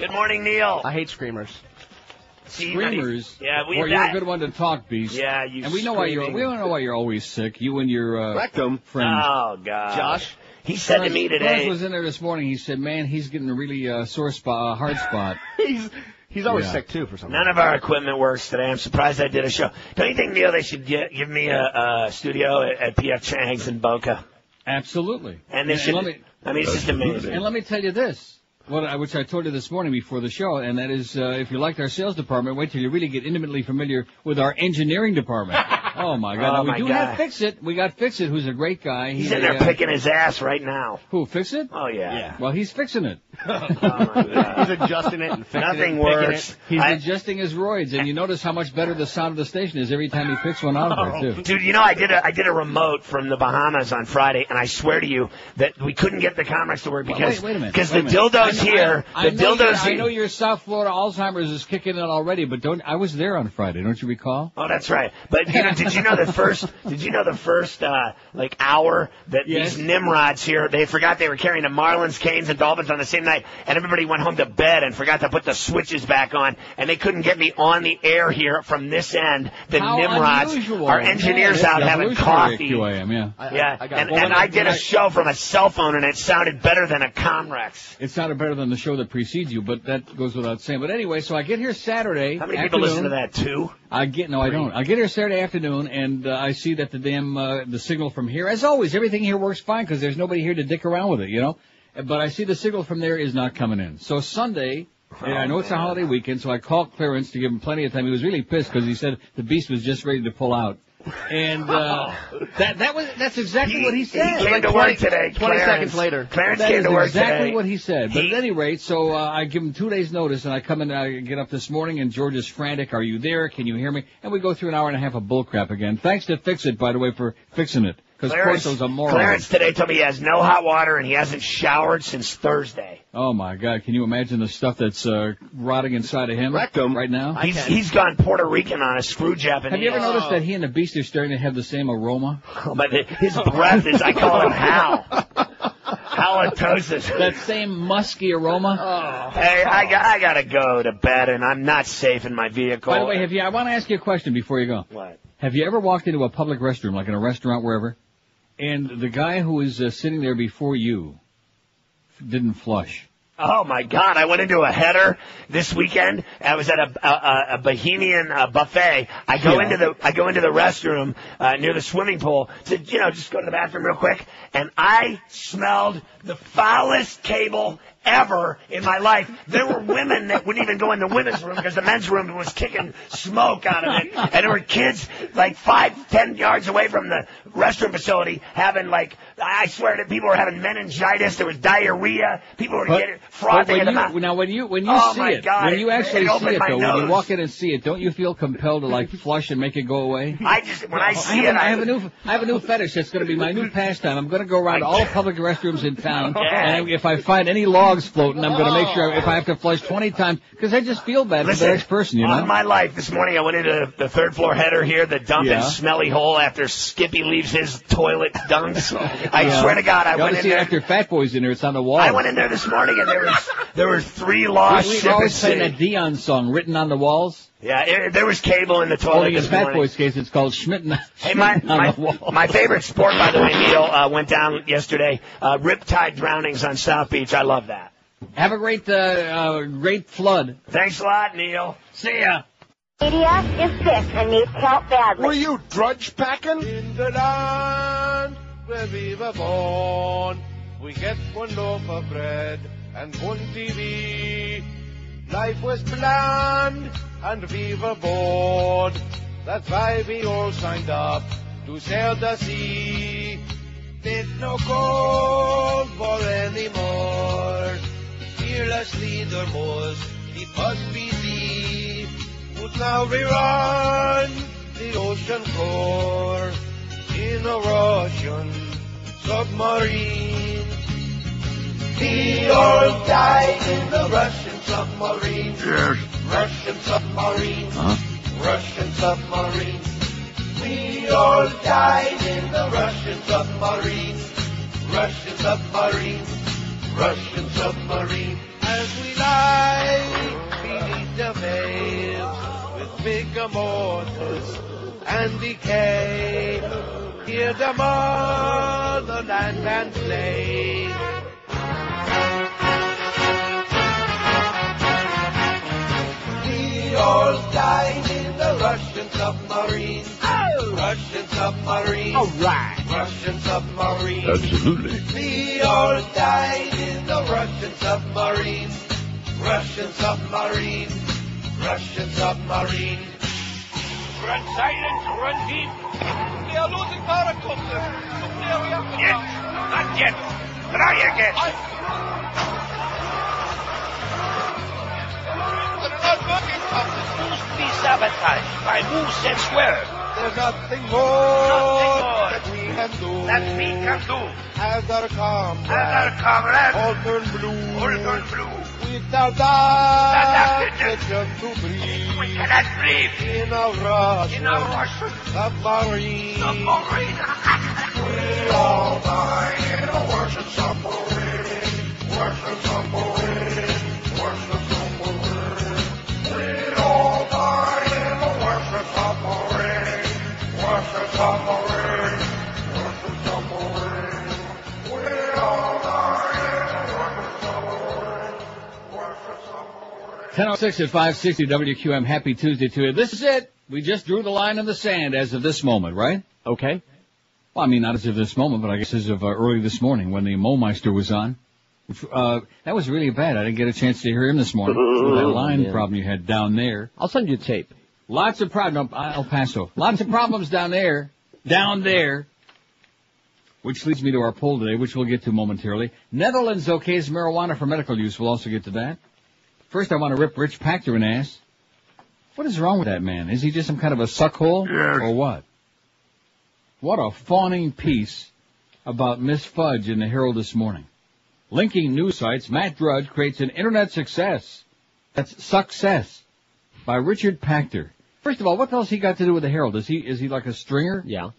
Good morning, Neil. I hate screamers. Screamers? Yeah, you're a good one to talk, Beast. Yeah, you. And we know why you're always sick. You and your rectum friend. Oh God, Josh. He said to me today. Clarence was in there this morning. He said, "Man, he's getting a really sore spot, hard spot." He's always sick too for some reason. None of our equipment works today. I'm surprised I did a show. Don't you think, Neil, they should give me a studio at PF Chang's in Boca? Absolutely. And they should. It's just amazing. And let me tell you this. Which I told you this morning before the show, and that is, if you liked our sales department, wait till you really get intimately familiar with our engineering department. Oh, my God. Oh, now, we do have Fix-It. We got Fix-It, who's a great guy. He's in there picking his ass right now. Who, Fix-It? Oh, yeah. Well, he's fixing it. Oh, my God. He's adjusting it and fixing Nothing it. works. He's adjusting his roids, and you notice how much better the sound of the station is every time he picks one out of there, too. Dude, you know, I did a remote from the Bahamas on Friday, and I swear to you that we couldn't get the Comrex to work because wait a minute. Because the dildos here. I know your South Florida Alzheimer's is kicking in already, but I was there on Friday, don't you recall? Oh, that's right. But did you know the first hour that these Nimrods here, they forgot they were carrying the Marlins, Canes, and Dolphins on the same night, and everybody went home to bed and forgot to put the switches back on, and they couldn't get me on the air here from this end. The Nimrods, unusual. Our engineers out having coffee. QAM, and I did a show from a cell phone, and it sounded better than a Comrex. It sounded better than the show that precedes you, but that goes without saying. But anyway, so I get here Saturday. How many people listen to that, too? I don't. I get here Saturday afternoon, and I see that the signal from here, as always, everything here works fine because there's nobody here to dick around with it, you know? But I see the signal from there is not coming in. So Sunday, and I know it's a holiday weekend, so I called Clarence to give him plenty of time. He was really pissed because he said the Beast was just ready to pull out. And that's exactly what he said. He came to work today. 20 seconds later. Clarence came to work today. That's exactly what he said. But at any rate, so I give him 2 days' notice, and I come in, I get up this morning, and George is frantic. Are you there? Can you hear me? And we go through an hour and a half of bullcrap again. Thanks to Fix-It, by the way, for fixing it. Because Corso's a moron. Clarence today told me he has no hot water, and he hasn't showered since Thursday. Oh, my God. Can you imagine the stuff that's rotting inside of him right now? He's gone Puerto Rican on a screw Japanese. Have you ever noticed that he and the Beast are starting to have the same aroma? But his breath is, I call him Hal. Halitosis. That same musky aroma? Oh. Hey, I got to go to bed, and I'm not safe in my vehicle. By the way, I want to ask you a question before you go. What? Have you ever walked into a public restroom, like in a restaurant, wherever, and the guy who was sitting there before you didn't flush? Oh, my God. I went into a header this weekend. I was at a Bohemian buffet. I go into the restroom near the swimming pool to, just go to the bathroom real quick. And I smelled the foulest cable ever in my life. There were women that wouldn't even go in the women's room because the men's room was kicking smoke out of it. And there were kids like 5-10 yards away from the restroom facility having I swear that people were having meningitis. There was diarrhea. People were getting frothing in the mouth. Now, when you oh see my it, God, when you actually see it, though, nose. when you walk in and see it, don't you feel compelled to flush and make it go away? I have a new fetish. That's going to be my new pastime. I'm going to go around to all public restrooms in town, and if I find any logs floating, I'm going to make sure if I have to flush 20 times, because I just feel bad for the next person, you know? On my life, this morning I went into the third floor header here, the dump and smelly hole after Skippy leaves his toilet dunks. I swear to God, I went in there. After Fat Boy's in there, it's on the wall. I went in there this morning and there were 3 lost ships. We always playing that Dion song, Written on the Walls. Yeah, there was cable in the toilet. Only in Fat Boy's case, it's called Schmitten. Hey, my favorite sport, by the way, Neil, went down yesterday. Riptide drownings on South Beach. I love that. Have a great flood. Thanks a lot, Neil. See ya. Media is sick and needs help badly. Were you drudge packing? In the land where we were born, we get one loaf of bread and one TV. Life was bland and we were bored. That's why we all signed up to sail the sea. There's no gold war anymore. Fearless leader must keep us busy. But now we run the ocean floor in a Russian submarine. We all died in the Russian submarine. Yes. Russian submarine. Russian submarine. We all died in the Russian submarine. Russian submarine. Russian submarine. As we lie your mortars and decay. Hear the motherland and play. We all died in the Russian submarine. Oh! Russian submarine. All right. Russian submarine. Absolutely. We all died in the Russian submarine. Russian submarine. Russian submarine. Run silent, run deep. We are losing power contact. Yes, not yet. Try again. They're not working, Captain. Must be sabotaged by moose and swerve. There's nothing more that we can do. As our comrades all turn blue. Without oxygen to breathe. We cannot breathe. In a Russian submarine. We all die in a Russian submarine. Russian submarine. Russian submarine. We all die in a Russian submarine. Russian submarine. Russian submarine. We all die in a Russian submarine. 10:06 at 560 WQM. Happy Tuesday to you. This is it. We just drew the line in the sand as of this moment, right? Okay. Well, I mean, not as of this moment, but I guess as of early this morning when the Momeister was on. That was really bad. I didn't get a chance to hear him this morning. With that line problem you had down there. I'll send you a tape. Lots of problems. No, El Paso. Lots of problems down there. Which leads me to our poll today, which we'll get to momentarily. Netherlands okays marijuana for medical use. We'll also get to that. First, I want to rip Rich Pachter an ass. What is wrong with that man? Is he just some kind of a suckhole? Yes. Or what? What a fawning piece about Miss Fudge in the Herald this morning. Linking news sites, Matt Drudge creates an internet success. That's success. By Richard Pachter. First of all, what the hell's he got to do with the Herald? Is he like a stringer? Yeah.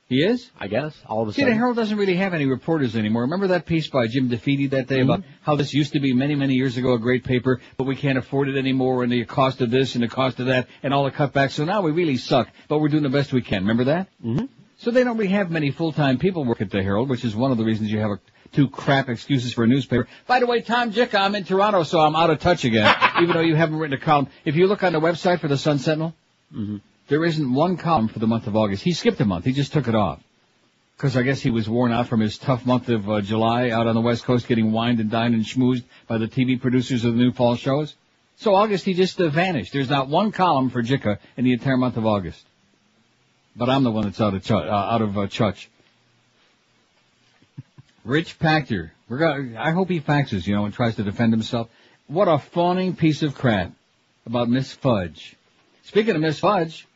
He is? I guess. All of a See, sudden. the Herald doesn't really have any reporters anymore. Remember that piece by Jim DeFeedy that day about how this used to be many, many years ago a great paper, but we can't afford it anymore, and the cost of this and the cost of that, and all the cutbacks. So now we really suck, but we're doing the best we can. Remember that? Mm-hmm. So they don't really have many full-time people work at the Herald, which is one of the reasons you have two crap excuses for a newspaper. By the way, Tom Jicka, I'm in Toronto, so I'm out of touch again, even though you haven't written a column. If you look on the website for the Sun Sentinel, there isn't one column for the month of August. He skipped a month. He just took it off. Because I guess he was worn out from his tough month of July out on the West Coast getting wined and dined and schmoozed by the TV producers of the new fall shows. So August, he just vanished. There's not one column for Jicka in the entire month of August. But I'm the one that's out of chutch. Rich Pachter. I hope he faxes, and tries to defend himself. What a fawning piece of crap about Miss Fudge. Speaking of Miss Fudge,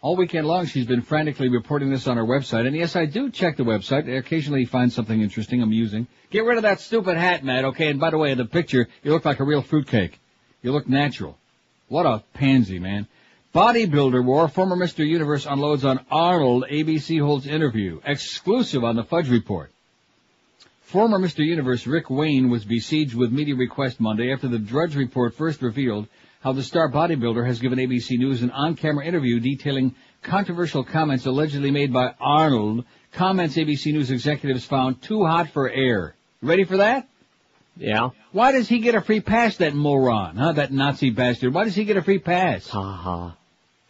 all weekend long she's been frantically reporting this on her website. And yes, I do check the website. I occasionally find something interesting, amusing. Get rid of that stupid hat, Matt, okay? And by the way, in the picture, you look like a real fruitcake. You look natural. What a pansy, man. Bodybuilder war. Former Mr. Universe unloads on Arnold. ABC holds interview. Exclusive on the Fudge Report. Former Mr. Universe Rick Wayne was besieged with media request Monday after the Drudge Report first revealed how the star bodybuilder has given ABC News an on-camera interview detailing controversial comments allegedly made by Arnold, comments ABC News executives found too hot for air. Ready for that? Yeah. Why does he get a free pass, that moron, that Nazi bastard? Why does he get a free pass? Ha.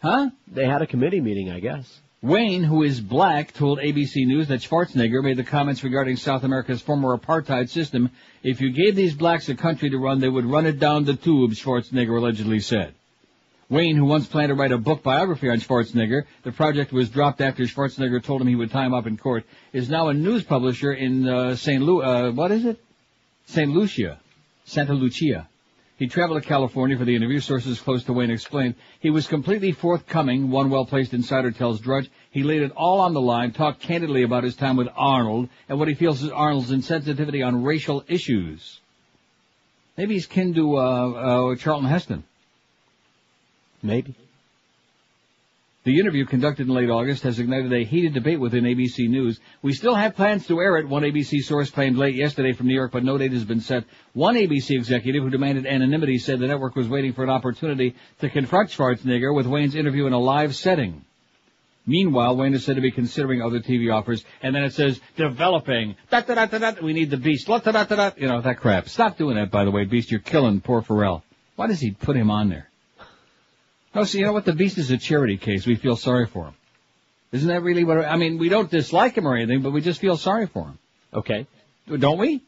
Huh? They had a committee meeting, I guess. Wayne, who is black, told ABC News that Schwarzenegger made the comments regarding South America's former apartheid system. If you gave these blacks a country to run, they would run it down the tubes, Schwarzenegger allegedly said. Wayne, who once planned to write a book biography on Schwarzenegger, the project was dropped after Schwarzenegger told him he would tie him up in court, is now a news publisher in Santa Lucia. He traveled to California for the interview. Sources close to Wayne explained he was completely forthcoming. One well-placed insider tells Drudge he laid it all on the line, talked candidly about his time with Arnold and what he feels is Arnold's insensitivity on racial issues. Maybe he's kin to Charlton Heston. Maybe. The interview conducted in late August has ignited a heated debate within ABC News. We still have plans to air it, one ABC source claimed late yesterday from New York, but no date has been set. One ABC executive who demanded anonymity said the network was waiting for an opportunity to confront Schwarzenegger with Wayne's interview in a live setting. Meanwhile, Wayne is said to be considering other TV offers, and then it says, developing, we need the Beast, that crap. Stop doing that, by the way, Beast. You're killing poor Pharrell. Why does he put him on there? No, see, you know what? The Beast is a charity case. We feel sorry for him. Isn't that really what... I mean, we don't dislike him or anything, but we just feel sorry for him. Okay. Don't we?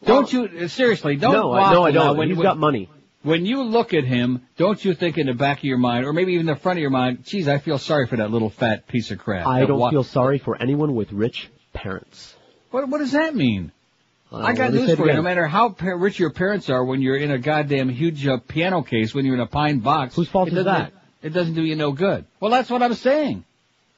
Well, don't you... Seriously, don't... No, I don't. He's got money. When you look at him, don't you think in the back of your mind, or maybe even the front of your mind, geez, I feel sorry for that little fat piece of crap. I don't feel sorry for anyone with rich parents. What does that mean? I got news for you. No matter how rich your parents are, when you're in a goddamn huge piano case, when you're in a pine box... Whose fault is that? It doesn't do you no good. Well, that's what I'm saying.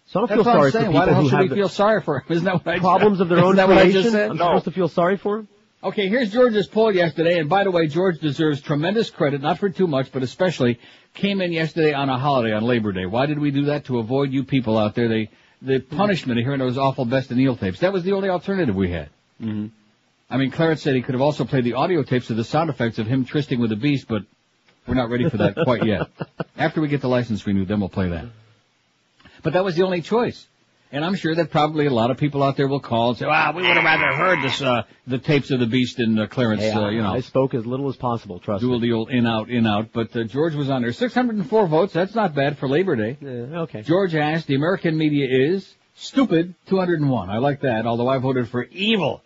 So I don't feel sorry for people Why the hell who should have we feel sorry for him? Isn't that what I problems said? of their own Isn't that creation? What I just said? I'm supposed to feel sorry for him? Okay, here's George's poll yesterday, and by the way, George deserves tremendous credit, not for too much, but especially came in yesterday on a holiday, on Labor Day. Why did we do that? To avoid you people out there, the punishment of hearing those awful Best of Neil tapes. That was the only alternative we had. Mm-hmm. I mean, Clarence said he could have also played the audio tapes of the sound effects of him trysting with the Beast, but we're not ready for that quite yet. After we get the license renewed, then we'll play that. But that was the only choice. And I'm sure that probably a lot of people out there will call and say, we would have rather heard this, the tapes of the Beast and Clarence, I spoke as little as possible, trust me. Do the old in, out. But George was on there. 604 votes. That's not bad for Labor Day. Yeah, okay. George asked, the American media is stupid, 201. I like that, although I voted for evil.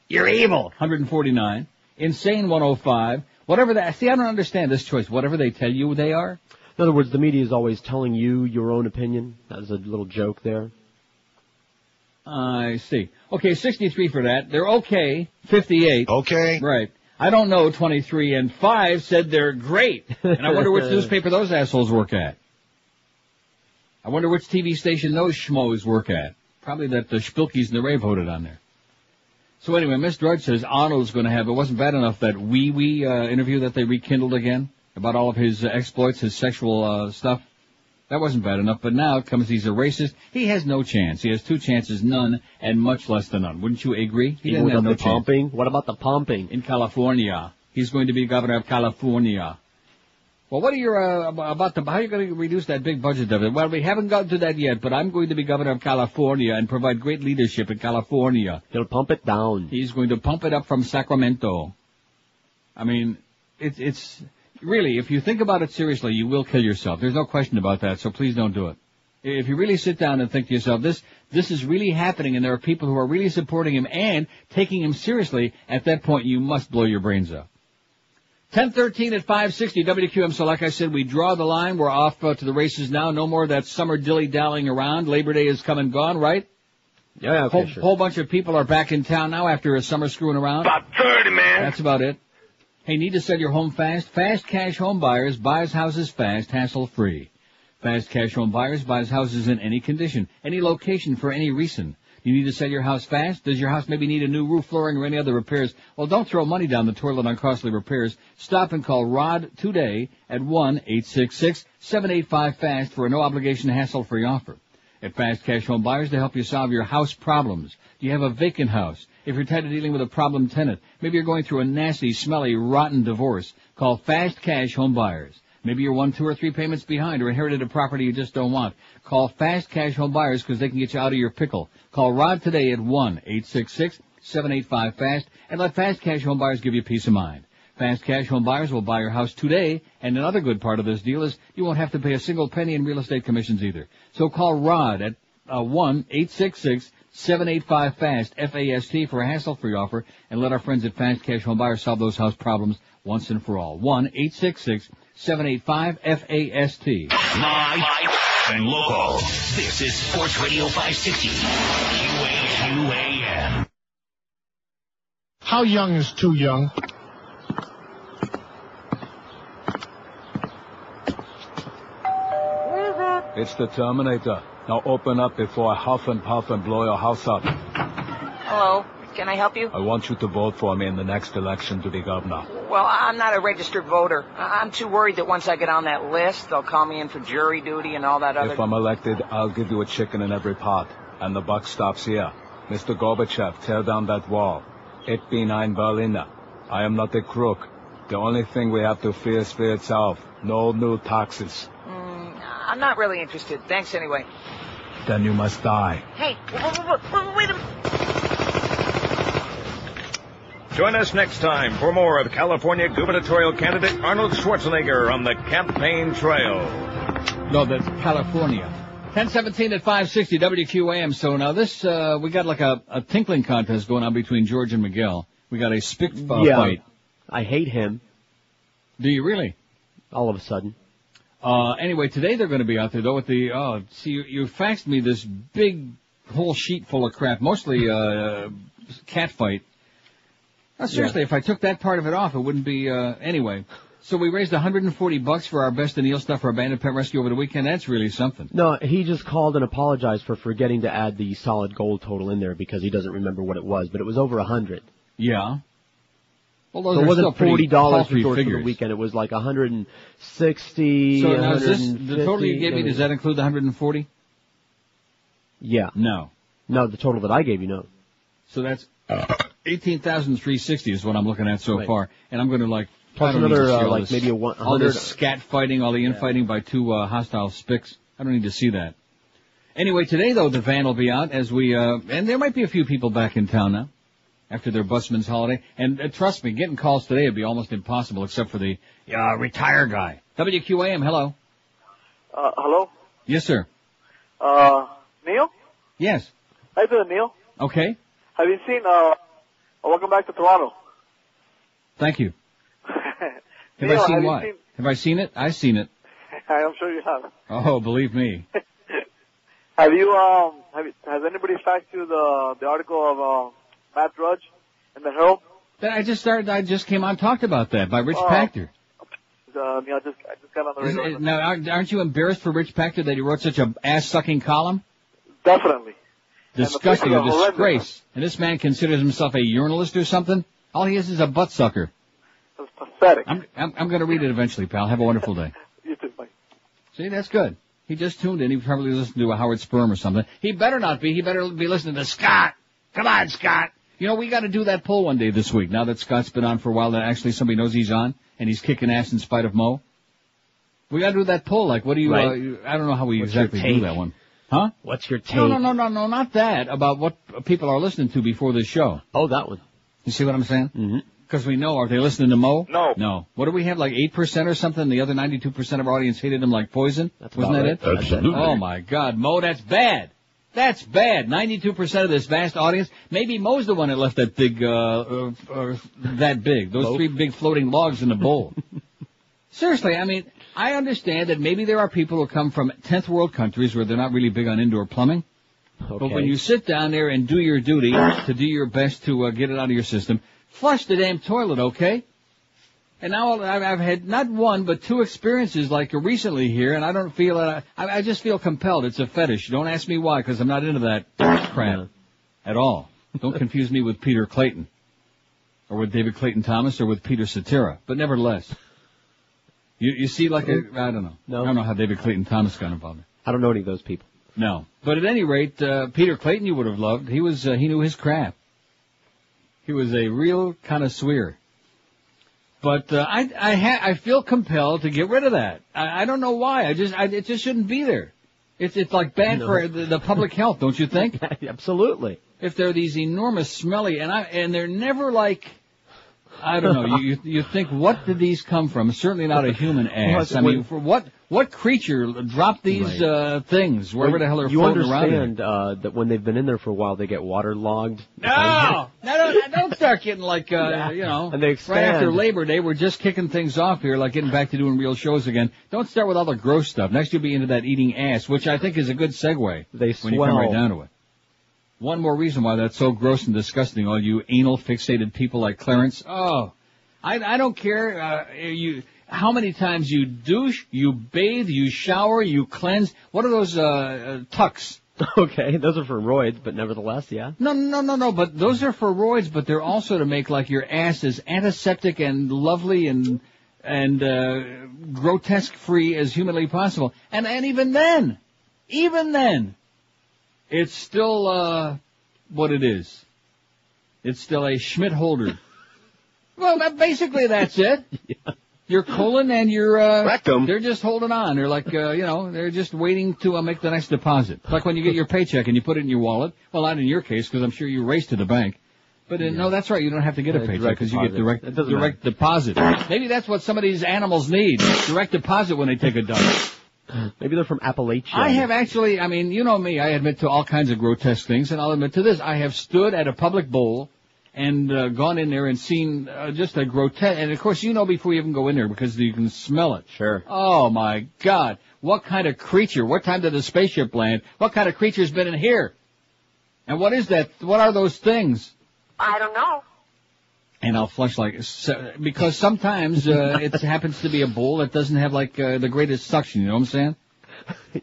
You're evil, 149. Insane, 105. Whatever that... See, I don't understand this choice. Whatever they tell you they are? In other words, the media is always telling you your own opinion. That was a little joke there. I see. Okay, 63 for that. They're okay, 58. Okay. Right. I don't know, 23, and 5 said they're great. And I wonder which newspaper those assholes work at. I wonder which TV station those schmoes work at. Probably that the Spilkies and the Ray voted on there. So anyway, Miss Drudge says Arnold's going to have, it wasn't bad enough that wee interview that they rekindled again about all of his exploits, his sexual stuff. That wasn't bad enough, but now it comes he's a racist. He has no chance. He has 2 chances, none, and much less than none. Wouldn't you agree? He doesn't have no chance. What about the pumping? In California. He's going to be governor of California. Well, what are your, about how are you going to reduce that big budget deficit? Well, we haven't gotten to that yet, but I'm going to be governor of California and provide great leadership in California. He'll pump it down. He's going to pump it up from Sacramento. I mean, it's really, if you think about it seriously, you will kill yourself. There's no question about that, so please don't do it. If you really sit down and think to yourself, this is really happening and there are people who are really supporting him and taking him seriously, at that point you must blow your brains out. 10:13 at 560 WQM. So like I said, we draw the line. We're off to the races now. No more of that summer dilly-dallying around. Labor Day is come and gone, right? Yeah, okay, sure. Whole bunch of people are back in town now after a summer screwing around. About 30, man. That's about it. Hey, need to sell your home fast? Fast Cash Home Buyers buys houses fast, hassle-free. Fast Cash Home Buyers buys houses in any condition, any location, for any reason. You need to sell your house fast? Does your house maybe need a new roof, flooring, or any other repairs? Well, don't throw money down the toilet on costly repairs. Stop and call Rod today at 1-866-785-FAST for a no-obligation, hassle-free offer. At Fast Cash Home Buyers, they help you solve your house problems. Do you have a vacant house? If you're tired of dealing with a problem tenant, maybe you're going through a nasty, smelly, rotten divorce, call Fast Cash Home Buyers. Maybe you're 1, 2, or 3 payments behind or inherited a property you just don't want. Call Fast Cash Home Buyers because they can get you out of your pickle. Call Rod today at 1-866-785-FAST and let Fast Cash Home Buyers give you peace of mind. Fast Cash Home Buyers will buy your house today, and another good part of this deal is you won't have to pay a single penny in real estate commissions either. So call Rod at 1-866-785-FAST, F-A-S-T, for a hassle-free offer, and let our friends at Fast Cash Home Buyers solve those house problems once and for all. 1-866-785-FAST. Live and local. This is Sports Radio 560. QAM. How young is too young? It's the Terminator. Now open up before I huff and puff and blow your house up. Hello, can I help you? I want you to vote for me in the next election to be governor. Well, I'm not a registered voter. I'm too worried that once I get on that list, they'll call me in for jury duty and all that other... If I'm elected, I'll give you a chicken in every pot. And the buck stops here. Mr. Gorbachev, tear down that wall. Ich bin ein Berliner. I am not a crook. The only thing we have to fear is fear itself. No new taxes. I'm not really interested. Thanks anyway. Then you must die. Hey, wait a minute. Join us next time for more of California gubernatorial candidate Arnold Schwarzenegger on the campaign trail. No, that's California. 10:17 at 560 WQAM. So now this, we got like a tinkling contest going on between George and Miguel. We got a fight. I hate him. Do you really? All of a sudden. Anyway, today they're going to be out there though with the, you faxed me this big whole sheet full of crap, mostly, cat fight. Now, seriously, if I took that part of it off, it wouldn't be, anyway. So we raised $140 for our Best of Neil stuff for our Bandit Pet Rescue over the weekend. That's really something. No, he just called and apologized for forgetting to add the solid gold total in there because he doesn't remember what it was, but it was over 100. Yeah. Well, those so it wasn't $40 for George for the weekend. It was like 160. So now is this the total you gave me? Does that include the 140? Yeah. No. No, the total that I gave you, no. So that's 18,360 is what I'm looking at so far, and I'm going to like plus another like maybe a 100. All this scat fighting, all the infighting by two hostile spics. I don't need to see that. Anyway, today though the van will be out as we and there might be a few people back in town now after their busman's holiday. And trust me, getting calls today would be almost impossible except for the retire guy. WQAM, hello. Hello. Yes, sir. Neil. Yes. How you doing, Neil? Okay. Have you seen, Welcome Back to Toronto? Thank you. Have Neil, I seen what? Have I seen it? I've seen it. I'm sure you have. Oh, believe me. Has anybody faxed you the article of, Matt Drudge in the Herald? I just came on and talked about that by Rich Pachter. I just got on the radio. Now, aren't you embarrassed for Rich Pachter that he wrote such a ass-sucking column? Definitely. Disgusting, a disgrace. And this man considers himself a urinalist or something? All he is a butt sucker. That's pathetic. I'm going to read it eventually, pal. Have a wonderful day. You too, Mike. See, that's good. He just tuned in. He probably listened to a Howard Sperm or something. He better not be. He better be listening to Scott. Come on, Scott. You know, we got to do that poll one day this week. Now that Scott's been on for a while, that actually somebody knows he's on, and he's kicking ass in spite of Mo. We got to do that poll. Like, what do you? Right. I don't know how we exactly do that one. Huh? What's your take? No, not that. About what people are listening to before this show. Oh, that one. You see what I'm saying? Mm-hmm. Because we know, are they listening to Mo? No. No. What do we have, like 8% or something? The other 92% of our audience hated him like poison? Wasn't that it? Absolutely. Oh my God, Mo, that's bad. That's bad. 92% of this vast audience. Maybe Mo's the one that left that big, that big. Those three big floating logs in the bowl. Seriously, I mean, I understand that maybe there are people who come from 10th world countries where they're not really big on indoor plumbing. Okay. But when you sit down there and do your duty to do your best to get it out of your system, flush the damn toilet, okay? And now I've had not one but two experiences like recently here, and I don't feel I just feel compelled. It's a fetish. Don't ask me why, because I'm not into that crap at all. Don't confuse me with Peter Clayton, or with David Clayton Thomas, or with Peter Cetera. But nevertheless, you see, like I don't know. No. I don't know how David Clayton Thomas got involved. I don't know any of those people. No, but at any rate, Peter Clayton you would have loved. He knew his crap. He was a real connoisseur. But I feel compelled to get rid of that. I don't know why. It just shouldn't be there. It's like bad for the public health, don't you think? Absolutely. If they're these enormous smelly and they're never like, I don't know. You think, what did these come from? Certainly not a human ass. I mean, for what creature dropped these things wherever the hell they're floating around? You understand that when they've been in there for a while, they get waterlogged. No, don't start getting like and they expand. Right after Labor Day, we're just kicking things off here, like getting back to doing real shows again. Don't start with all the gross stuff. Next, you'll be into that eating ass, which I think is a good segue. They when you come right down to it. One more reason why that's so gross and disgusting, all you anal fixated people like Clarence. Oh, I don't care, how many times you douche, you bathe, you shower, you cleanse. What are those, tucks? Okay, those are for roids, but nevertheless, yeah. No, but those are for roids, but they're also to make like your ass as antiseptic and lovely and grotesque-free as humanly possible. And even then, it's still, what it is. It's still a Schmidt holder. Well, basically that's it. Yeah. Your colon and your, rectum. They're just holding on. They're like, they're just waiting to make the next deposit. It's like when you get your paycheck and you put it in your wallet. Well, not in your case, because I'm sure you race to the bank. But no, that's right. You don't have to get a paycheck because you get direct deposit. Maybe that's what some of these animals need. Direct deposit when they take a dump. Maybe they're from Appalachia. I have actually, you know me, I admit to all kinds of grotesque things, and I'll admit to this. I have stood at a public bowl and gone in there and seen just a grotesque, and of course you know before you even go in there because you can smell it. Sure. Oh my God. What kind of creature? What time did the spaceship land? What kind of creature's been in here? And what is that? What are those things? I don't know. And I'll flush because sometimes it happens to be a bowl that doesn't have the greatest suction, you know what I'm saying?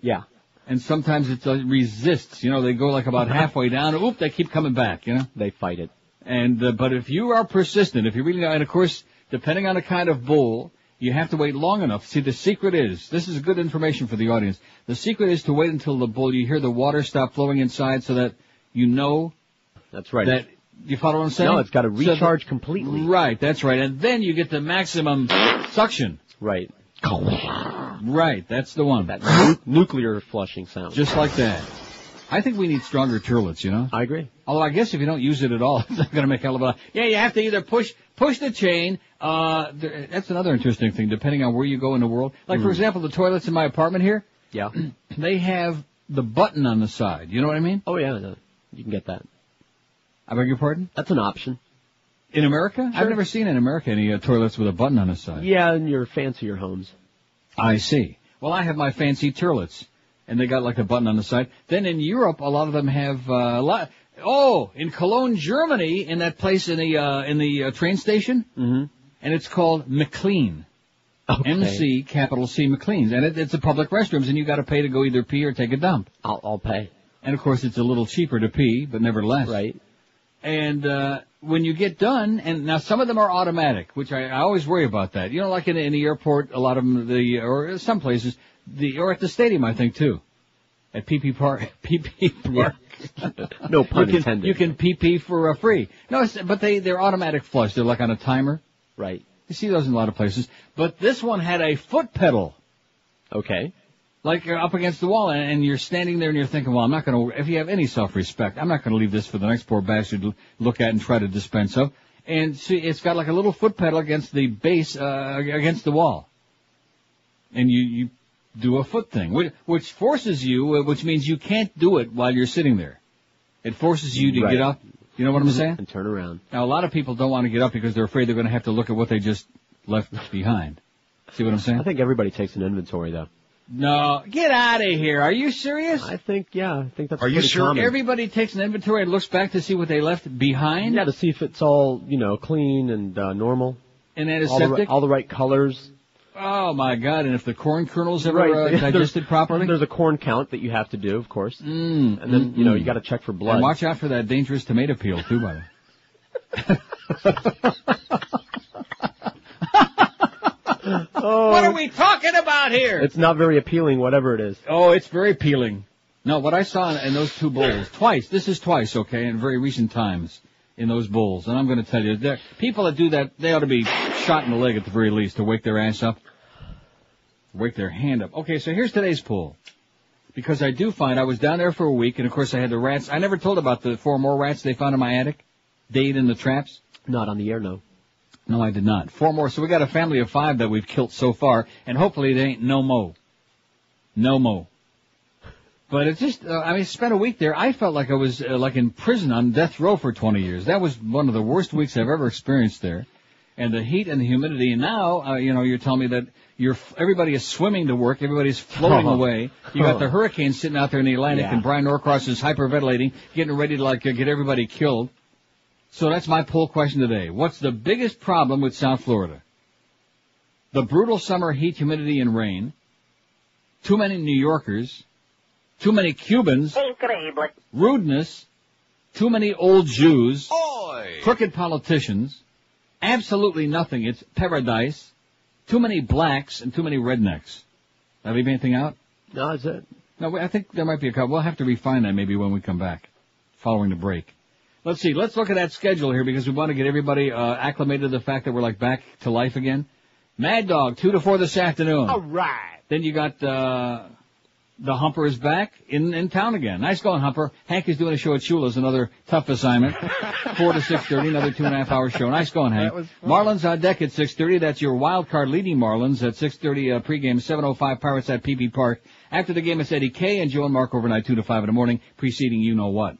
Yeah. And sometimes it resists, they go about halfway down, and they keep coming back, They fight it. And, but if you are persistent, if you really are, and of course, depending on the kind of bowl, you have to wait long enough. See, the secret is, this is good information for the audience, the secret is to wait until the bowl, you hear the water stop flowing inside so that you know. That's right. That, you follow what I'm saying? No, it's got to recharge completely. Right, that's right. And then you get the maximum suction. Right. Right, that's the one. That nuclear flushing sound. Just like that. I think we need stronger toilets, I agree. Although I guess if you don't use it at all, it's not going to make a hell of a lot. Yeah, you have to either push the chain. That's another interesting thing, depending on where you go in the world. Like, for example, the toilets in my apartment here. Yeah. They have the button on the side. You know what I mean? Oh, yeah. No, you can get that. I beg your pardon? That's an option. In America? Sure. I've never seen in America any toilets with a button on the side. Yeah, in your fancier homes. I see. Well, I have my fancy toilets, and they got a button on the side. Then in Europe, a lot of them have in Cologne, Germany, in that place in the train station, and it's called McLean. Okay. MC capital C McLean's, and it's a public restrooms, and you got to pay to go either pee or take a dump. I'll pay. And of course, it's a little cheaper to pee, but nevertheless. Right. And when you get done, and now some of them are automatic, which I always worry about that. Like in the airport, a lot of them, or some places, or at the stadium, I think too. At PP Park. No pun intended. You can PP for free. No, but they're automatic flush. They're on a timer. Right. You see those in a lot of places. But this one had a foot pedal. Okay. Like you're up against the wall, and you're standing there and you're thinking, well, I'm not going to, if you have any self-respect, I'm not going to leave this for the next poor bastard to look at and try to dispense of. And see, it's got a little foot pedal against the base, against the wall. And you do a foot thing, which forces you, which means you can't do it while you're sitting there. It forces you to get up. You know what I'm saying? And turn around. Now, a lot of people don't want to get up because they're afraid they're going to have to look at what they just left behind. See what I'm saying? I think everybody takes an inventory, though. No, get out of here. Are you serious? I think that's Are you sure? Common. Everybody takes an inventory and looks back to see what they left behind? Yeah, to see if it's all, clean and normal. And antiseptic? All the right colors. Oh, my God. And if the corn kernels ever digested properly? There's a corn count that you have to do, of course. And then, you got to check for blood. And watch out for that dangerous tomato peel, too, by the way. What are we talking about here? It's not very appealing, whatever it is. Oh, it's very appealing. No, what I saw in those two bowls, this is twice, okay, in very recent times, in those bowls. And I'm going to tell you, people that do that, they ought to be shot in the leg at the very least to wake their ass up. Wake their hand up. Okay, so here's today's poll. Because I do find, I was down there for a week, and of course I had the rats. I never told about the 4 more rats they found in my attic. They ate in the traps. Not on the air, no. No, I did not. 4 more. So we got a family of 5 that we've killed so far, and hopefully they ain't no mo. No mo. But it's just, I spent a week there. I felt like I was like in prison on death row for 20 years. That was one of the worst weeks I've ever experienced there. And the heat and the humidity. And now, you're telling me that everybody is swimming to work. Everybody's floating away. You got the hurricane sitting out there in the Atlantic, and Brian Norcross is hyperventilating, getting ready to get everybody killed. So that's my poll question today. What's the biggest problem with South Florida? The brutal summer heat, humidity, and rain. Too many New Yorkers. too many Cubans, Increíble. rudeness, too many old Jews, crooked politicians, absolutely nothing. It's paradise, too many blacks, and too many rednecks. Did I leave anything out? No, that's it. No, I think there might be a couple. We'll have to refine that maybe when we come back, following the break. Let's see. Let's look at that schedule here because we want to get everybody acclimated to the fact that we're like back to life again. Mad Dog, 2 to 4 this afternoon. All right. Then you got the Humper is back in town again. Nice going, Humper. Hank is doing a show at Shula's, another tough assignment. 4 to 6:30, another 2.5-hour show. Nice going, Hank. Marlins on deck at 6:30. That's your wild card leading Marlins at 6:30 pregame. 7:05 Pirates at PB Park. After the game, it's Eddie K and Joe and Mark overnight 2 to 5 in the morning, preceding you know what.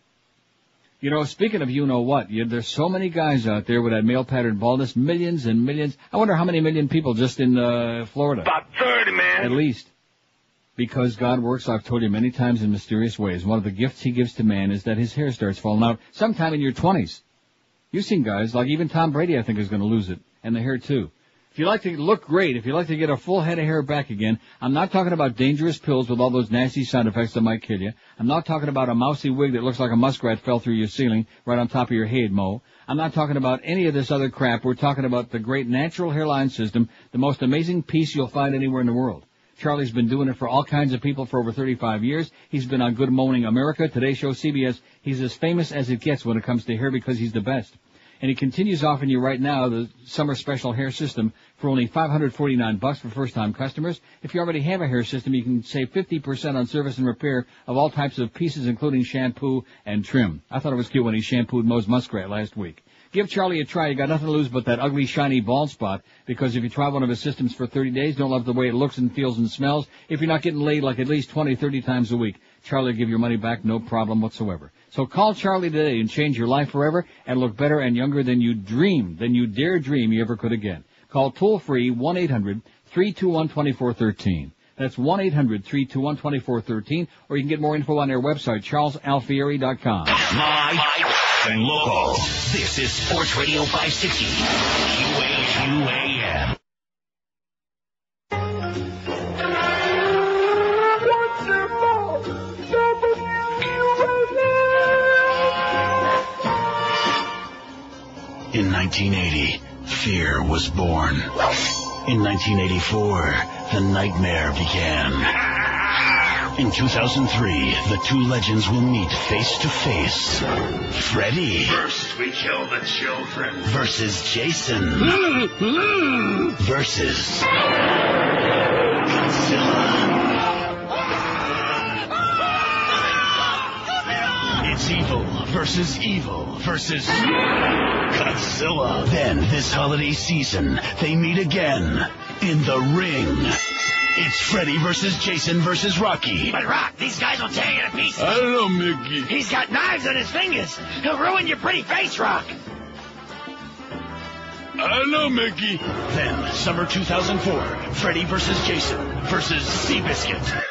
You know, speaking of you know what, there's so many guys out there with that male pattern baldness, millions and millions. I wonder how many million people just in Florida. About 30, man. At least. Because God works, I've told you many times, in mysterious ways. One of the gifts he gives to man is that his hair starts falling out sometime in your 20s. You've seen guys, like even Tom Brady, I think, is going to lose it. And the hair, too. If you like to look great, if you like to get a full head of hair back again, I'm not talking about dangerous pills with all those nasty side effects that might kill you. I'm not talking about a mousy wig that looks like a muskrat fell through your ceiling right on top of your head, Mo. I'm not talking about any of this other crap. We're talking about the great natural hairline system, the most amazing piece you'll find anywhere in the world. Charlie's been doing it for all kinds of people for over 35 years. He's been on Good Morning America, Today Show, CBS. He's as famous as it gets when it comes to hair because he's the best. And he continues offering you right now the summer special hair system for only $549 for first-time customers. If you already have a hair system, you can save 50% on service and repair of all types of pieces, including shampoo and trim. I thought it was cute when he shampooed Moe's Muskrat last week. Give Charlie a try. You got nothing to lose but that ugly, shiny bald spot, because if you try one of his systems for 30 days, don't love the way it looks and feels and smells, if you're not getting laid like at least 20, 30 times a week, Charlie will give your money back, no problem whatsoever. So call Charlie today and change your life forever and look better and younger than you dare dream you ever could again. Call toll-free 1-800-321-2413. That's 1-800-321-2413, or you can get more info on their website, charlesalfieri.com. Live and local. This is Sports Radio 560. QAM. In 1980, fear was born. In 1984, the nightmare began. In 2003, the two legends will meet face to face. Freddy. First, we kill the children. Versus Jason. Versus Godzilla. It's evil versus Godzilla. Then, this holiday season, they meet again in the ring. It's Freddy versus Jason versus Rocky. But Rock, these guys will tear you to pieces. I don't know, Mickey. He's got knives on his fingers. He'll ruin your pretty face, Rock. I don't know, Mickey. Then, summer 2004, Freddy versus Jason versus Seabiscuit.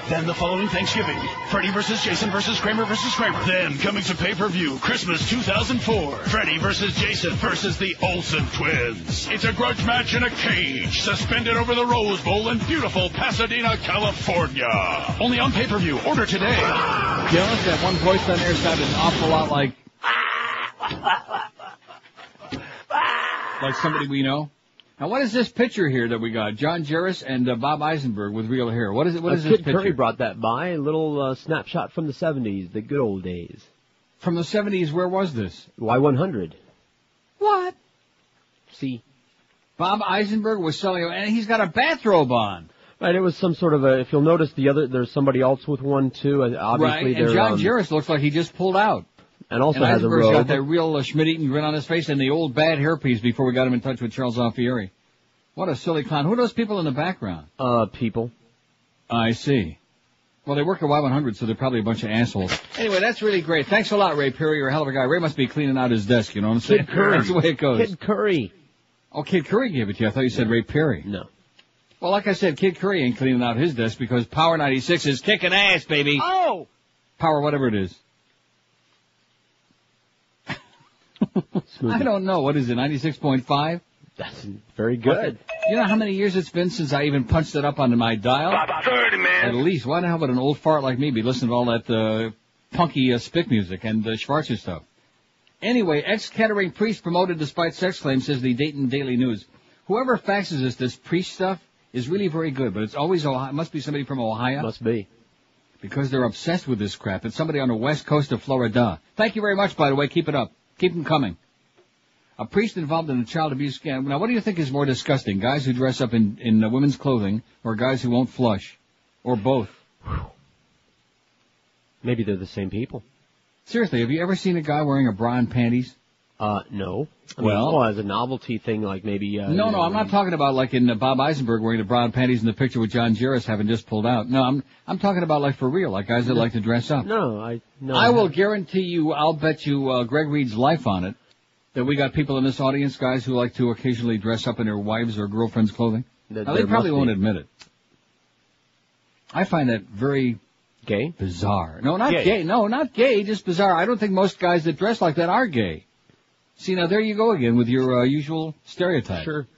Then the following Thanksgiving, Freddy versus Jason versus Kramer versus Kramer. Then, coming to pay-per-view, Christmas 2004, Freddy versus Jason versus the Olsen twins. it's a grudge match in a cage, suspended over the Rose Bowl in beautiful Pasadena, California. Only on pay-per-view. Order today. You notice that one voice on there sounded an awful lot like somebody we know. Now, what is this picture here that we got? John Jarvis and Bob Eisenberg with real hair. What is it? What is this Kid picture? Curry brought that by. A little snapshot from the 70s, the good old days. From the 70s, where was this? Y100. What? See? Bob Eisenberg was selling, and he's got a bathrobe on. Right, it was some sort of a, if you'll notice there's somebody else with one too, and obviously right, and John Jarvis looks like he just pulled out. And also and has a Eisenberg's robe. got that real Schmidt-Eaton grin on his face and the old bad hairpiece before we got him in touch with Charles Alfieri. What a silly clown. Who are those people in the background? People. I see. Well, they work at Y100, so they're probably a bunch of assholes. Anyway, that's really great. Thanks a lot, Ray Perry. You're a hell of a guy. Ray must be cleaning out his desk, you know what I'm saying? Kid Curry. That's the way it goes. Kid Curry. Oh, Kid Curry gave it to you. I thought you said Ray Perry. No. Well, like I said, Kid Curry ain't cleaning out his desk because Power 96 is kicking ass, baby. Oh! Power whatever it is. I don't know. What is it, 96.5? That's very good. You know how many years it's been since I even punched it up onto my dial? About 30, man. At least. Why the hell would an old fart like me be listening to all that punky spit music and Schwarzer stuff? Anyway, ex-Kettering priest promoted despite sex claims, says the Dayton Daily News. Whoever faxes us this priest stuff is really very good, but it's always Ohio. It must be somebody from Ohio. Must be. Because they're obsessed with this crap. It's somebody on the west coast of Florida. Thank you very much, by the way. Keep it up. Keep them coming. A priest involved in a child abuse scandal. Now, what do you think is more disgusting? Guys who dress up in women's clothing or guys who won't flush? Or both? Maybe they're the same people. Seriously, have you ever seen a guy wearing a bra and panties? No. Well, as a novelty thing, like maybe... No, I'm not talking about like in Bob Eisenberg wearing the bra and panties in the picture with John Jarvis having just pulled out. No, I'm talking about like for real, like guys that like to dress up. No. I will guarantee you, I'll bet you Greg Reed's life on it, that we got people in this audience, guys who like to occasionally dress up in their wives' or girlfriends' clothing. Now, they probably won't admit it. I find that very... Gay? Bizarre. No, not gay. No, not gay, just bizarre. I don't think most guys that dress like that are gay. See, now there you go again with your usual stereotype. Sure.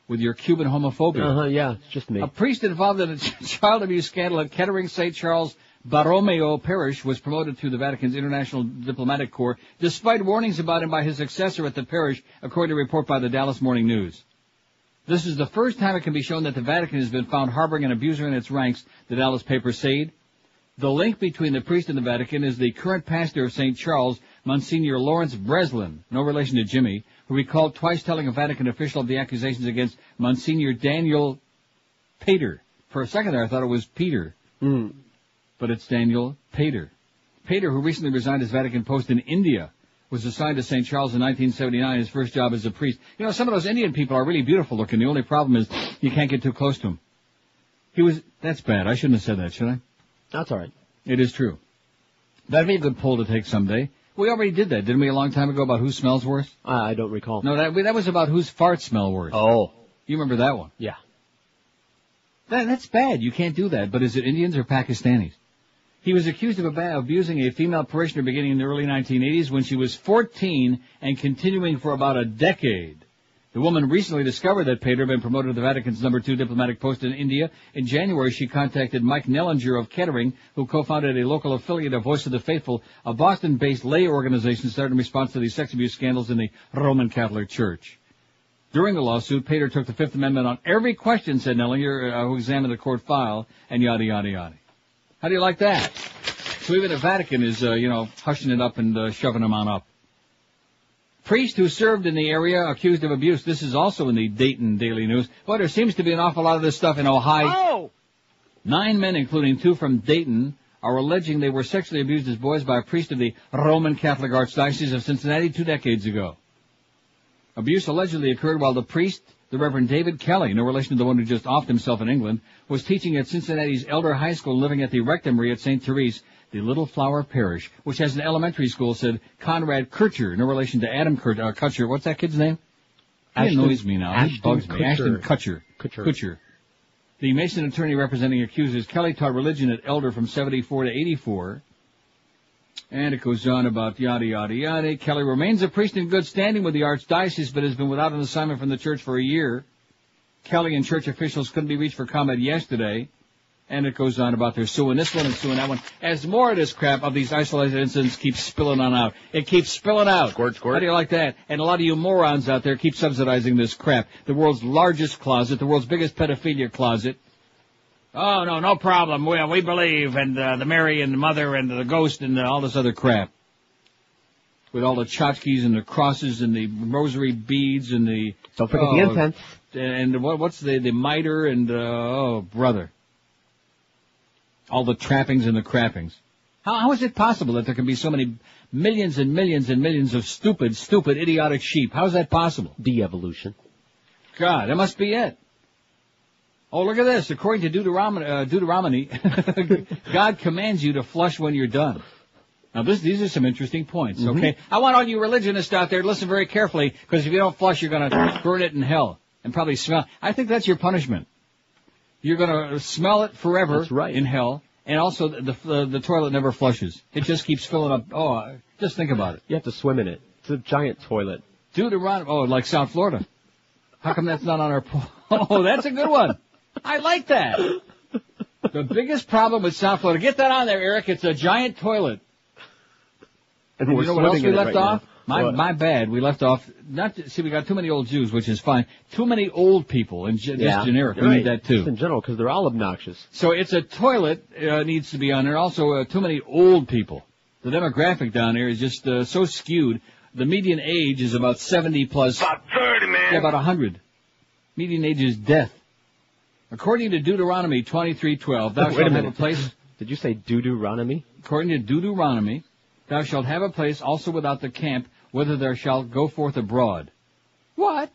With your Cuban homophobia. Yeah, it's just me. A priest involved in a child abuse scandal at Kettering St. Charles Borromeo Parish was promoted through the Vatican's International Diplomatic Corps, despite warnings about him by his successor at the parish, according to a report by the Dallas Morning News. This is the first time it can be shown that the Vatican has been found harboring an abuser in its ranks, the Dallas paper said. The link between the priest and the Vatican is the current pastor of St. Charles, Monsignor Lawrence Breslin, no relation to Jimmy, who recalled twice telling a Vatican official of the accusations against Monsignor Daniel Pater. For a second there, I thought it was Peter. But it's Daniel Pater. Pater, who recently resigned his Vatican post in India, was assigned to St. Charles in 1979, his first job as a priest. You know, some of those Indian people are really beautiful looking. The only problem is you can't get too close to them. That's bad. I shouldn't have said that, should I? That's all right. It is true. That'd be a good poll to take someday. We already did that, didn't we, a long time ago, about who smells worse? I don't recall. No, that was about whose farts smell worse. Oh. You remember that one? Yeah. That's bad. You can't do that. But is it Indians or Pakistanis? He was accused of abusing a female parishioner beginning in the early 1980s when she was 14 and continuing for about a decade. The woman recently discovered that Pater had been promoted to the Vatican's number 2 diplomatic post in India. In January, she contacted Mike Nellinger of Kettering, who co-founded a local affiliate of Voice of the Faithful, a Boston-based lay organization started in response to the sex abuse scandals in the Roman Catholic Church. During the lawsuit, Pater took the Fifth Amendment on every question, said Nellinger, who examined the court file, and yada, yada, yada. How do you like that? So even the Vatican is, hushing it up and shoving them on up. Priest who served in the area accused of abuse. This is also in the Dayton Daily News. Well, there seems to be an awful lot of this stuff in Ohio. Oh! 9 men, including 2 from Dayton, are alleging they were sexually abused as boys by a priest of the Roman Catholic Archdiocese of Cincinnati 2 decades ago. Abuse allegedly occurred while the priest, the Reverend David Kelly, no relation to the one who just offed himself in England, was teaching at Cincinnati's Elder High School, living at the Rectory at St. Therese, the Little Flower Parish, which has an elementary school, said Conrad Kircher, no relation to Adam Kutcher. What's that kid's name? He annoys me now. He bugs me. Ashton Kutcher. The Mason attorney representing accusers, Kelly taught religion at Elder from 74 to 84. And it goes on about yada, yada, yada. Kelly remains a priest in good standing with the Archdiocese, but has been without an assignment from the church for a year. Kelly and church officials couldn't be reached for comment yesterday. And it goes on about they're suing this one and suing that one. As more of this crap of these isolated incidents keeps spilling on out. It keeps spilling out. Squirt. How do you like that? And a lot of you morons out there keep subsidizing this crap. The world's largest closet, the world's biggest pedophilia closet. Oh, no problem. We believe, and the Mary and the Mother and the Ghost and all this other crap. With all the tchotchkes and the crosses and the rosary beads and the... Don't forget the incense. And what's the mitre and, brother. All the trappings and the crappings. How is it possible that there can be so many millions and millions and millions of stupid, idiotic sheep? How is that possible? De-evolution. God, that must be it. Oh, look at this. According to Deuteronomy, God commands you to flush when you're done. Now, these are some interesting points, okay? I want all you religionists out there to listen very carefully, because if you don't flush, you're going to burn it in hell and probably smell. I think that's your punishment. You're going to smell it forever in hell, and also the toilet never flushes. It just keeps filling up. Oh, just think about it. You have to swim in it. It's a giant toilet. Deuteronomy, like South Florida. How come that's not on our poll? Oh, that's a good one. I like that. The biggest problem with South Florida, get that on there, Eric, it's a giant toilet. And you know what else we left off? Now. My bad. We left off, we got too many old Jews, which is fine. Too many old people, and just generic. We need that too. Just in general, because they're all obnoxious. So it's a toilet, needs to be on there. Also, too many old people. The demographic down there is just so skewed. The median age is about 70 plus. About 30, man. Yeah, about 100. Median age is death. According to Deuteronomy 23:12, thou shalt have a place. Did you say Deuteronomy? According to Deuteronomy, thou shalt have a place also without the camp, whether thou shalt go forth abroad. What?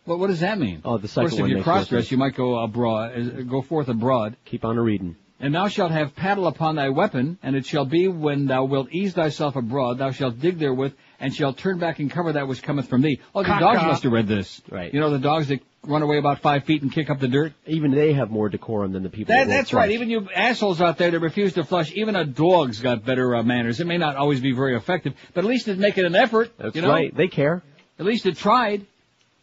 Well, what does that mean? Oh, the second one. Of course, if you cross-dress, you might go abroad, go forth abroad. Keep on reading. And thou shalt have paddle upon thy weapon, and it shall be when thou wilt ease thyself abroad, thou shalt dig therewith, and shalt turn back and cover that which cometh from thee. Oh, the dogs must have read this. Right. You know, the dogs that run away about 5 feet and kick up the dirt? Even they have more decorum than the people That's right. Even you assholes out there that refuse to flush, even a dog's got better manners. It may not always be very effective, but at least it's making an effort. That's you know? right. They care. At least it tried.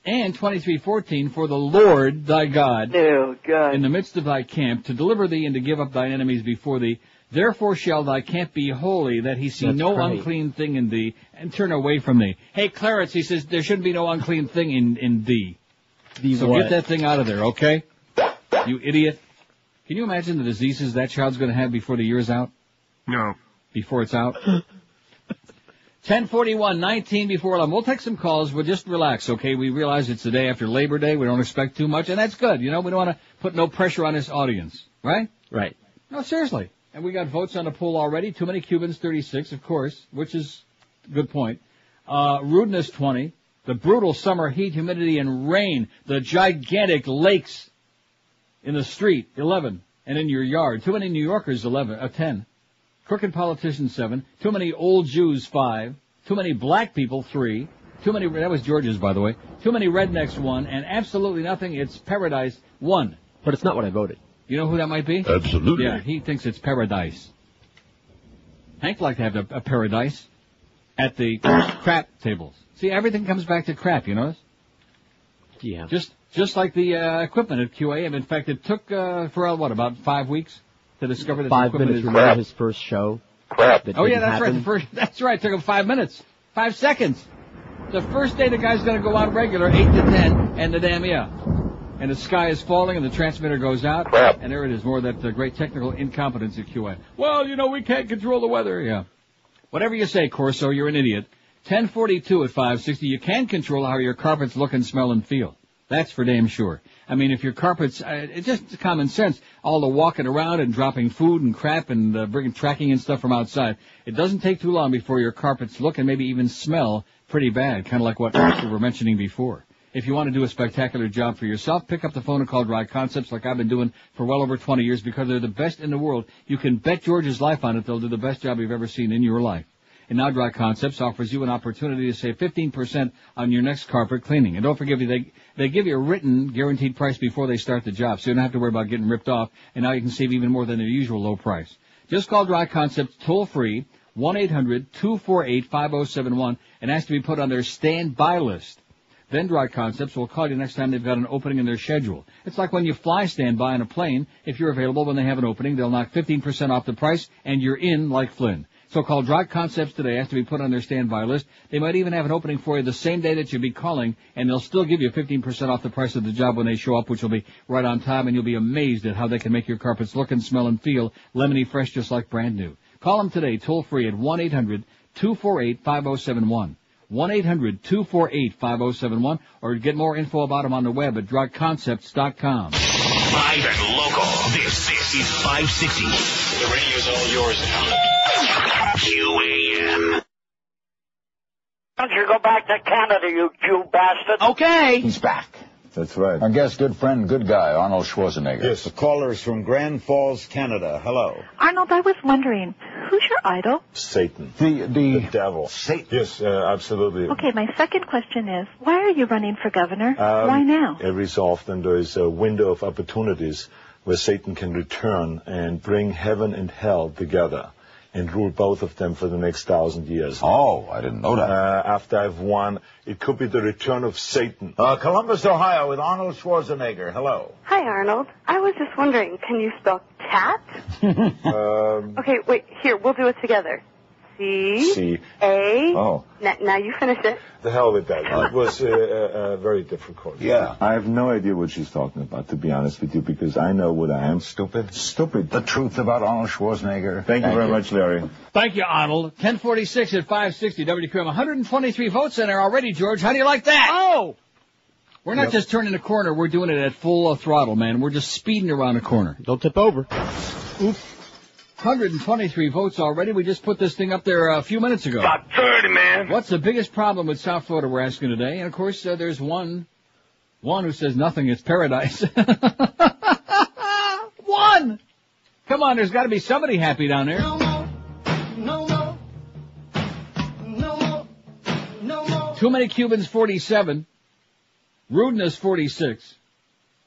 And 23:14, for the Lord thy God, in the midst of thy camp, to deliver thee and to give up thine enemies before thee. Therefore shall thy camp be holy, that he see unclean thing in thee, and turn away from thee. Hey, Clarence, he says, there shouldn't be no unclean thing in thee. So get that thing out of there, okay? You idiot. Can you imagine the diseases that child's going to have before the year's out? No. Before it's out? 10:41, 19 before 11. We'll take some calls. We'll just relax, okay? We realize it's the day after Labor Day. We don't expect too much, and that's good. You know, we don't want to put no pressure on this audience, right? Right. No, seriously. And we got votes on the poll already. Too many Cubans, 36, of course, which is a good point. Rudeness, 20. The brutal summer heat, humidity, and rain. The gigantic lakes in the street, 11. And in your yard. Too many New Yorkers, 10. Crooked politicians, 7. Too many old Jews, 5. Too many black people, 3. Too many, that was George's, by the way. Too many rednecks, 1. And absolutely nothing, it's paradise, 1. But it's not what I voted. You know who that might be? Absolutely. Yeah, he thinks it's paradise. Hank liked to have a paradise at the crap tables. See, everything comes back to crap, you notice? Yeah. Just like the equipment at QAM. In fact, it took about 5 weeks to discover that 5 the equipment minutes. is Remember his first show? Oh yeah, that's right. That's right. It took him 5 minutes, 5 seconds. The first day the guy's going to go out regular, 8 to 10, and and the sky is falling, and the transmitter goes out, and there it is. More of that great technical incompetence at QA. Well, you know, we can't control the weather. Yeah. Whatever you say, Corso, you're an idiot. 10:42 at 560. You can control how your carpets look and smell and feel. That's for damn sure. I mean, if your carpets, it's just common sense, all the walking around and dropping food and crap and bringing tracking and stuff from outside. It doesn't take too long before your carpets look and maybe even smell pretty bad, kind of like what we were mentioning before. If you want to do a spectacular job for yourself, pick up the phone and call Dry Concepts like I've been doing for well over 20 years because they're the best in the world. You can bet George's life on it. They'll do the best job you've ever seen in your life. And now Dry Concepts offers you an opportunity to save 15% on your next carpet cleaning. And don't forget, they give you a written guaranteed price before they start the job, so you don't have to worry about getting ripped off. And now you can save even more than their usual low price. Just call Dry Concepts toll-free, 1-800-248-5071, and ask to be put on their standby list. Then Dry Concepts will call you next time they've got an opening in their schedule. It's like when you fly standby on a plane. If you're available when they have an opening, they'll knock 15% off the price, and you're in like Flynn. So call Dry Concepts today. Ask to be put on their standby list. They might even have an opening for you the same day that you'll be calling, and they'll still give you 15% off the price of the job when they show up, which will be right on time, and you'll be amazed at how they can make your carpets look and smell and feel lemony fresh just like brand new. Call them today, toll-free at 1-800-248-5071. 1-800-248-5071, or get more info about them on the web at dryconcepts.com. Live and local. This is 560. The radio's all yours now. QAM. Don't you go back to Canada, you Jew bastard. Okay. He's back. That's right. Our guest, good friend, good guy, Arnold Schwarzenegger. Yes, the caller is from Grand Falls, Canada. Hello. Arnold, I was wondering, who's your idol? Satan. The devil. Satan? Yes, absolutely. Okay, my second question is, why are you running for governor? Why now? Every so often there is a window of opportunities where Satan can return and bring heaven and hell together. and rule both of them for the next 1,000 years. Oh, I didn't know that. After I've won, it could be the return of Satan. Columbus, Ohio, with Arnold Schwarzenegger. Hello. Hi, Arnold. I was just wondering, can you spell cat? Okay, wait, here, we'll do it together. C-A. Oh. Now you finish it. The hell with that. It was very difficult. Yeah. I have no idea what she's talking about, to be honest with you, because I know what I am. Stupid? Stupid. The truth about Arnold Schwarzenegger. Thank you very much, Larry. Thank you, Arnold. 1046 at 560 WQM. 123 votes in there already, George. How do you like that? Oh! We're not just turning a corner. We're doing it at full throttle, man. We're just speeding around a corner. Don't tip over. Oop. 123 votes already. We just put this thing up there a few minutes ago. About 30, man. What's the biggest problem with South Florida, we're asking today? And, of course, there's one who says nothing. It's paradise. One! Come on, there's got to be somebody happy down there. Too many Cubans, 47. Rudeness, 46.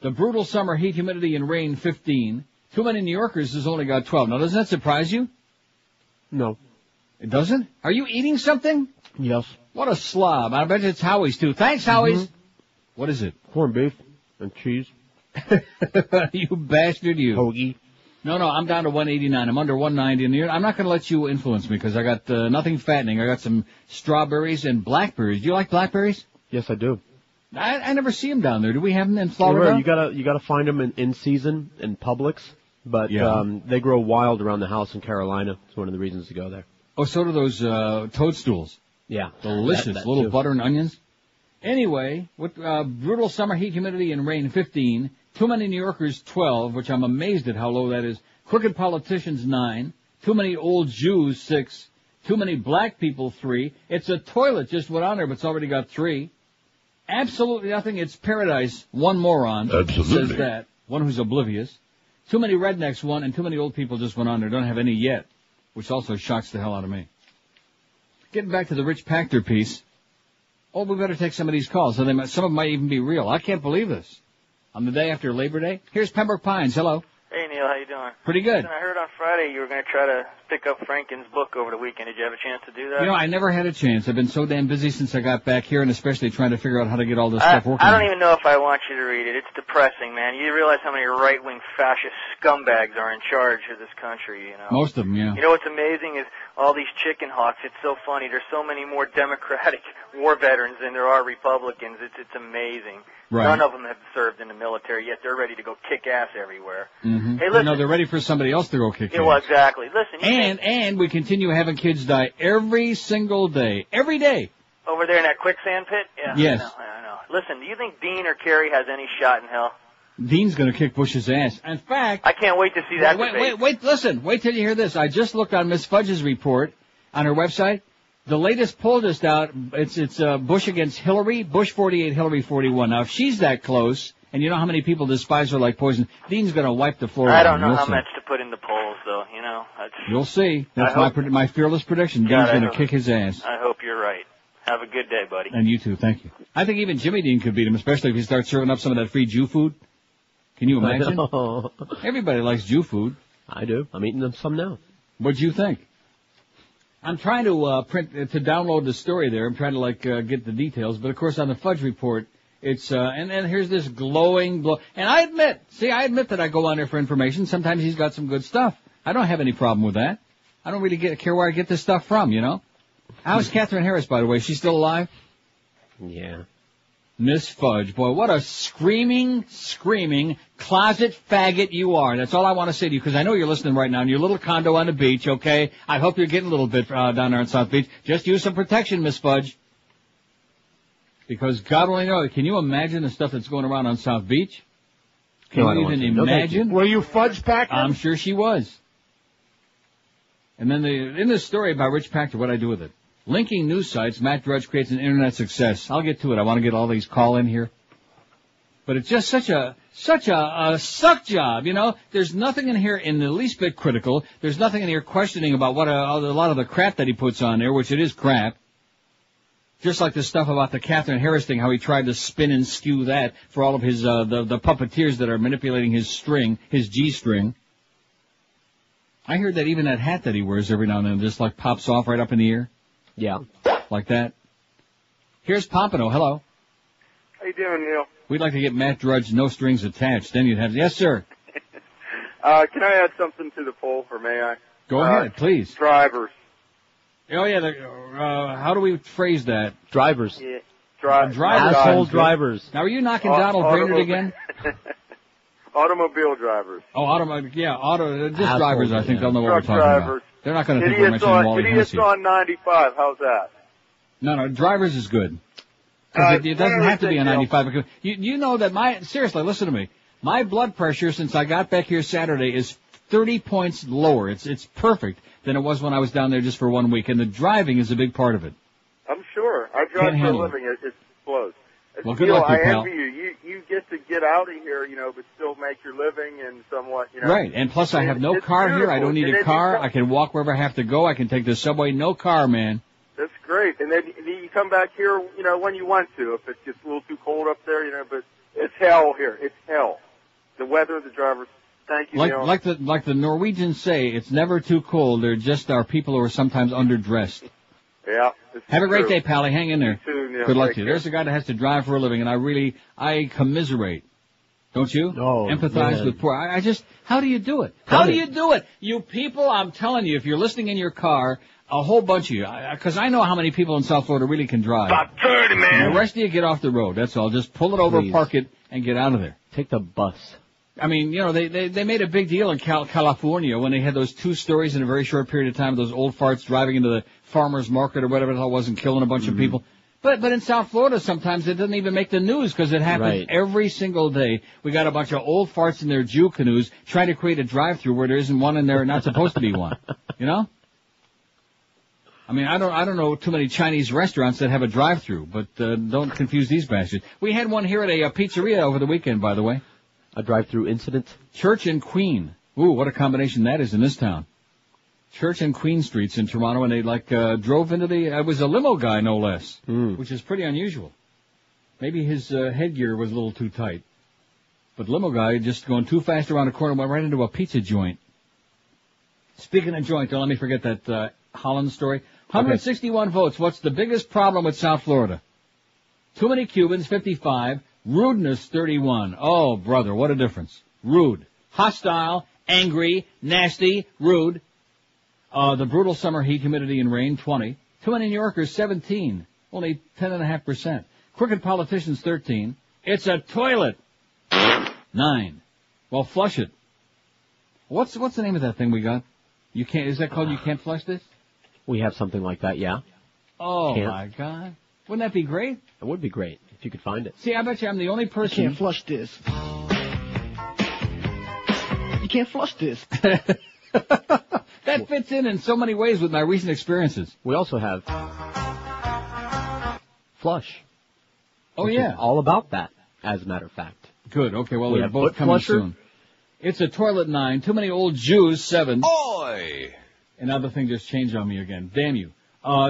The brutal summer heat, humidity, and rain, 15. Too many New Yorkers has only got 12. Now, doesn't that surprise you? No. It doesn't? Are you eating something? Yes. What a slob. I bet it's Howie's, too. Thanks, Howie's. What is it? Corned beef and cheese. You bastard, you. Hoagie. No, I'm down to 189. I'm under 190 in the year. I'm not going to let you influence me because I got nothing fattening. I got some strawberries and blackberries. Do you like blackberries? Yes, I do. I never see them down there. Do we have them in Florida? You gotta find them in season in Publix, but they grow wild around the house in Carolina. It's one of the reasons to go there. Oh, so do those toadstools. Yeah, delicious. That little too. Butter and onions. Anyway, with brutal summer heat, humidity, and rain, 15. Too many New Yorkers, 12, which I'm amazed at how low that is. Crooked politicians, 9. Too many old Jews, 6. Too many black people, 3. It's a toilet just went on there, but it's already got 3. Absolutely nothing. It's paradise. One moron says that. One who's oblivious. Too many rednecks, 1, and too many old people just went on there. Don't have any yet, which also shocks the hell out of me. Getting back to the Rich Pachter piece. Oh, we better take some of these calls. Some of them might even be real. I can't believe this. On the day after Labor Day. Here's Pembroke Pines. Hello. Hey, Neil. How you doing? Pretty good. Listen, I heard on Friday you were going to try to pick up Franken's book over the weekend. Did you have a chance to do that? You know, I never had a chance. I've been so damn busy since I got back here, and especially trying to figure out how to get all this stuff working. I don't even know if I want you to read it. It's depressing, man. You realize how many right-wing fascist scumbags are in charge of this country, you know? Most of them, yeah. You know what's amazing is all these chicken hawks. It's so funny. There's so many more Democratic war veterans than there are Republicans. It's amazing. Right. None of them have served in the military, yet they're ready to go kick ass everywhere. Mm-hmm. Hey, listen. No, they're ready for somebody else to go kick ass. Well, exactly. Listen. And we continue having kids die every single day. Every day. Over there in that quicksand pit? Yeah. Yes. I know. Listen, do you think Dean or Kerry has any shot in hell? Dean's going to kick Bush's ass. In fact... I can't wait to see that debate. Wait, listen. Wait till you hear this. I just looked on Miss Fudge's report on her website. The latest poll just out, it's Bush against Hillary, Bush 48, Hillary 41. Now, if she's that close, and you know how many people despise her like poison, Dean's going to wipe the floor. I don't know how much to put in the polls, though, you know. You'll see. That's my fearless prediction. Dean's going to kick his ass. I hope you're right. Have a good day, buddy. And you too, thank you. I think even Jimmy Dean could beat him, especially if he starts serving up some of that free Jew food. Can you imagine? Everybody likes Jew food. I do. I'm eating them some now. What'd you think? I'm trying to download the story there. I'm trying to get the details, but of course on the Fudge report, it's and here's this glowing and I admit that I go on there for information. Sometimes he's got some good stuff. I don't have any problem with that. I don't really care where I get this stuff from, you know. How's Catherine Harris, by the way? She's still alive? Yeah. Miss Fudge, boy, what a screaming closet faggot you are. That's all I want to say to you, because I know you're listening right now in your little condo on the beach, okay? I hope you're getting a little bit down there on South Beach. Just use some protection, Miss Fudge. Because God only knows, can you imagine the stuff that's going around on South Beach? Can you even imagine? Were you Fudge Packer? I'm sure she was. And then in this story about Rich Pachter, what I do with it. Linking news sites, Matt Drudge creates an internet success. I'll get to it. I want to get all these call in here. But it's just such a suck job, you know. There's nothing in here in the least bit critical. There's nothing in here questioning about what a lot of the crap that he puts on there, which it is crap. Just like the stuff about the Catherine Harris thing, how he tried to spin and skew that for all of his, the puppeteers that are manipulating his string, his G-string. I heard that even that hat that he wears every now and then just like pops off right up in the ear. Yeah. Like that. Here's Pompano. Hello. How you doing, Neil? We'd like to get Matt Drudge no strings attached. Then you'd have... Yes, sir. Can I add something to the poll, or may I? Go ahead, please. Drivers. Oh, yeah. How do we phrase that? Drivers. Yeah. Drivers. Asshole drivers. Now, are you knocking Donald Brainerd again? Automobile drivers. Oh, just Asshole, drivers. I think they'll know what we're Truck talking drivers. about. They're not going to think we're mentioning Wally Idiots Hennessy. on 95. How's that? No, drivers is good. Because it doesn't have to be a 95. Because you know that seriously, listen to me. My blood pressure since I got back here Saturday is 30 points lower. It's perfect than it was when I was down there just for 1 week. And the driving is a big part of it. I'm sure. I drive for a living. It blows. Well, good luck, I pal. envy you. You get to get out of here, but still make your living and somewhat, Right, and plus I have no car here. I don't need a car. I can walk wherever I have to go. I can take the subway. No car, man. That's great. And then you come back here, when you want to. If it gets a little too cold up there, but it's hell here. It's hell. The weather, the drivers. Thank you, Neil. Like the Norwegians say, it's never too cold. They're just our people who are sometimes underdressessed. Yeah. Have a great day, Pally. Hang in there. You too, Neil. Good luck to you. There's a guy that has to drive for a living, and I commiserate. Don't you? Oh, empathize man. with poor. How do you do it? How do you do it? You people, I'm telling you, if you're listening in your car, a whole bunch of you, because I know how many people in South Florida really can drive. About 30, man. The rest of you get off the road. That's all. Just pull it over, Please. park it, and get out of there. Take the bus. I mean, they made a big deal in California when they had those 2 stories in a very short period of time, those old farts driving into the farmer's market or whatever the hell it was and killing a bunch of people. But in South Florida, sometimes it doesn't even make the news because it happens every single day. We got a bunch of old farts in their Jew canoes trying to create a drive-through where there isn't one and there not supposed to be one. You know? I mean, I don't know too many Chinese restaurants that have a drive-through, but don't confuse these bastards. We had one here at a pizzeria over the weekend, by the way. A drive-through incident? Church and Queen. Ooh, what a combination that is in this town. Church and Queen Streets in Toronto, and they drove into it was a limo guy, no less, which is pretty unusual. Maybe his headgear was a little too tight. But limo guy just going too fast around the corner, went right into a pizza joint. Speaking of joint, don't let me forget that Holland story. 161 votes. What's the biggest problem with South Florida? Too many Cubans, 55. Rudeness, 31. Oh, brother, what a difference. Rude. Hostile, angry, nasty, rude. The brutal summer heat, humidity, and rain, 20. Too many New Yorkers, 17. Only 10.5%. Crooked politicians, 13. It's a toilet, 9. Well, flush it. What's the name of that thing we got? Is that called You Can't Flush This? We have something like that, yeah. Oh, my God. Wouldn't that be great? It would be great if you could find it. See, I bet you I'm the only person... You can't flush this. You can't flush this. That fits in so many ways with my recent experiences. We also have Flush. Oh, yeah. All about that, as a matter of fact. Good. Okay, well, We they're have both Foot coming Flusher. soon. It's a toilet, 9. Too many old Jews, 7. Oi! Another thing just changed on me again. Damn you.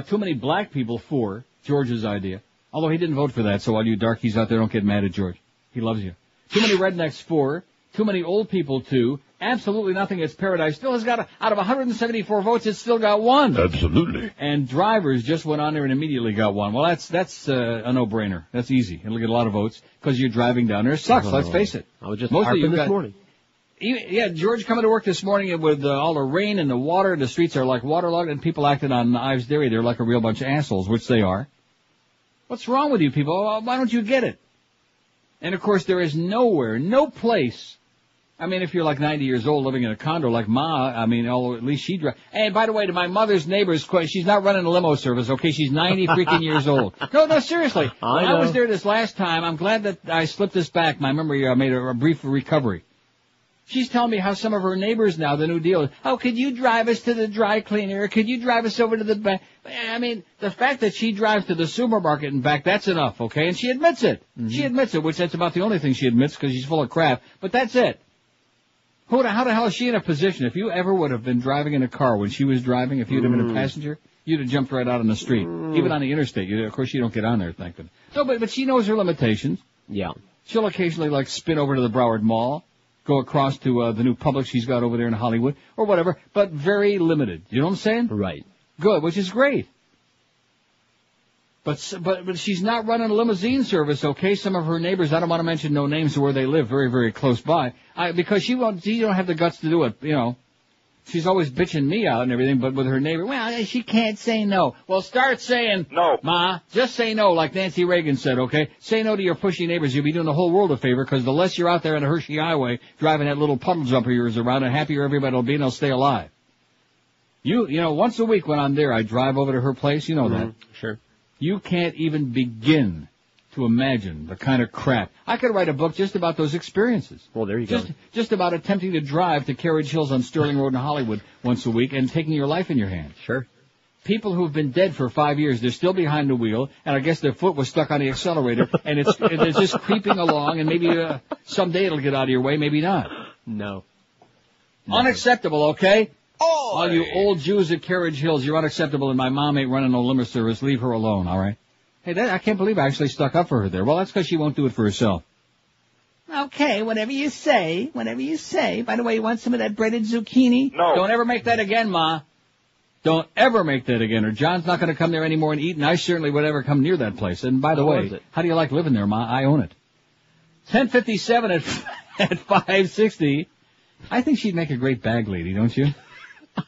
Too many black people, 4. George's idea. Although he didn't vote for that, so all you darkies out there don't get mad at George. He loves you. Too many rednecks, 4. Too many old people, 2. Absolutely nothing. It's paradise. Still has got, out of 174 votes, it's still got 1. Absolutely. And drivers just went on there and immediately got 1. Well, that's a no-brainer. That's easy. It'll get a lot of votes because you're driving down there. It sucks, let's face it. I was just Most of you harping this got- morning. Yeah, George coming to work this morning with all the rain and the water. The streets are like waterlogged, and people acting on Ives Dairy. They're like a real bunch of assholes, which they are. What's wrong with you people? Why don't you get it? And, of course, there is nowhere, no place. I mean, if you're like 90 years old living in a condo like Ma, I mean, at least she drives. And by the way, to my mother's neighbors, she's not running a limo service, okay? She's 90 freaking years old. No, seriously. When I was there this last time, I'm glad that I slipped this back. My memory made a brief recovery. She's telling me how some of her neighbors now, the new deal is, oh, could you drive us to the dry cleaner? Could you drive us over to the bank? I mean, the fact that she drives to the supermarket and back, that's enough, okay? And she admits it. Mm-hmm. She admits it, which that's about the only thing she admits because she's full of crap. But that's it. How the hell is she in a position? If you ever would have been driving in a car when she was driving, if you'd have been a passenger, you'd have jumped right out on the street. Even on the interstate. Of course, you don't get on there, thank goodness. No, but she knows her limitations. Yeah. She'll occasionally, spin over to the Broward Mall. go across to the new Publix she's got over there in Hollywood, or whatever, but very limited. You know what I'm saying? Right. Good, which is great. But she's not running a limousine service, okay? Some of her neighbors, I don't want to mention no names of where they live, very, very close by, because she don't have the guts to do it, you know. She's always bitching me out and everything, but with her neighbor, well, she can't say no. Well, start saying no. Ma, just say no, like Nancy Reagan said, okay? Say no to your pushy neighbors. You'll be doing the whole world a favor, because the less you're out there on the Hershey Highway driving that little puddle jumper of yours around, the happier everybody will be, and they'll stay alive. You know, once a week when I'm there, I drive over to her place. You know that. Sure. You can't even begin to imagine the kind of crap. I could write a book just about those experiences. Well, there you go. Just about attempting to drive to Carriage Hills on Sterling Road in Hollywood once a week and taking your life in your hands. Sure. People who've been dead for 5 years, they're still behind the wheel, and I guess their foot was stuck on the accelerator, and it's just creeping along, and maybe someday it'll get out of your way, maybe not. No. Unacceptable, okay? All you old Jews at Carriage Hills, you're unacceptable, and my mom ain't running no limo service. Leave her alone, all right? Hey, I can't believe I actually stuck up for her there. Well, that's because she won't do it for herself. Okay, whatever you say, whatever you say. By the way, you want some of that breaded zucchini? No. Don't ever make that again, Ma. Don't ever make that again, or John's not going to come there anymore and eat, and I certainly would ever come near that place. And by the way, how do you like living there, Ma? I own it. 10:57 at 560. I think she'd make a great bag lady, don't you?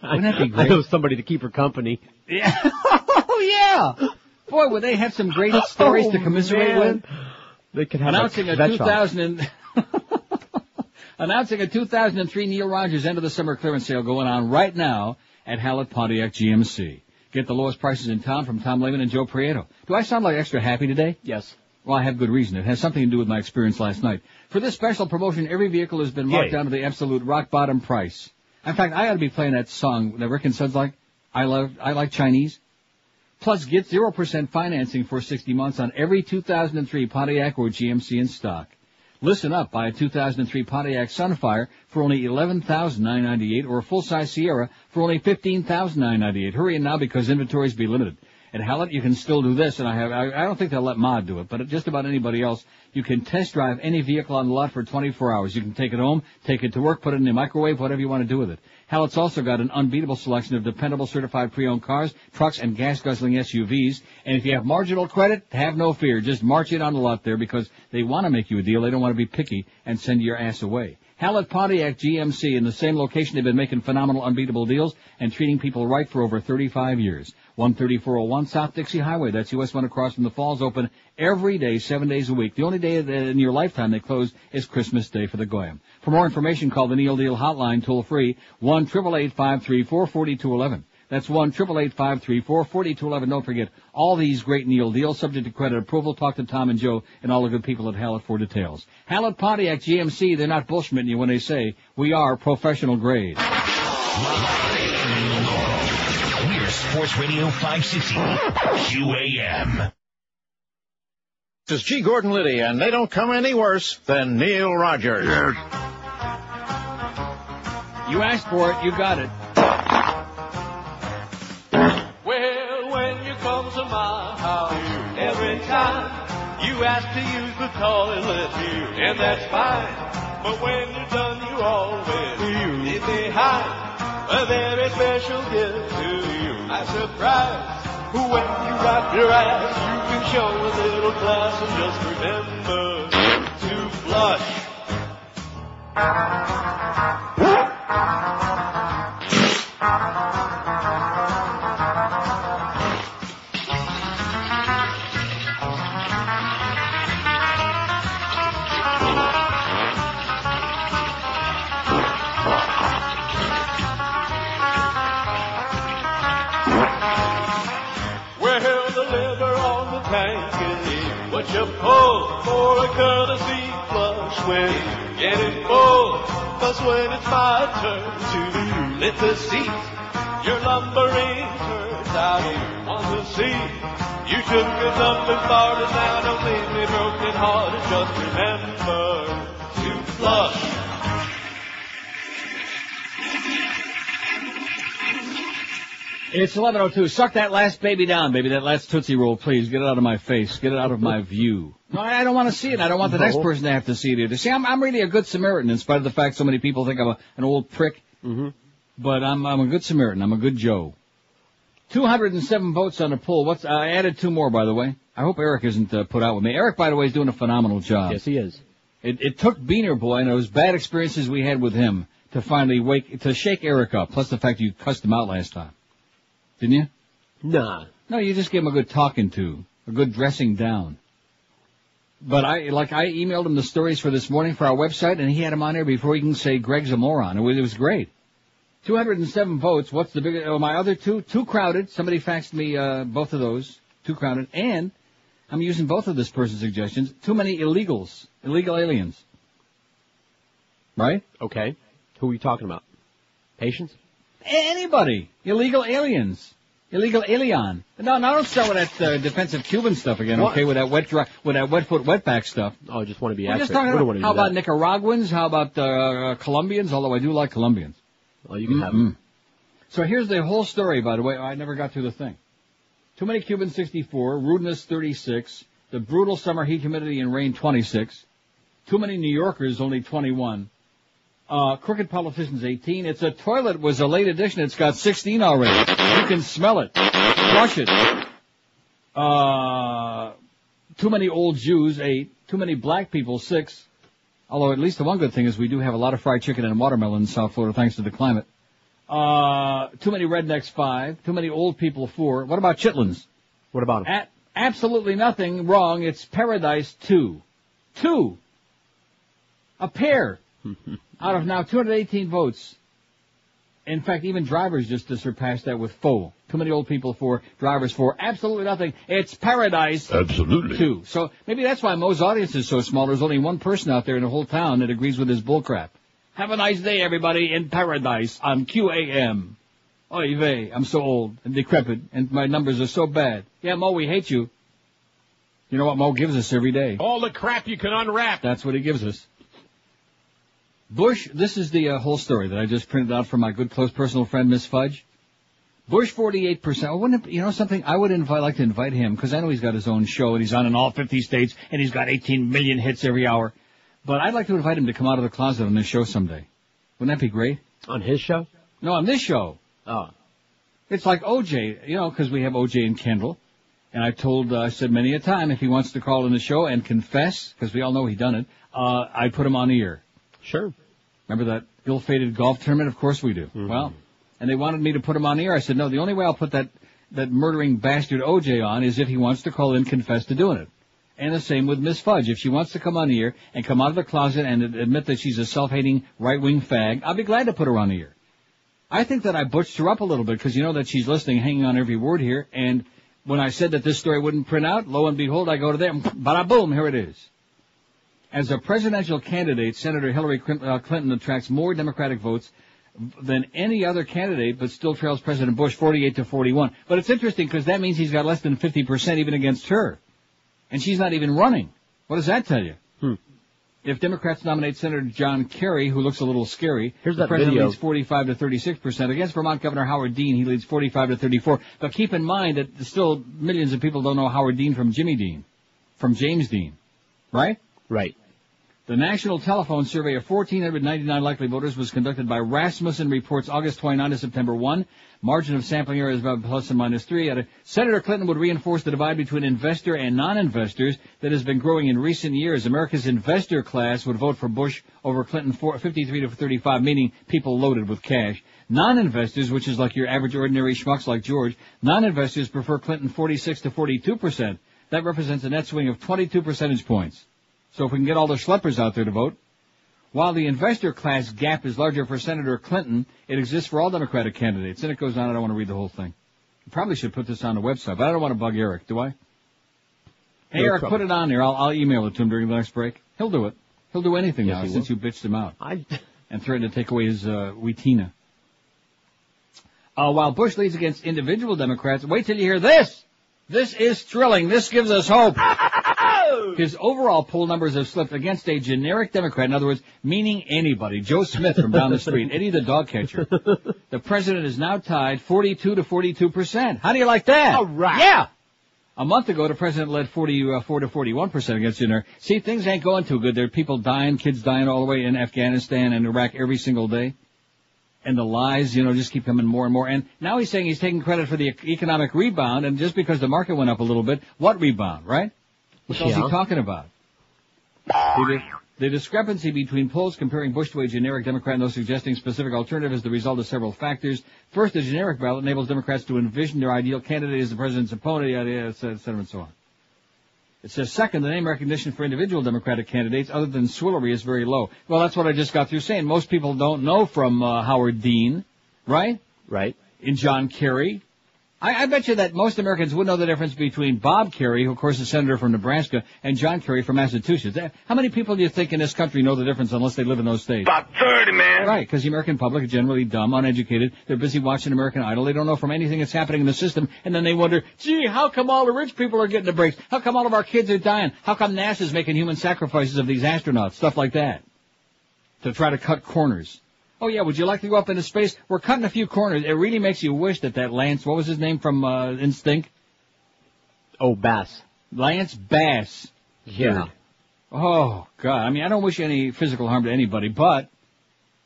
Wouldn't that be great? I know somebody to keep her company. Yeah. Oh, yeah. Boy, would they have some great stories to commiserate with? They could have announcing a 2003 Neil Rogers end of the summer clearance sale going on right now at Hallett Pontiac GMC. Get the lowest prices in town from Tom Lehman and Joe Prieto. Do I sound like extra happy today? Yes. Well, I have good reason. It has something to do with my experience last night. For this special promotion, every vehicle has been marked down to the absolute rock bottom price. In fact, I ought to be playing that song that Rick and Suds like. I like Chinese. Plus, get 0% financing for 60 months on every 2003 Pontiac or GMC in stock. Listen up, buy a 2003 Pontiac Sunfire for only $11,998 or a full-size Sierra for only $15,998. Hurry in now because inventories be limited. At Hallett, you can still do this, and I don't think they'll let Ma do it, but just about anybody else, you can test drive any vehicle on the lot for 24 hours. You can take it home, take it to work, put it in the microwave, whatever you want to do with it. Hallett's also got an unbeatable selection of dependable certified pre-owned cars, trucks, and gas-guzzling SUVs. And if you have marginal credit, have no fear. Just march in on the lot there because they want to make you a deal. They don't want to be picky and send your ass away. Hallett Pontiac GMC in the same location. They've been making phenomenal, unbeatable deals and treating people right for over 35 years. 13401 South Dixie Highway. That's US 1 across from the Falls. Open every day, 7 days a week. The only day in your lifetime they close is Christmas Day for the Goyim. For more information, call the Neil Deal hotline toll free 1-888-534-4211. That's 1-888-534-4211. Don't forget all these great Neil deals subject to credit approval. Talk to Tom and Joe and all the good people at Hallett for details. Hallett Pontiac GMC, they're not bullshitting you when they say we are professional grade. We're Sports Radio 560 QAM. This is G. Gordon Liddy, and they don't come any worse than Neil Rogers. You asked for it, you got it. Well, when you come to my house, every time you ask to use the toilet, and that's fine. But when you're done, you always leave behind a very special gift to you. A surprise. When you wrap your ass, you can show a little class, and just remember to flush. What you pull for a courtesy flush when you get it full. Cause when it's my turn to lift the seat, your lumbering turns out you want to see. You took it up and farted, now don't leave me broken hearted. Just remember to flush. It's 11:02. Suck that last baby down, baby. That last Tootsie Roll, please. Get it out of my face. Get it out of my view. No, I don't want to see it. I don't want the next person to have to see it either. See, I'm really a good Samaritan in spite of the fact so many people think I'm an old prick. Mm-hmm. But I'm a good Samaritan. I'm a good Joe. 207 votes on the poll. I added 2 more, by the way. I hope Eric isn't put out with me. Eric, by the way, is doing a phenomenal job. Yes, he is. It took Beaner Boy and those bad experiences we had with him to finally shake Eric up. Plus the fact you cussed him out last time. Didn't you? Nah. No, you just gave him a good talking to. A good dressing down. But I emailed him the stories for this morning for our website, and he had them on there before he can say Greg's a moron. It was great. 207 votes. What's the biggest? Oh, my other two? Too crowded. Somebody faxed me both of those. Too crowded. And I'm using both of this person's suggestions. Too many illegals. Illegal aliens. Right? Okay. Who are you talking about? Patients? Anybody. Illegal aliens. Illegal alien. No, don't start with that defensive Cuban stuff again, what? Okay? With that wet foot, wetback stuff. Oh, I just want to be We're accurate. just talking about, how about Nicaraguans? How about Colombians? Although I do like Colombians. Well, you can have them. So here's the whole story, by the way. I never got through the thing. Too many Cubans, 64. Rudeness, 36. The brutal summer heat, humidity, and rain, 26. Too many New Yorkers, only 21. Crooked politicians, 18. It's a toilet was a late edition. It's got 16 already. You can smell it. Flush it. Too many old Jews, 8. Too many black people, 6. Although at least the one good thing is we do have a lot of fried chicken and watermelon in South Florida thanks to the climate. Too many rednecks, 5. Too many old people, 4. What about chitlins? What about them? Absolutely nothing wrong. It's paradise, 2. 2. A pair. Out of now 218 votes. In fact, even drivers just surpassed that with 4. Too many old people, 4. Drivers, 4. Absolutely nothing. It's paradise. Absolutely. 2. So maybe that's why Mo's audience is so small. There's only one person out there in the whole town that agrees with his bullcrap. Have a nice day, everybody, in paradise on QAM. Oy vey, I'm so old and decrepit, and my numbers are so bad. Yeah, Mo, we hate you. You know what Mo gives us every day? All the crap you can unwrap. That's what he gives us. Bush, this is the whole story that I just printed out from my good close personal friend, Miss Fudge. Bush, 48%. Oh, wouldn't it, you know something? I would like to invite him, because I know he's got his own show, and he's on in all 50 states, and he's got 18 million hits every hour. But I'd like to invite him to come out of the closet on this show someday. Wouldn't that be great? On his show? No, on this show. Oh. It's like OJ, you know, because we have OJ and Kendall. And I said many a time, if he wants to call in the show and confess, because we all know he done it, I'd put him on the air. Sure. Remember that ill-fated golf tournament? Of course we do. Mm-hmm. Well, and they wanted me to put him on the air. I said, no, the only way I'll put that murdering bastard OJ on is if he wants to call in and confess to doing it. And the same with Miss Fudge. If she wants to come on the air and come out of the closet and admit that she's a self-hating right-wing fag, I'll be glad to put her on the air. I think that I butched her up a little bit because you know that she's listening, hanging on every word here. And when I said that this story wouldn't print out, lo and behold, I go to there, bada boom, here it is. As a presidential candidate, Senator Hillary Clinton attracts more Democratic votes than any other candidate, but still trails President Bush 48-41. But it's interesting because that means he's got less than 50% even against her. And she's not even running. What does that tell you? If Democrats nominate Senator John Kerry, who looks a little scary, here's the that president video. leads 45-36%. Against Vermont Governor Howard Dean, he leads 45-34. But keep in mind that still millions of people don't know Howard Dean from Jimmy Dean, from James Dean. Right? Right. The National Telephone Survey of 1,499 likely voters was conducted by Rasmussen Reports August 29 to September 1. Margin of sampling error is about plus and minus 3. Senator Clinton would reinforce the divide between investor and non-investors that has been growing in recent years. America's investor class would vote for Bush over Clinton 53-35, meaning people loaded with cash. Non-investors, which is like your average ordinary schmucks like George, non-investors prefer Clinton 46-42%. That represents a net swing of 22 percentage points. So if we can get all the schleppers out there to vote. While the investor class gap is larger for Senator Clinton, it exists for all Democratic candidates. And it goes on. I don't want to read the whole thing. I probably should put this on the website, but I don't want to bug Eric, do I? Hey, No Eric, trouble. put it on there. I'll email it to him during the next break. He'll do it. He'll do anything Yes, now he since will. you bitched him out and threatened to take away his Wheatina. While Bush leads against individual Democrats, wait till you hear this. This is thrilling. This gives us hope. His overall poll numbers have slipped against a generic Democrat, in other words, meaning anybody. Joe Smith from down the street, Eddie the dog catcher. The president is now tied 42-42%. How do you like that? All right. Yeah. A month ago, the president led 44 to 41% against dinner. See, things ain't going too good. There are people dying, kids dying all the way in Afghanistan and Iraq every single day. And the lies, just keep coming more and more. And now he's saying he's taking credit for the economic rebound, and just because the market went up a little bit, what rebound, right? What else is he talking about? The discrepancy between polls comparing Bush to a generic Democrat and those suggesting specific alternative is the result of several factors. First, the generic ballot enables Democrats to envision their ideal candidate as the president's opponent, et cetera, and so on. It says, second, the name recognition for individual Democratic candidates other than Swillery is very low. Well, that's what I just got through saying. Most people don't know from Howard Dean, right? Right. In John Kerry. I bet you that most Americans would know the difference between Bob Kerry, who of course is senator from Nebraska, and John Kerry from Massachusetts. How many people do you think in this country know the difference unless they live in those states? About 30, man. Right, because the American public are generally dumb, uneducated. They're busy watching American Idol. They don't know from anything that's happening in the system. And then they wonder, gee, how come all the rich people are getting the breaks? How come all of our kids are dying? How come NASA's making human sacrifices of these astronauts? Stuff like that. To try to cut corners. Oh, yeah, would you like to go up into space? We're cutting a few corners. It really makes you wish that Lance, what was his name from Instinct? Oh, Bass. Lance Bass. Yeah. Oh, God. I mean, I don't wish any physical harm to anybody, but,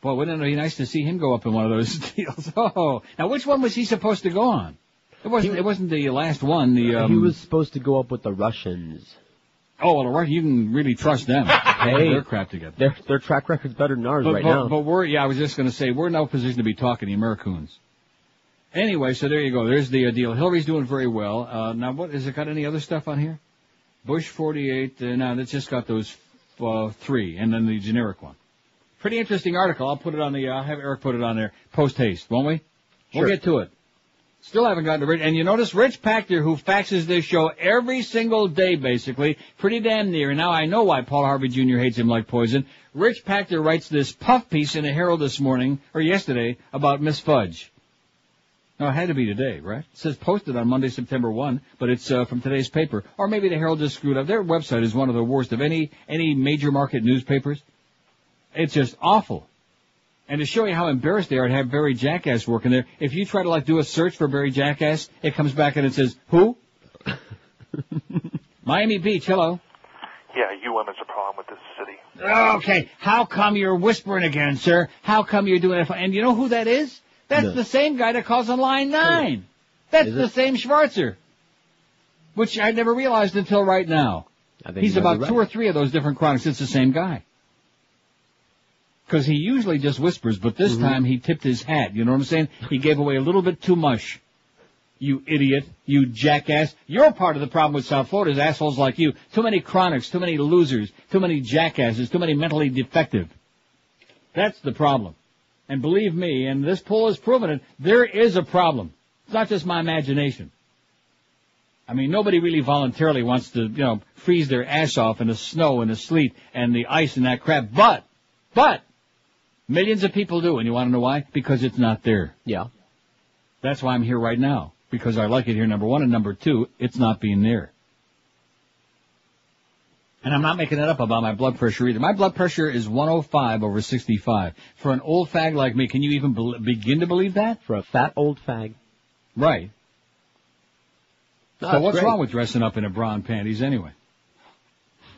boy, wouldn't it be nice to see him go up in one of those deals? Oh. Now, which one was he supposed to go on? It wasn't the last one. He was supposed to go up with the Russians. Oh, well, you can really trust them. Hey, their crap together. Their track record's better than ours now. But I was just going to say, we're in no position to be talking the Americans. Anyway, so there you go. There's the deal. Hillary's doing very well. Now, has it got any other stuff on here? Bush 48. No, that's just got those 3, and then the generic one. Pretty interesting article. I'll have Eric put it on there post haste, won't we? Sure. We'll get to it. Still haven't gotten to Rich. And you notice Rich Pachter, who faxes this show every single day, basically, pretty damn near. And now I know why Paul Harvey Jr. hates him like poison. Rich Pachter writes this puff piece in the Herald this morning, or yesterday, about Miss Fudge. No, it had to be today, right? It says posted on Monday, September 1, but it's from today's paper. Or maybe the Herald just screwed up. Their website is one of the worst of any major market newspapers. It's just awful. And to show you how embarrassed they are to have Barry Jackass working there, if you try to do a search for Barry Jackass, it comes back and it says, who? Miami Beach, hello. Yeah, UM is a problem with this city. Okay, how come you're whispering again, sir? How come you're doing it? And you know who that is? That's the same guy that calls on line 9. That's the same Schwarzer. Which I never realized until right now. He's about 2 or 3 of those different chronics. It's the same guy. Because he usually just whispers, but this time he tipped his hat. You know what I'm saying? He gave away a little bit too much. You idiot. You jackass. You're part of the problem with South Florida is assholes like you. Too many chronics, too many losers, too many jackasses, too many mentally defective. That's the problem. And believe me, and this poll has proven it, there is a problem. It's not just my imagination. I mean, nobody really voluntarily wants to, freeze their ass off in the snow and the sleet and the ice and that crap. But, millions of people do, and you want to know why? Because it's not there. Yeah. That's why I'm here right now. Because I like it here, number 1, and number 2, it's not being there. And I'm not making it up about my blood pressure either. My blood pressure is 105/65. For an old fag like me, can you even begin to believe that? For a fat old fag. Right. No, so what's great. wrong with dressing up in a bra and panties anyway?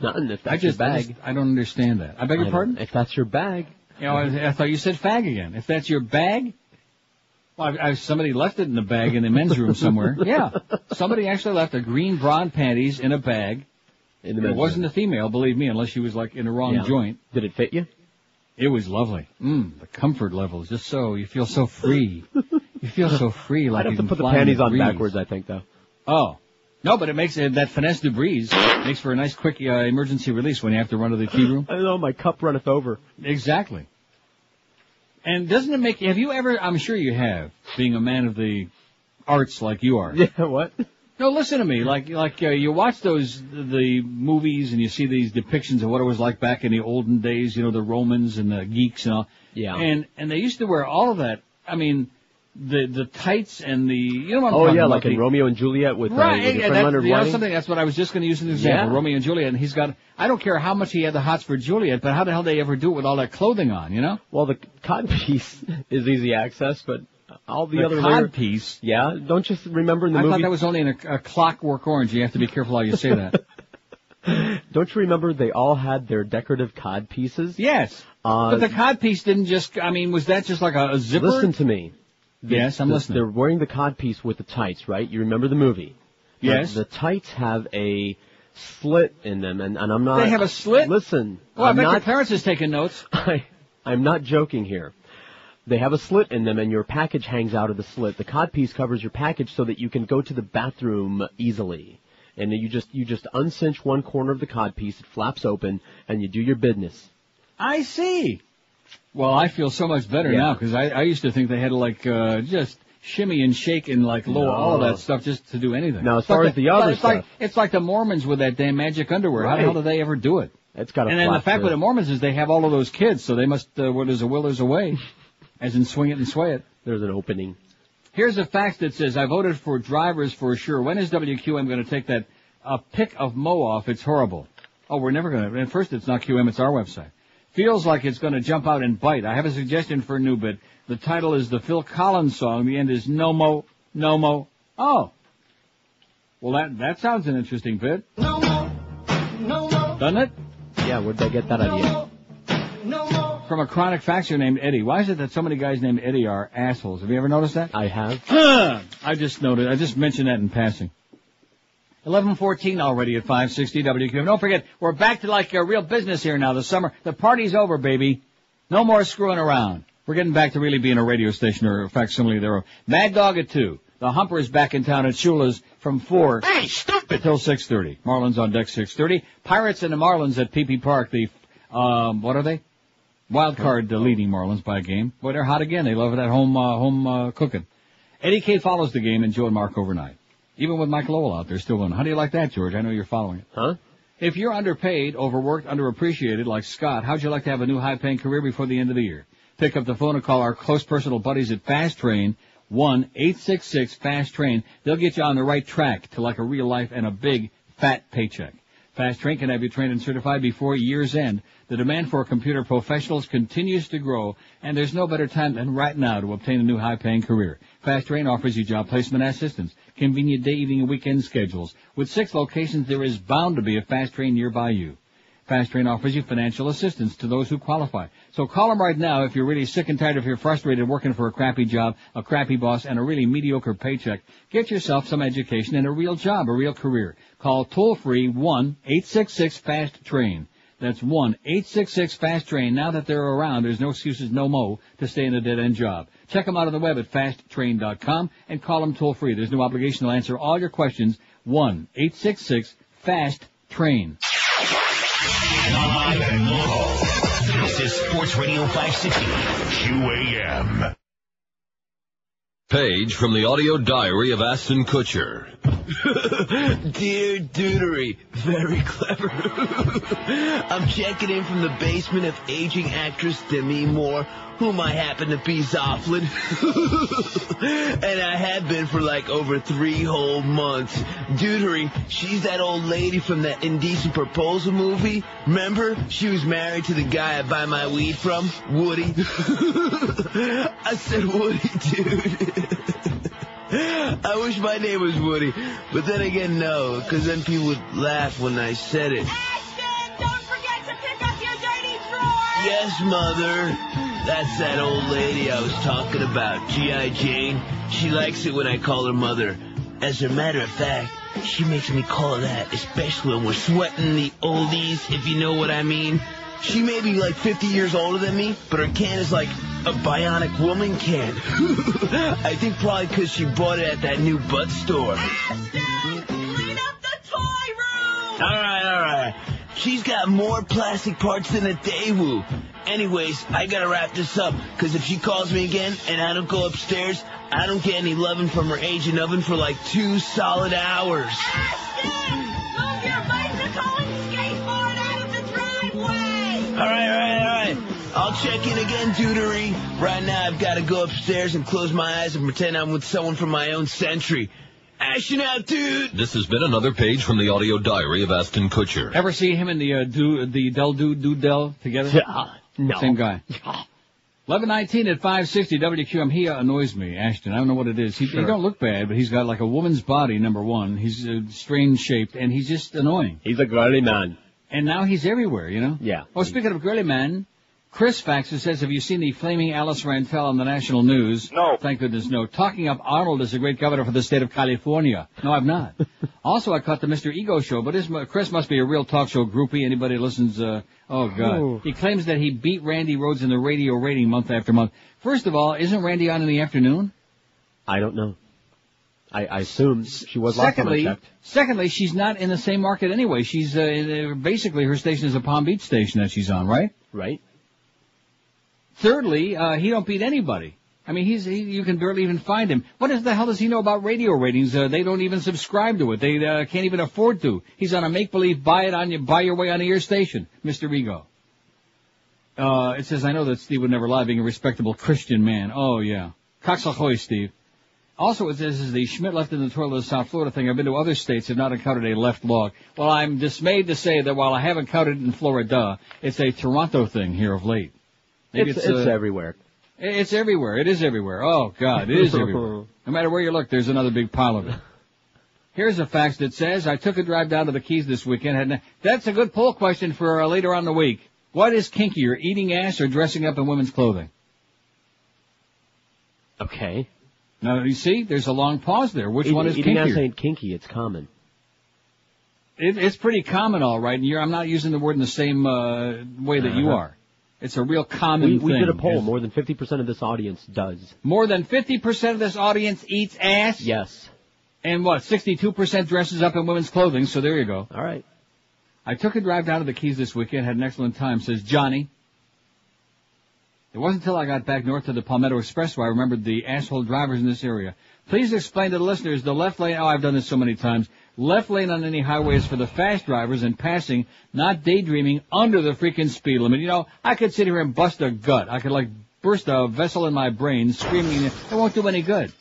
Nothing, if that's your bag. I don't understand that. I beg your pardon? If that's your bag. I thought you said fag again. If that's your bag? Well, somebody left it in a bag in the men's room somewhere. Yeah. Somebody actually left a green bra and panties in a bag. It wasn't a female, believe me, unless she was in the wrong joint. Did it fit you? It was lovely. The comfort level is just so, you feel so free. You feel so free like you can put the fly in panties on breeze. backwards, I think, though. Oh. No, but it makes that finesse du brise makes for a nice quick emergency release when you have to run to the tea room. I know, my cup runneth over. Exactly. And doesn't it make, have you ever, I'm sure you have, being a man of the arts like you are. Yeah, what? No, listen to me. You watch the movies and you see these depictions of what it was like back in the olden days, the Romans and the geeks and all. Yeah. And they used to wear all of that. I mean, the tights and the, what I'm talking about. like in Romeo and Juliet with right, your friend Leonard Whiting. Something, that's what I was just going to use as an example. Yeah. Romeo and Juliet, and he's got, I don't care how much he had the hots for Juliet, but how the hell did they ever do it with all that clothing on, Well, the cotton piece is easy access, but all the other cod piece. Yeah, don't you remember in the movie? movie? I thought that was only in a Clockwork Orange. You have to be careful how you say that. Don't you remember they all had their decorative cod pieces? Yes. But the cod piece didn't just, was that just like a zipper? Listen to me. Yes, I'm listening. They're wearing the cod piece with the tights, right? You remember the movie? Yes. The tights have a slit in them, and I'm not... They have a slit? Listen. Well, I bet your parents is taking notes. I'm not joking here. They have a slit in them, and your package hangs out of the slit. The cod piece covers your package so that you can go to the bathroom easily. And you just uncinch one corner of the cod piece, it flaps open, and you do your business. I see. Well, I feel so much better now, because I used to think they had to, just shimmy and shake and, lower all of that stuff just to do anything. Now, as far as the other stuff... It's like the Mormons with that damn magic underwear. How the hell do they ever do it? It's got a And then the fact with the Mormons is they have all of those kids, so they must, where there's a will, there's a way. As in swing it and sway it. There's an opening. Here's a fax that says, I voted for drivers for sure. When is WQM going to take that pick of Mo off? It's horrible. Oh, we're never going to. And first, it's not QM, it's our website. Feels like it's going to jump out and bite. I have a suggestion for a new bit. The title is the Phil Collins song. The end is No Mo, No Mo. Oh. Well, that sounds an interesting bit. No Mo, No Mo. Doesn't it? Yeah, where'd they get that idea? No Mo. From a chronic faxer named Eddie. Why is it that so many guys named Eddie are assholes? Have you ever noticed that? I have. I just mentioned that in passing. 11:14 already at 560 WQM. Don't forget, we're back to real business here now. The summer, the party's over, baby. No more screwing around. We're getting back to really being a radio station or a facsimile thereof. Mad Dog at 2. The Humper is back in town at Shula's from 4. Hey, stupid! Till 6:30. Marlins on deck 6:30. Pirates and the Marlins at PP Park. The, what are they? Wild card leading Marlins by a game. Boy, they're hot again. They love that home cooking. Eddie K follows the game and Joe and Mark overnight. Even with Mike Lowell out there still going. How do you like that, George? I know you're following it. Huh? If you're underpaid, overworked, underappreciated like Scott, how'd you like to have a new high-paying career before the end of the year? Pick up the phone and call our close personal buddies at Fast Train, 1-866-FAST-TRAIN. They'll get you on the right track to a real life and a big, fat paycheck. Fast Train can have you trained and certified before year's end. The demand for computer professionals continues to grow, and there's no better time than right now to obtain a new high-paying career. Fast Train offers you job placement assistance, convenient day, evening, and weekend schedules. With 6 locations, there is bound to be a Fast Train nearby you. Fast Train offers you financial assistance to those who qualify. So call them right now if you're really sick and tired, if you're frustrated working for a crappy job, a crappy boss, and a really mediocre paycheck. Get yourself some education and a real job, a real career. Call toll-free 1-866-FAST-TRAIN. That's 1-866-FAST-TRAIN. Now that they're around, there's no excuses, no mo, to stay in a dead-end job. Check them out on the web at fasttrain.com and call them toll-free. There's no obligation to answer all your questions. 1-866-FAST-TRAIN. Live and local. This is Sports Radio 560 QAM. Page from the audio diary of Ashton Kutcher. Dear Dudery, very clever. I'm checking in from the basement of aging actress Demi Moore, whom I happen to be Zofflin. And I have been for over 3 whole months. Dudery, she's that old lady from that Indecent Proposal movie. Remember? She was married to the guy I buy my weed from, Woody. I said Woody, dude. I wish my name was Woody, but then again, no, because then people would laugh when I said it. Ashton, don't forget to pick up your dirty drawer! Yes, Mother. That's that old lady I was talking about, G.I. Jane. She likes it when I call her Mother. As a matter of fact, she makes me call her that, especially when we're sweating the oldies, if you know what I mean. She may be 50 years older than me, but her can is like a bionic woman can. I think probably because she bought it at that new butt store. Ashton, clean up the toy room! All right. She's got more plastic parts than a Daewoo. Anyways, I gotta wrap this up, because if she calls me again and I don't go upstairs, I don't get any loving from her aging oven for 2 solid hours. Ashton, move your bicycle and skateboard out of the driveway! All right. I'll check in again, Dudery. Right now, I've got to go upstairs and close my eyes and pretend I'm with someone from my own century. Ashton out, dude! This has been another page from the audio diary of Ashton Kutcher. Ever see him and the Del Dude Del together? No. Same guy. 11:19 at 560 WQM. He annoys me, Ashton. I don't know what it is. He don't look bad, but he's got like a woman's body, number one. He's strange shaped, and he's just annoying. He's a girly man. And now he's everywhere, you know? Yeah. Oh, speaking of girly man, Chris faxes says, have you seen the flaming Alice Rantel on the national news? No. Thank goodness no. Talking up Arnold as a great governor for the state of California. No, I've not. Also, I caught the Mr. Ego show, but Chris must be a real talk show groupie. Anybody listens, oh God. Ooh. He claims that he beat Randy Rhoads in the radio rating month after month. First of all, isn't Randy on in the afternoon? I don't know. I assume she was last time I checked. Secondly, she's not in the same market anyway. She's, basically her station is a Palm Beach station that she's on, right? Right. Thirdly, he don't beat anybody. I mean, you can barely even find him. What the hell does he know about radio ratings? They don't even subscribe to it. They, can't even afford to. He's on a make-believe buy your way on a your station, Mr. Ego. It says, I know that Steve would never lie, being a respectable Christian man. Oh, yeah. Cox ahoy, Steve. Also, it says, is the Schmidt left in the toilet of South Florida thing. I've been to other states, have not encountered a left log. Well, I'm dismayed to say that while I haven't encountered it in Florida, it's a Toronto thing here of late. Maybe it's everywhere. It's everywhere. It is everywhere. Oh, God, it is everywhere. No matter where you look, there's another big pile of it. Here's a fax that says, I took a drive down to the Keys this weekend. That's a good poll question for later on in the week. What is kinkier, eating ass or dressing up in women's clothing? Okay. Now, you see, there's a long pause there. Which one is eating kinkier? ass ain't kinky. It's common. It's pretty common, all right. And I'm not using the word in the same way that you are. It's a real common thing. We did a poll. More than 50% of this audience does. More than 50% of this audience eats ass? Yes. And what, 62% dresses up in women's clothing, so there you go. All right. I took a drive down to the Keys this weekend, had an excellent time, says Johnny. It wasn't until I got back north to the Palmetto Expressway I remembered the asshole drivers in this area. Please explain to the listeners the left lane, I've done this so many times, left lane on any highway is for the fast drivers and passing, not daydreaming under the freaking speed limit. You know, I could sit here and bust a gut. I could burst a vessel in my brain screaming, it won't do any good.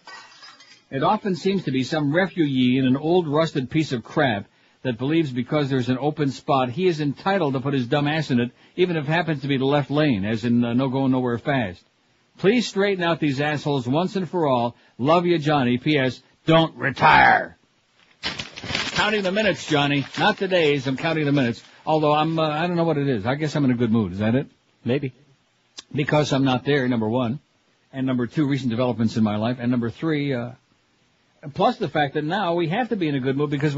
It often seems to be some refugee in an old rusted piece of crap that believes because there's an open spot, he is entitled to put his dumb ass in it, even if it happens to be the left lane, as in no going nowhere fast. Please straighten out these assholes once and for all. Love you, Johnny. P.S. Don't retire. Counting the minutes, Johnny. Not the days. I'm counting the minutes. Although I don't know what it is. I guess I'm in a good mood. Is that it? Maybe. Because I'm not there, number one. And number two, recent developments in my life. And number three, plus the fact that now we have to be in a good mood because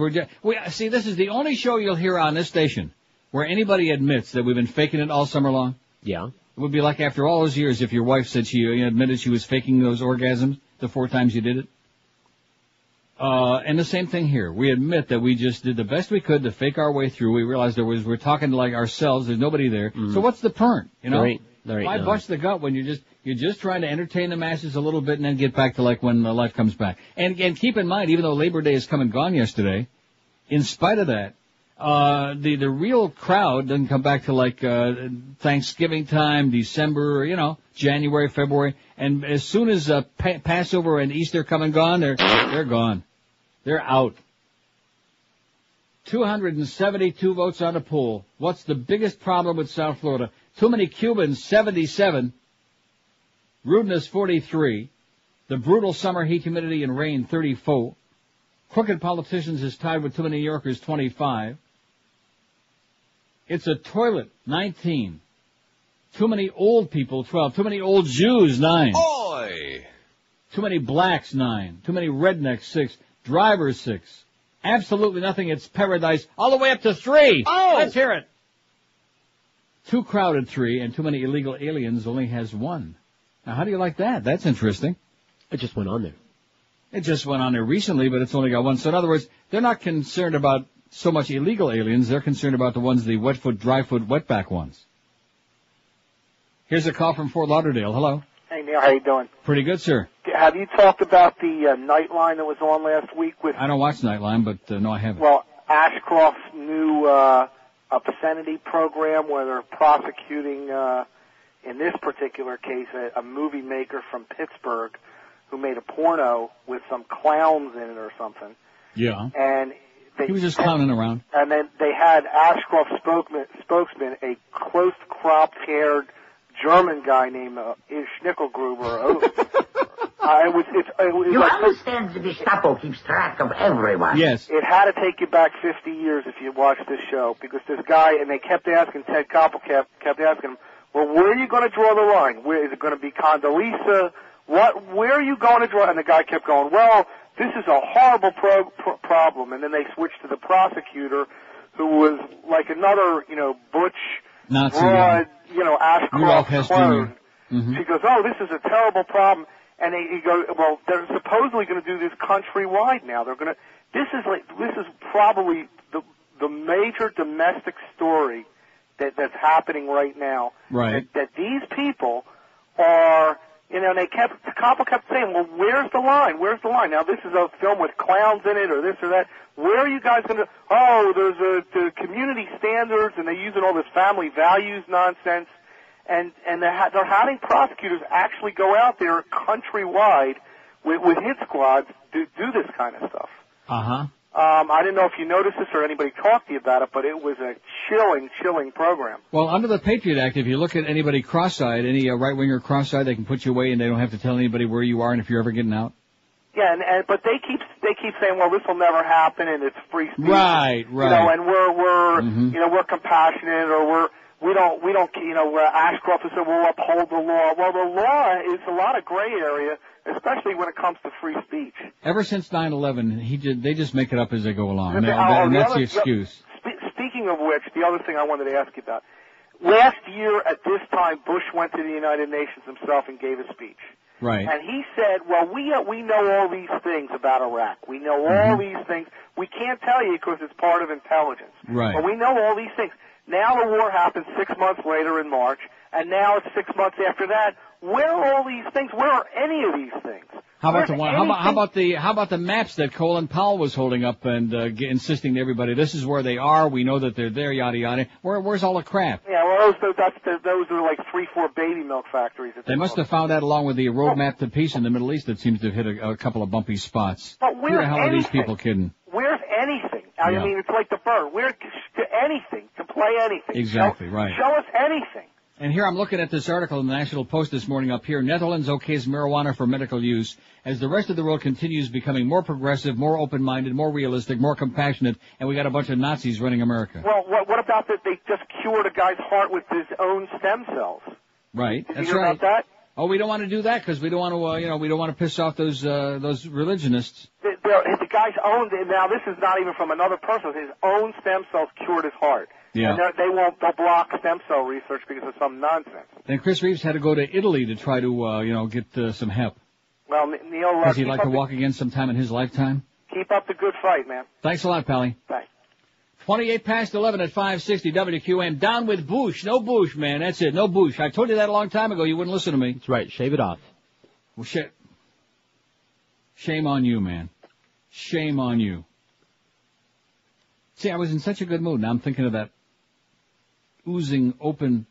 see, this is the only show you'll hear on this station where anybody admits that we've been faking it all summer long. Yeah. It would be like after all those years if your wife said she admitted she was faking those orgasms the 4 times you did it. And the same thing here. We admit that we just did the best we could to fake our way through. We realized we're talking to like ourselves. There's nobody there. So what's the point? You know? There ain't Why bust the gut when you're just trying to entertain the masses a little bit and then get back to like when life comes back. And keep in mind, even though Labor Day has come and gone yesterday, in spite of that, the real crowd doesn't come back to like Thanksgiving time, December, January, February, and as soon as Passover and Easter come and gone, they're gone. They're out. 272 votes on the poll. What's the biggest problem with South Florida? Too many Cubans, 77. Rudeness, 43. The brutal summer heat, humidity, and rain, 34. Crooked politicians is tied with too many New Yorkers, 25. It's a toilet, 19. Too many old people, 12. Too many old Jews, 9. Oi! Too many blacks, 9. Too many rednecks, 6. Drivers, 6. Absolutely nothing. It's paradise. All the way up to 3. Oh! Let's hear it. Too crowded, 3. And too many illegal aliens only has 1. Now, how do you like that? That's interesting. It just went on there. It just went on there recently, but it's only got 1. So in other words, they're not concerned about so much illegal aliens. They're concerned about the ones, the wet-foot, dry-foot, wetback ones. Here's a call from Fort Lauderdale. Hello. Hey, Neil. How you doing? Pretty good, sir. Have you talked about the Nightline that was on last week with... I don't watch Nightline, but no, I haven't. Well, Ashcroft's new obscenity program where they're prosecuting, in this particular case, a movie maker from Pittsburgh who made a porno with some clowns in it or something. Yeah. And he was just clowning around. And then they had Ashcroft's spokesman, a close-cropped-haired German guy named Schnickelgruber. You understand the Gestapo keeps track of everyone. Yes. It had to take you back 50 years if you watched this show, because this guy, and they kept asking, Ted Koppel kept asking him, well, where are you going to draw the line? Where is it going to be Condoleezza? Where are you going to draw? And the guy kept going, well, this is a horrible problem. And then they switched to the prosecutor, who was like another, butch, Nazi, broad, Ashcroft clone. Mm-hmm. She goes, oh, this is a terrible problem. And he goes, well, they're supposedly going to do this countrywide now. They're going to. This is probably the major domestic story that's happening right now. Right. That these people are, and Koppel kept saying, well, where's the line? Where's the line? Now, this is a film with clowns in it, or this or that. Where are you guys going to? Oh, there's the community standards, and they're using all this family values nonsense. And they're having prosecutors actually go out there countrywide with hit squads do this kind of stuff. Uh-huh. I didn't know if you noticed this or anybody talked to you about it, but it was a chilling program. Well, under the Patriot Act, if you look at anybody cross-eyed, any right-winger cross-eyed, they can put you away and they don't have to tell anybody where you are and if you're ever getting out. Yeah, but they keep saying, well, this will never happen and it's free speech. Right. And we're compassionate, or we don't, Ashcroft said we'll uphold the law. Well, the law is a lot of gray area, especially when it comes to free speech. Ever since 9/11, they just make it up as they go along. And that's the excuse. Speaking of which, the other thing I wanted to ask you about. Last year at this time, Bush went to the United Nations himself and gave a speech. Right. And he said, well, we know all these things about Iraq. We know all these things. We can't tell you because it's part of intelligence. Right. But we know all these things. Now the war happened 6 months later in March, and now it's 6 months after that. Where are all these things? Where are any of these things? How about the maps that Colin Powell was holding up and insisting to everybody, this is where they are. We know that they're there. Yada yada. Where's all the crap? Yeah, well, those are like 3-4 baby milk factories. They must have found that along with the roadmap to peace in the Middle East that seems to have hit a couple of bumpy spots. But Who the hell are these people kidding? Where's anything? I mean, it's like the bird. Where's anything to play anything? Exactly right. Show us anything. And here I'm looking at this article in the National Post this morning up here. Netherlands okays marijuana for medical use as the rest of the world continues becoming more progressive, more open-minded, more realistic, more compassionate, and we got a bunch of Nazis running America. Well, what about that they just cured a guy's heart with his own stem cells? Right. Did That's you hear right. about that? Oh, we don't want to do that because we don't want to, we don't want to piss off those religionists. The guy's own. Now, this is not even from another person. His own stem cells cured his heart. Yeah. And they'll block stem cell research because of some nonsense. And Chris Reeves had to go to Italy to try to, get some help. Well, Neil, does he like to walk again sometime in his lifetime? Keep up the good fight, man. Thanks a lot, Pally. Thanks. 28 past 11 at 560 WQAM. Down with Bush. No Bush, man. That's it. No Bush. I told you that a long time ago. You wouldn't listen to me. That's right. Shave it off. Well, shit. Shame on you, man. Shame on you. See, I was in such a good mood. Now I'm thinking of that oozing open.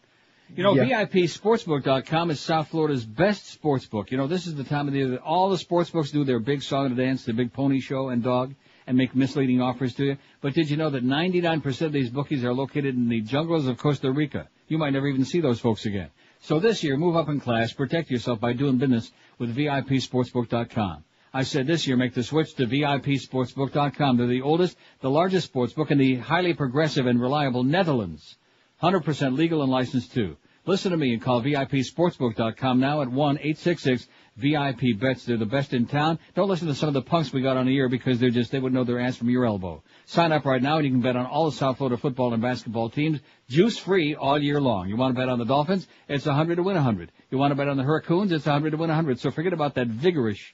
VIPSportsbook.com is South Florida's best sportsbook. This is the time of the year that all the sportsbooks do their big song and dance, their big pony show and dog, and make misleading offers to you. But did you know that 99% of these bookies are located in the jungles of Costa Rica? You might never even see those folks again. So this year, move up in class, protect yourself by doing business with VIPSportsbook.com. I said this year, make the switch to VIPSportsbook.com. They're the oldest, the largest sportsbook in the highly progressive and reliable Netherlands. 100% legal and licensed too. Listen to me and call VIPSportsbook.com now at 1-866-VIP-BETS. They're the best in town. Don't listen to some of the punks we got on the air because they wouldn't know their ass from your elbow. Sign up right now and you can bet on all the South Florida football and basketball teams, juice-free all year long. You want to bet on the Dolphins? It's 100 to win 100. You want to bet on the Hurricanes? It's 100 to win 100. So forget about that vigorish.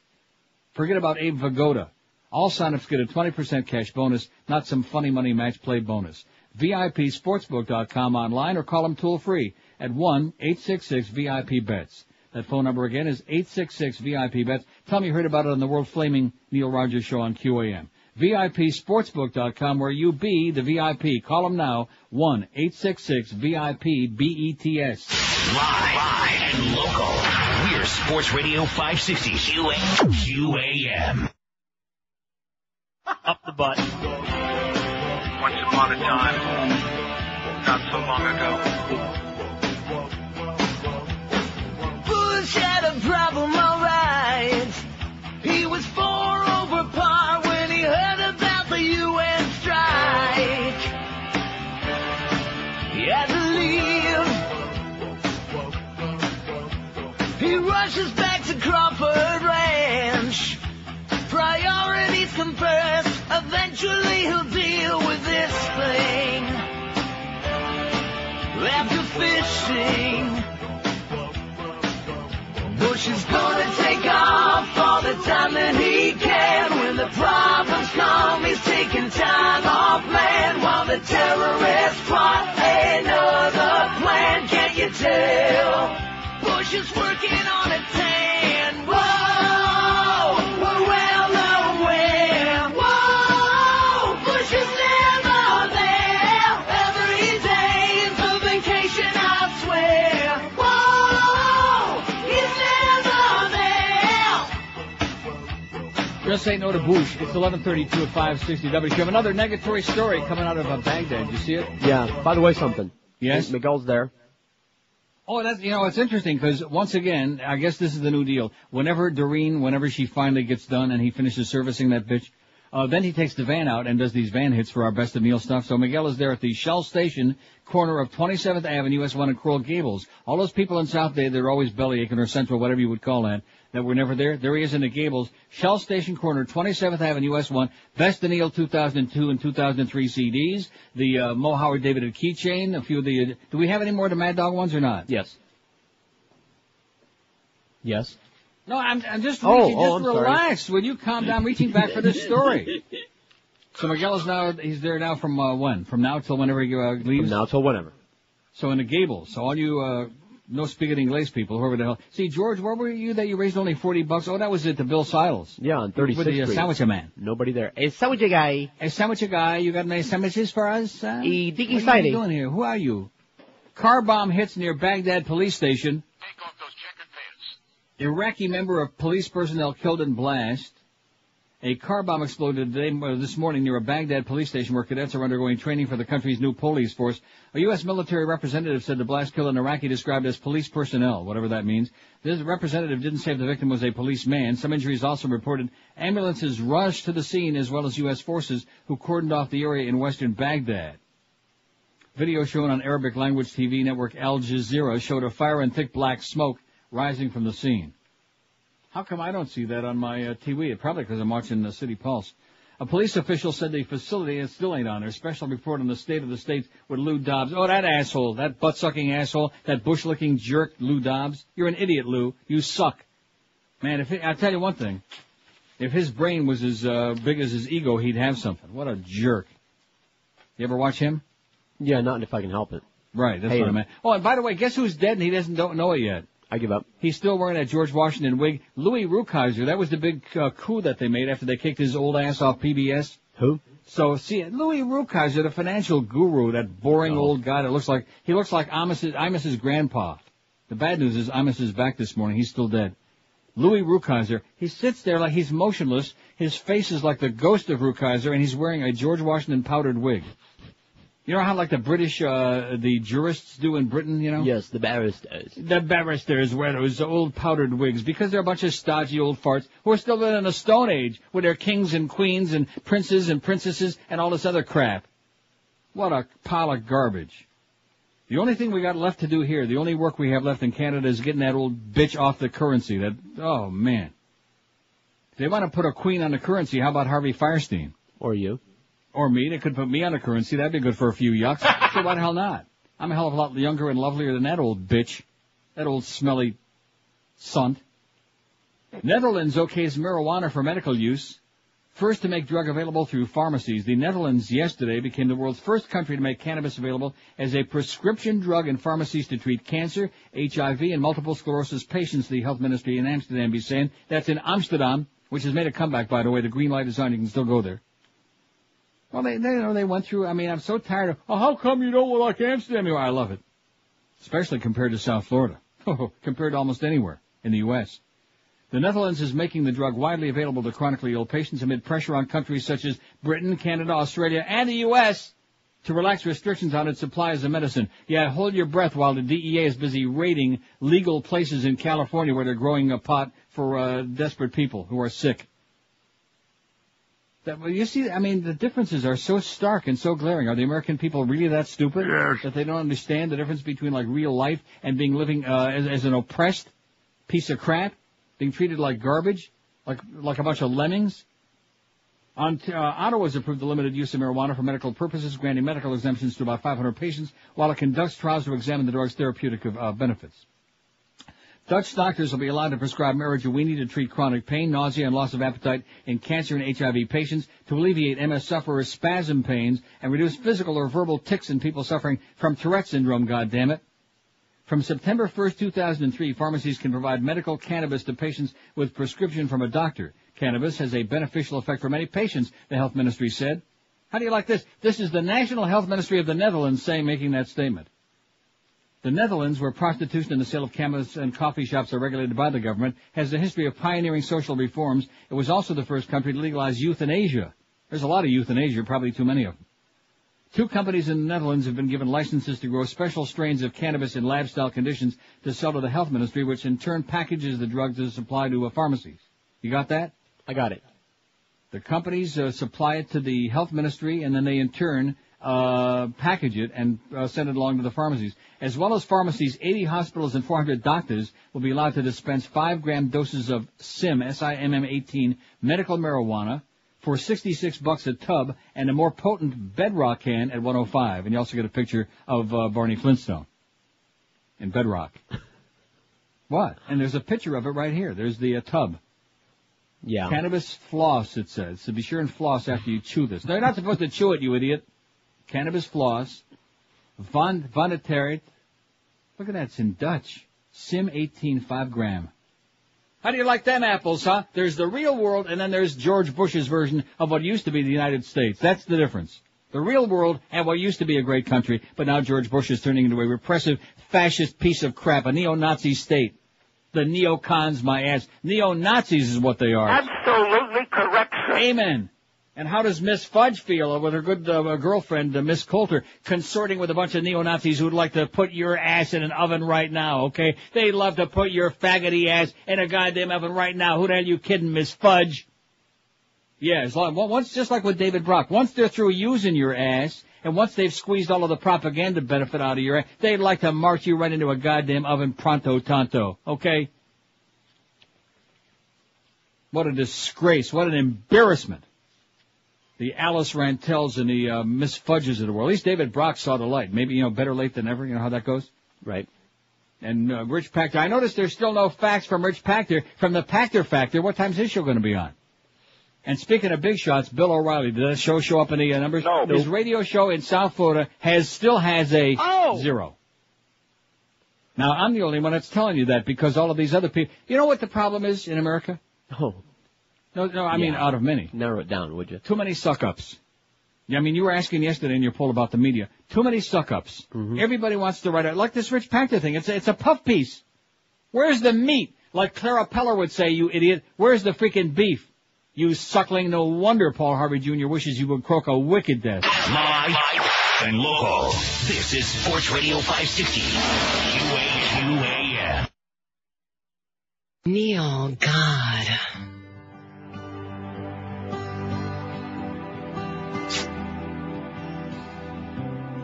Forget about Abe Vigoda. All sign-ups get a 20% cash bonus, not some funny money match play bonus. VIPSportsbook.com online or call them toll-free at 1-866-VIP-BETS. That phone number again is 866-VIP-BETS. Tell me you heard about it on the world-flaming Neil Rogers show on QAM. VIPSportsbook.com, where you be the VIP. Call them now, 1-866-VIP-BETS. Live and local. We're Sports Radio 560 QAM. Up the butt. Once upon a time, not so long ago, He rushes back to Crawford Ranch. Priorities come first. Eventually he'll deal with this thing. After fishing, Bush is gonna take off all the time that he can. When the problems come, he's taking time off, man. While the terrorists plot another plan, can't you tell? Bush is working on a tan. Whoa, we're well aware. Whoa, Bush is never there. Every day is a vacation, I swear. Whoa, he's never there. Just say no to Bush. It's 11:32 at 560 W. You have another negatory story coming out of Baghdad. Did you see it? Yeah. By the way, something. Yes? Miguel's there. Oh, that's, it's interesting because once again, I guess this is the new deal. Whenever she finally gets done and he finishes servicing that bitch, then he takes the van out and does these van hits for our Best of Neil stuff. So Miguel is there at the Shell Station, corner of 27th Avenue, US 1 and Coral Gables. All those people in South Bay, they're always bellyaching or Central, whatever you would call that were never there. There he is in the Gables. Shell Station, corner 27th Avenue, US 1. Best of Neil 2002 and 2003 CDs. The Mo Howard David keychain. A few of the... do we have any more of the Mad Dog ones or not? Yes. Yes. No, I'm just I'm relax. sorry. Will you calm down? Reaching back for this story. So Miguel is he's there now from when? From now till whenever he leaves? From now till whenever. So in the Gables. So all you, no spigot Inglés people, whoever the hell. See, George, where were you that you raised only $40? Oh, that was at the Bill Siles. Yeah, on 36th With the Street. sandwich man. Nobody there. Hey, sandwich guy. Hey, sandwich guy, you got any sandwiches for us? What are you doing here? Who are you? Car bomb hits near Baghdad police station. Take off those checkered pants. Iraqi member of police personnel killed in blast. A car bomb exploded this morning near a Baghdad police station where cadets are undergoing training for the country's new police force. A U.S. military representative said the blast killed an Iraqi described as police personnel, whatever that means. This representative didn't say if the victim was a policeman. Some injuries also reported. Ambulances rushed to the scene as well as U.S. forces who cordoned off the area in western Baghdad. Video shown on Arabic language TV network Al Jazeera showed a fire and thick black smoke rising from the scene. How come I don't see that on my TV? Probably because I'm watching the City Pulse. A police official said the facility still ain't on there. Special report on the state of the states with Lou Dobbs. Oh, that asshole, that butt-sucking asshole, that bush-licking jerk, Lou Dobbs. You're an idiot, Lou. You suck. Man, I'll tell you one thing. If his brain was as big as his ego, he'd have something. What a jerk. You ever watch him? Yeah, not if I can help it. Right, that's what I meant. Oh, and by the way, guess who's dead and he don't know it yet? I give up. He's still wearing that George Washington wig. Louis Rukeyser, that was the big coup that they made after they kicked his old ass off PBS. Who? So, see, Louis Rukeyser, the financial guru, that boring old guy that looks like Imus's grandpa. The bad news is Imus is back this morning. He's still dead. Louis Rukeyser, he sits there like he's motionless. His face is like the ghost of Rukeyser, and he's wearing a George Washington powdered wig. You know how like the British, the jurists do in Britain, you know? Yes, the barristers. The barristers wear those old powdered wigs because they're a bunch of stodgy old farts who are still living in the Stone Age with their kings and queens and princes and princesses and all this other crap. What a pile of garbage. The only thing we got left to do here, the only work we have left in Canada is getting that old bitch off the currency. Oh man. If they want to put a queen on the currency, how about Harvey Fierstein? Or you. Or me. They could put me on the currency. That'd be good for a few yucks. So why the hell not? I'm a hell of a lot younger and lovelier than that old bitch. That old smelly sunt. Netherlands okays marijuana for medical use. First to make drug available through pharmacies. The Netherlands yesterday became the world's first country to make cannabis available as a prescription drug in pharmacies to treat cancer, HIV, and multiple sclerosis patients, the health ministry in Amsterdam be saying. That's in Amsterdam, which has made a comeback, by the way. The green light is on. You can still go there. Well, they went through, I'm so tired of, how come you don't like Amsterdam? I love it. Especially compared to South Florida. Compared to almost anywhere in the U.S. The Netherlands is making the drug widely available to chronically ill patients amid pressure on countries such as Britain, Canada, Australia, and the U.S. to relax restrictions on its supply as a medicine. Yeah, hold your breath while the DEA is busy raiding legal places in California where they're growing a pot for desperate people who are sick. You see, the differences are so stark and so glaring. Are the American people really that stupid? Yes. That they don't understand the difference between, like, real life and living as an oppressed piece of crap, being treated like garbage, like a bunch of lemmings. Ottawa has approved the limited use of marijuana for medical purposes, granting medical exemptions to about 500 patients, while it conducts trials to examine the drug's therapeutic benefits. Dutch doctors will be allowed to prescribe marijuana to treat chronic pain, nausea, and loss of appetite in cancer and HIV patients, to alleviate MS sufferers' spasm pains, and reduce physical or verbal tics in people suffering from Tourette syndrome, goddammit. From September 1st, 2003, pharmacies can provide medical cannabis to patients with prescription from a doctor. Cannabis has a beneficial effect for many patients, the health ministry said. How do you like this? This is the National Health Ministry of the Netherlands making that statement. The Netherlands, where prostitution and the sale of cannabis and coffee shops are regulated by the government, has a history of pioneering social reforms. It was also the first country to legalize euthanasia. There's a lot of euthanasia, probably too many of them. 2 companies in the Netherlands have been given licenses to grow special strains of cannabis in lab-style conditions to sell to the health ministry, which in turn packages the drugs to supply to pharmacies. You got that? I got it. The companies supply it to the health ministry, and then they in turn package it and send it along to the pharmacies. As well as pharmacies, 80 hospitals and 400 doctors will be allowed to dispense 5-gram doses of SIM, S-I-M-M 18, medical marijuana, for $66 a tub, and a more potent Bedrock can at $105. And you also get a picture of Barney Flintstone in Bedrock. What? And there's a picture of it right here. There's the tub. Yeah. Cannabis floss, it says. So be sure and floss after you chew this. No, you're not supposed to chew it, you idiot. Cannabis floss. Vanitarit. Look at that. It's in Dutch. Sim 18, 5 gram. How do you like them apples, huh? There's the real world, and then there's George Bush's version of what used to be the United States. That's the difference. The real world and what used to be a great country, but now George Bush is turning into a repressive, fascist piece of crap, a neo-Nazi state. The neocons, my ass. Neo-Nazis is what they are. Absolutely correct, sir. Amen. And how does Miss Fudge feel with her good girlfriend, Miss Coulter, consorting with a bunch of neo-Nazis who'd like to put your ass in an oven right now, okay? They'd love to put your faggoty ass in a goddamn oven right now. Who the hell you kidding, Miss Fudge? Yeah, once, just like with David Brock, once they're through using your ass, and once they've squeezed all of the propaganda benefit out of your ass, they'd like to march you right into a goddamn oven pronto tanto, okay? What a disgrace. What an embarrassment. The Alice Rantels and the Miss Fudges of the world. At least David Brock saw the light. Maybe, better late than never. You know how that goes? Right. And Rich Pachter. I noticed there's still no facts from Rich Pachter. From the Pachter Factor, what time's his show going to be on? And speaking of big shots, Bill O'Reilly, did that show up in the numbers? No. His radio show in South Florida still has a 0. Now, I'm the only one that's telling you that because all of these other people... You know what the problem is in America? Oh. No, I mean out of many. Narrow it down, would you? Too many suck-ups. Yeah, I mean, you were asking yesterday in your poll about the media. Too many suck-ups. Mm-hmm. Everybody wants to write it. Like this Rich Pachter thing. It's a puff piece. Where's the meat? Like Clara Peller would say, you idiot. Where's the freaking beef? You suckling. No wonder Paul Harvey Jr. wishes you would croak a wicked death. Live and local. This is Sports Radio 560. QAM. Neil, God.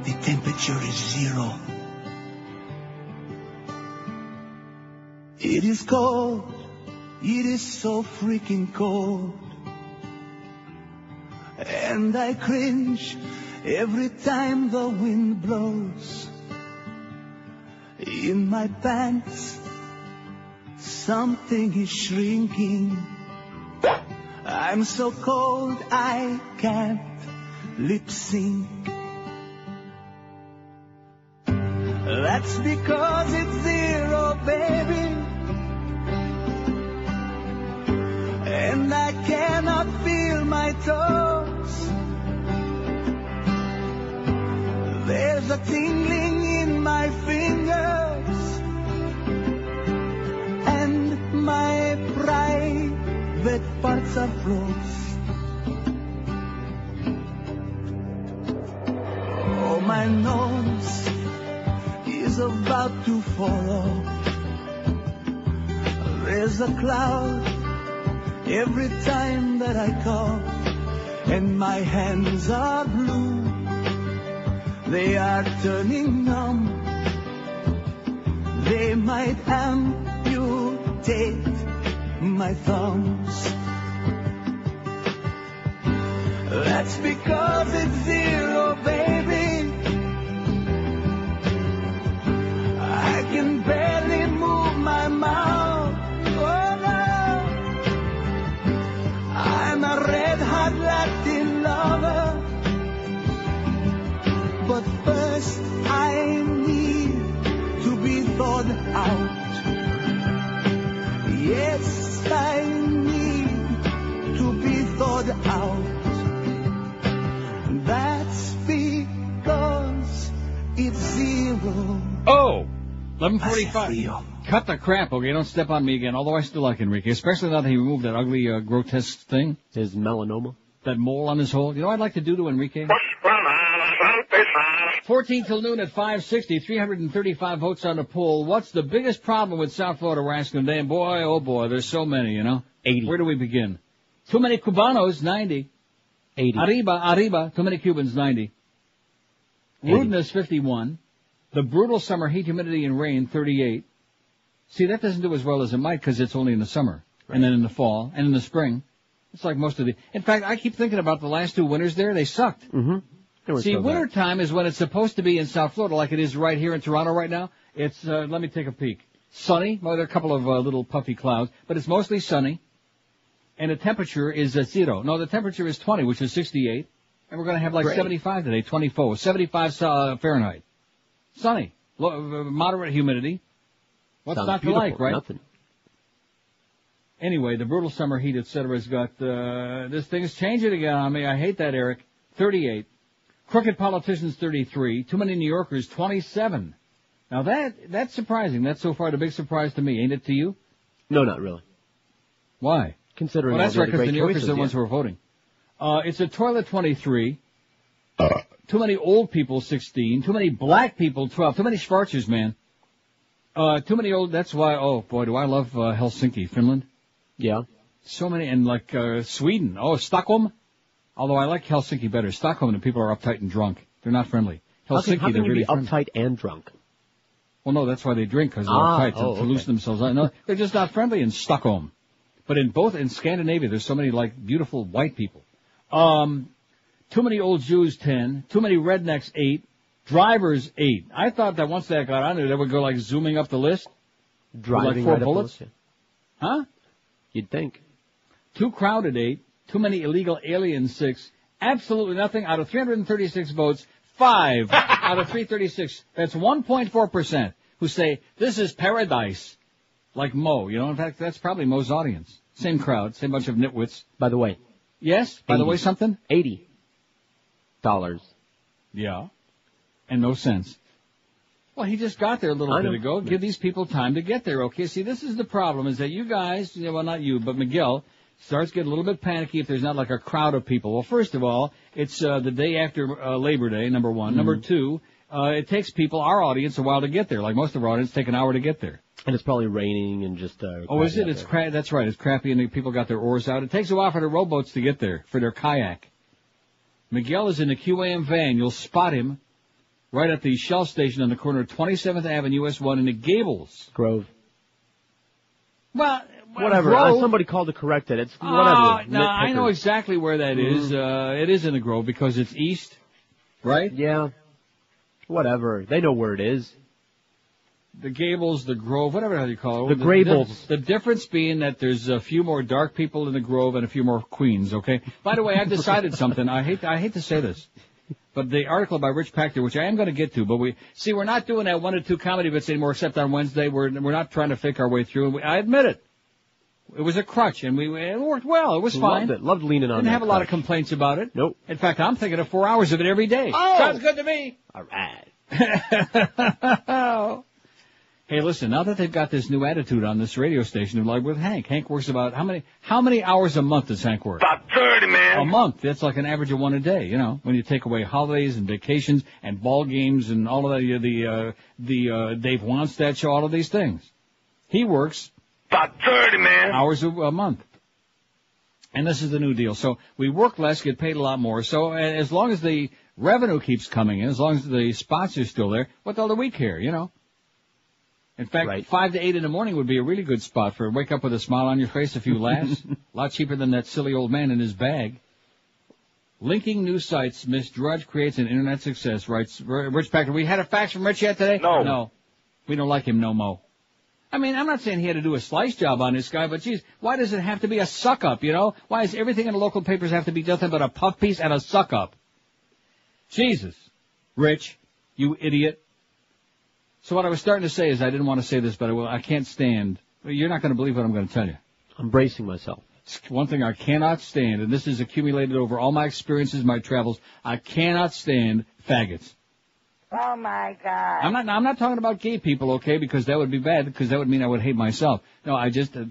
The temperature is 0. It is cold. It is so freaking cold. And I cringe every time the wind blows. In my pants, something is shrinking. I'm so cold I can't lip sync. That's because it's 0, baby. And I cannot feel my toes. There's a tingling in my fingers. And my private parts are froze. Oh, my nose is about to fall off. There's a cloud every time that I cough, and my hands are blue. They are turning numb. They might amputate rotate my thumbs. That's because it's zero, baby. I can barely move my mouth. Oh no, I'm a red-hot Latin lover. But first I need to be thawed out. Yes, I need to be thawed out. That's because it's zero. Oh! 11:45. Cut the crap, okay? Don't step on me again, although I still like Enrique, especially now that he removed that ugly, grotesque thing. His melanoma? That mole on his hole. You know what I'd like to do to Enrique? 14 till noon at 560, 335 votes on the poll. What's the biggest problem with South Florida? We're asking today, and boy, oh boy, there's so many, you know? 80. Where do we begin? Too many Cubanos, 90. 80. Arriba, too many Cubans, 90. 80. Rudeness, 51. The brutal summer heat, humidity, and rain, 38. See, that doesn't do as well as it might because it's only in the summer, right. And then in the fall, and in the spring. It's like most of the... In fact, I keep thinking about the last two winters there. They sucked. Mm-hmm. See, wintertime is when it's supposed to be in South Florida, like it is right here in Toronto right now. It's, let me take a peek. Sunny. Well, there are a couple of little puffy clouds, but it's mostly sunny. And the temperature is at 0. No, the temperature is 20, which is 68. And we're going to have like 75 today, 24. 75 Fahrenheit. Sunny. Moderate humidity. What's Sounds not to beautiful. like, right? Nothing. Anyway, the brutal summer heat, etc. has got, this thing's changing again on me. I hate that, Eric. 38. Crooked politicians, 33. Too many New Yorkers, 27. Now that's surprising. That's so far the big surprise to me. Ain't it to you? No, not really. Why? Considering well, that's all right, because the New Yorkers choices, are the ones who are voting. It's a toilet, 23. Too many old people, 16. Too many black people, 12. Too many Schwarzers, man. Too many old, that's why, oh boy, do I love Helsinki, Finland. Yeah. So many, and like Sweden. Oh, Stockholm. Although I like Helsinki better. Stockholm, the people are uptight and drunk. They're not friendly. Helsinki, how can they're you really be uptight and drunk? Well, no, that's why they drink, because they're uptight to loosen themselves out. No, they're just not friendly in Stockholm. But in Scandinavia, there's so many, like, beautiful white people. Too many old Jews, 10. Too many rednecks, 8. Drivers, 8. I thought that once that got on there, they would go, like, zooming up the list. Driving like 4 right bullets. Up the list, yeah. Huh? You'd think. Too crowded, 8. Too many illegal aliens, 6. Absolutely nothing. Out of 336 votes, 5 out of 336. That's 1.4% who say, this is paradise. Like Mo, you know. In fact, that's probably Mo's audience. Same crowd, same bunch of nitwits. By the way. Yes? By the way, something? $80. Yeah. And no cents. Well, he just got there a little bit ago. Give these people time to get there, okay? See, this is the problem, is that you guys, well, not you, but Miguel, starts getting a little bit panicky if there's not like a crowd of people. Well, first of all, it's the day after Labor Day, number one. Mm-hmm. Number two, it takes people, our audience, a while to get there. Like most of our audience, take an hour to get there. And it's probably raining and just... oh, is it? It's that's right. It's crappy and people got their oars out. It takes a while for the rowboats to get there, for their kayak. Miguel is in the QAM van. You'll spot him right at the Shell station on the corner of 27th Avenue, US 1 in the Gables. Grove. Well, whatever. Grove. Somebody called to correct it. It's whatever. No, I know exactly where that is. It is in the Grove because it's east, right? Yeah. Whatever. They know where it is. The Gables, the Grove, whatever the hell you call it. The Grables. The difference being that there's a few more dark people in the Grove and a few more queens, okay? By the way, I've decided something. I hate to say this. But the article by Rich Pachter, which I am going to get to, but we're not doing that 1 or 2 comedy bits anymore except on Wednesday. We're not trying to fake our way through. I admit it. It was a crutch, and it worked well. It was fine. Loved it. Loved leaning on Didn't that have a lot of complaints about it. Nope. In fact, I'm thinking of 4 hours of it every day. Oh! Sounds good to me. All right. Hey, listen, now that they've got this new attitude on this radio station, they're like with Hank. Hank works about, how many hours a month does Hank work? About 30, man. A month. That's like an average of 1 a day, you know, when you take away holidays and vacations and ball games and all of that, the Dave Wanstead show, all of these things. He works about 30, man. Hours a month. And this is the new deal. So we work less, get paid a lot more. So as long as the revenue keeps coming in, as long as the spots are still there, what the hell do we care, you know? In fact, 5 to 8 in the morning would be a really good spot for wake up with a smile on your face, a few laughs. A lot cheaper than that silly old man in his bag. Linking news sites, Miss Drudge creates an internet success, writes Rich Packer. We had a fax from Rich yet today? No. No. We don't like him no mo. I mean, I'm not saying he had to do a slice job on this guy, but geez, why does it have to be a suck-up, you know? Why does everything in the local papers have to be nothing but a puff piece and a suck-up? Jesus. Rich, you idiot. So what I was starting to say is I didn't want to say this, but I can't stand. You're not going to believe what I'm going to tell you. I'm bracing myself. It's one thing I cannot stand, and this is accumulated over all my experiences, my travels. I cannot stand faggots. Oh, my God. I'm not talking about gay people, okay, because that would be bad, because that would mean I would hate myself. No, I just, a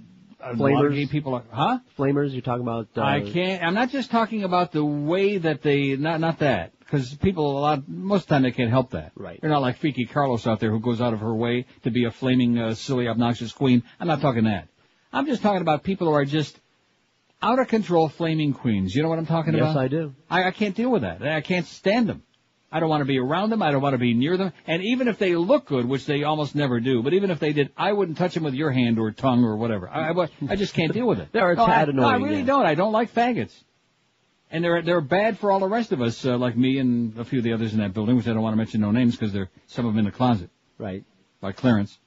lot of gay people are, huh? Flamers, you're talking about, I'm not just talking about the way that they, not that, because people most of the time they can't help that. Right. They're not like Freaky Carlos out there who goes out of her way to be a flaming, silly, obnoxious queen. I'm not talking that. I'm just talking about people who are just out of control flaming queens. You know what I'm talking about? Yes, I do. I can't deal with that. I can't stand them. I don't want to be around them. I don't want to be near them. And even if they look good, which they almost never do, but even if they did, I wouldn't touch them with your hand or tongue or whatever. I just can't deal with it. They're a tad annoying. I really don't. I don't like faggots. And they're bad for all the rest of us, like me and a few of the others in that building, which I don't want to mention no names because they're some of them in the closet. Right. By clearance.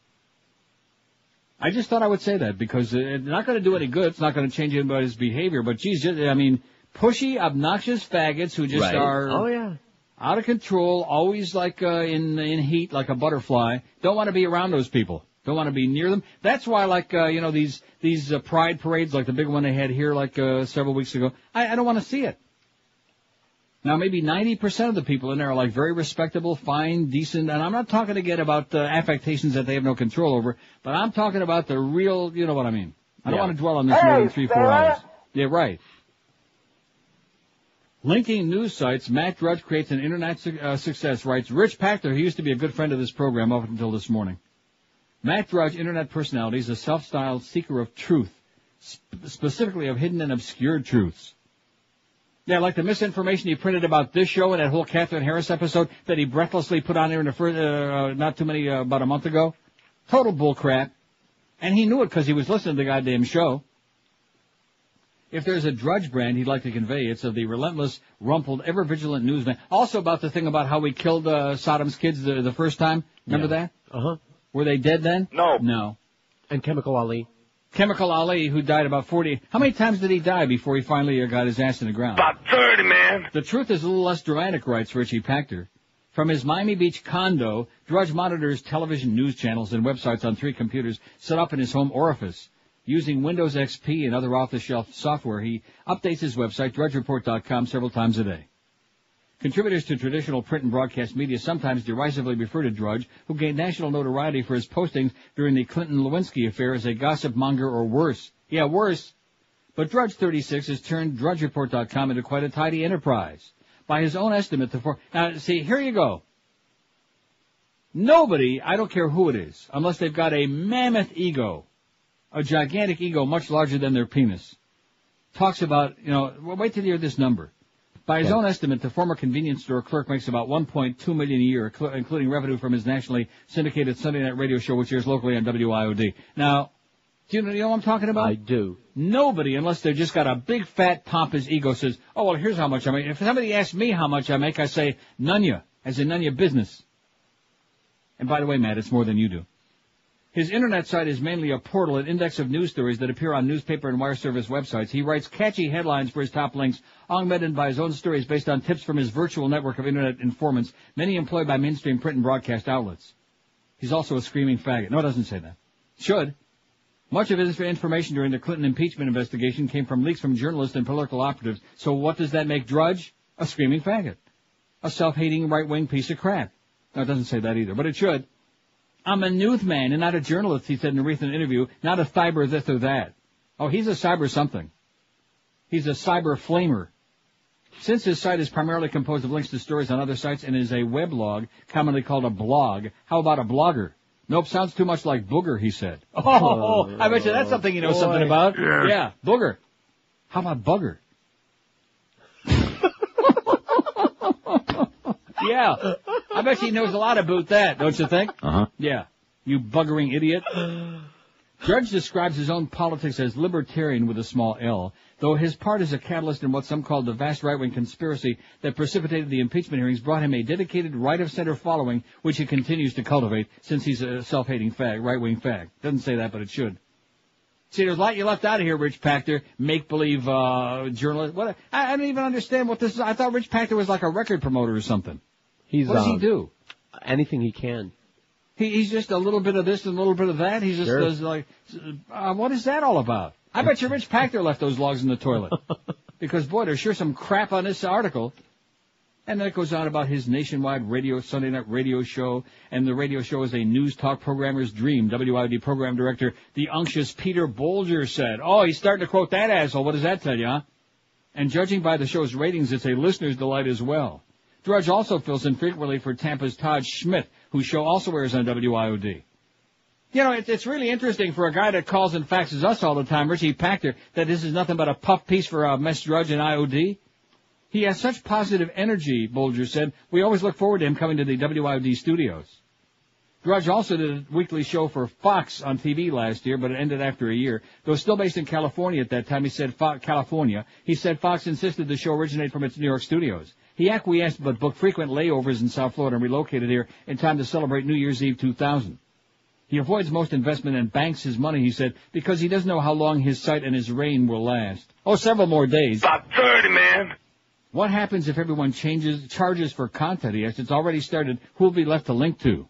I just thought I would say that because it's not going to do any good. It's not going to change anybody's behavior. But geez, I mean, pushy, obnoxious faggots who just are. Oh yeah. Out of control, always like in heat, like a butterfly. Don't want to be around those people. Don't want to be near them. That's why, like these pride parades, like the big one they had here, like several weeks ago. I don't want to see it. Now, maybe 90% of the people in there are like very respectable, fine, decent, and I'm not talking again about affectations that they have no control over, but I'm talking about the real. You know what I mean? I don't want to dwell on this more than 3-4 hours. Yeah, right. Linking news sites, Matt Drudge creates an internet success, writes Rich Pachter. He used to be a good friend of this program up until this morning. Matt Drudge, internet personality, is a self-styled seeker of truth, specifically of hidden and obscure truths. Yeah, like the misinformation he printed about this show and that whole Catherine Harris episode that he breathlessly put on there in the first, about a month ago. Total bullcrap. And he knew it because he was listening to the goddamn show. If there's a Drudge brand he'd like to convey, it's of the relentless, rumpled, ever-vigilant newsman. Also about the thing about how we killed Saddam's kids the first time. Remember that? Uh-huh. Were they dead then? No. No. And Chemical Ali. Chemical Ali, who died about 40. How many times did he die before he finally got his ass in the ground? About 30, man. The truth is a little less dramatic, writes Richie Pachter. From his Miami Beach condo, Drudge monitors television news channels and websites on 3 computers set up in his home orifice. Using Windows XP and other off-the-shelf software, he updates his website, drudgereport.com, several times a day. Contributors to traditional print and broadcast media sometimes derisively refer to Drudge, who gained national notoriety for his postings during the Clinton-Lewinsky affair, as a gossip monger or worse. Yeah, worse. But Drudge 36 has turned drudgereport.com into quite a tidy enterprise. By his own estimate, now, see, here you go. Nobody, I don't care who it is, unless they've got a mammoth ego, a gigantic ego much larger than their penis, talks about, wait till you hear this number. By his own estimate, the former convenience store clerk makes about $1.2 million a year, including revenue from his nationally syndicated Sunday night radio show, which airs locally on WIOD. Now, do you know what I'm talking about? I do. Nobody, unless they've just got a big, fat, pompous ego, says, oh, well, here's how much I make. If somebody asks me how much I make, I say, none ya, as in none ya business. And by the way, Matt, it's more than you do. His internet site is mainly a portal, an index of news stories that appear on newspaper and wire service websites. He writes catchy headlines for his top links, augmented by his own stories based on tips from his virtual network of internet informants, many employed by mainstream print and broadcast outlets. He's also a screaming faggot. No, it doesn't say that. Should. Much of his information during the Clinton impeachment investigation came from leaks from journalists and political operatives. So what does that make Drudge? A screaming faggot. A self-hating right-wing piece of crap. No, it doesn't say that either, but it should. I'm a newsman and not a journalist, he said in a recent interview, not a cyber this or that. Oh, he's a cyber something. He's a cyber flamer. Since his site is primarily composed of links to stories on other sites and is a weblog, commonly called a blog, how about a blogger? Nope, sounds too much like booger, he said. Oh, I bet you that's something he knows something about. Yeah, booger. How about bugger? Yeah, I bet he knows a lot about that, don't you think? Uh-huh. Yeah. You buggering idiot. Drudge describes his own politics as libertarian with a small L, though his part as a catalyst in what some call the vast right-wing conspiracy that precipitated the impeachment hearings brought him a dedicated right-of-center following, which he continues to cultivate since he's a self-hating right-wing fag. Doesn't say that, but it should. See, there's a lot you left out of here, Rich Pachter, make-believe journalist. What? I don't even understand what this is. I thought Rich Pachter was like a record promoter or something. What does he do? Anything he can. He's just a little bit of this and a little bit of that. He just does like, what is that all about? I bet you Rich Pachter left those logs in the toilet. Because, boy, there's sure some crap on this article. And then it goes on about his nationwide Sunday night radio show. And the radio show is a news talk programmer's dream. WID program director, the unctuous Peter Bolger said. Oh, he's starting to quote that asshole. What does that tell you, huh? And judging by the show's ratings, it's a listener's delight as well. Drudge also fills in frequently for Tampa's Todd Schmidt, whose show also airs on WIOD. You know, it's really interesting for a guy that calls and faxes us all the time, Richie Pachter, that this is nothing but a puff piece for Mess Drudge and IOD. He has such positive energy, Bolger said. We always look forward to him coming to the WIOD studios. Drudge also did a weekly show for Fox on TV last year, but it ended after a year. Though still based in California at that time, he said California. He said Fox insisted the show originate from its New York studios. He acquiesced but booked frequent layovers in South Florida and relocated here in time to celebrate New Year's Eve 2000. He avoids most investment and banks his money, he said, because he doesn't know how long his site and his reign will last. Oh, several more days. About 30, man. What happens if everyone charges for content? He asked. It's already started. Who will be left to link to?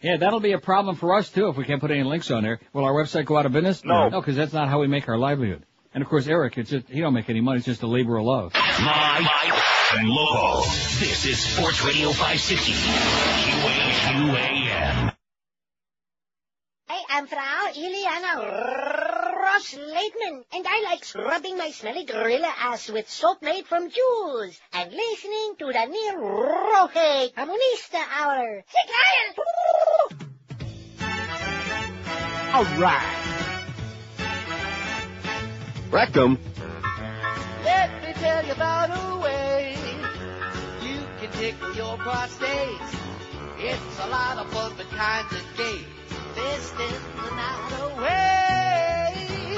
Yeah, that'll be a problem for us, too, if we can't put any links on there. Will our website go out of business? No. No, because that's not how we make our livelihood. And, of course, Eric, he don't make any money. It's just a labor of love. Live and local. This is Sports Radio 560. QAM. Hey, I'm Frau Iliana Ross-Leitman, and I like scrubbing my smelly gorilla ass with soap made from jewels and listening to the Neil Roque Comunista Hour. All right. Rectum. Let me tell you about a way you can tickle your prostate. It's a lot of fun, but kind of gay. Fisting the night away.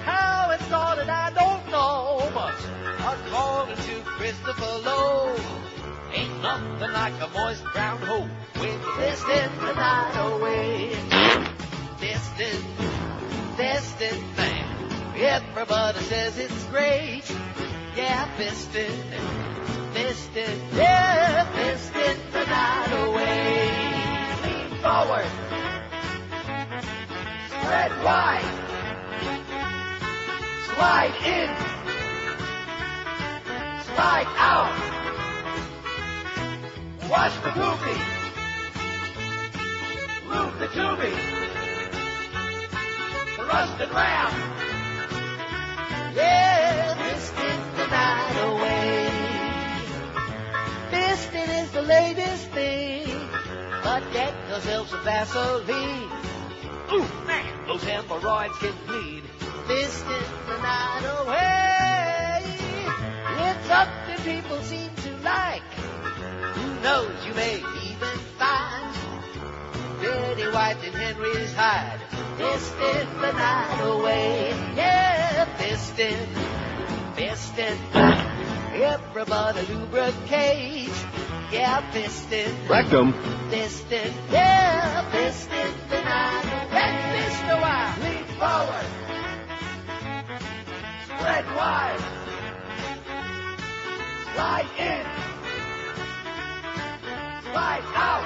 How it started, I don't know, but according to Christopher Lowe, ain't nothing like a moist brown hole when you're fisting the night away. Fisting, man. Everybody says it's great. Yeah, fisting, yeah, fisting the night away. Lean forward, spread wide, slide in, slide out, wash the poopy, move the tubing, thrust and ram. Yeah, fisting the night away. Fisting is the latest thing, but get yourself some Vaseline. Ooh, man, those hemorrhoids can bleed. Fisting the night away. It's something people seem to like. Who knows, you may even find Betty White and Henry's hide. Fisting the night away. Yeah, fisting. Everybody lubricate. Yeah, fisting. Rectum. Fisting. Yeah, fisting the night away. Let's fist a while. Lean forward. Spread wide. Slide in. Slide out.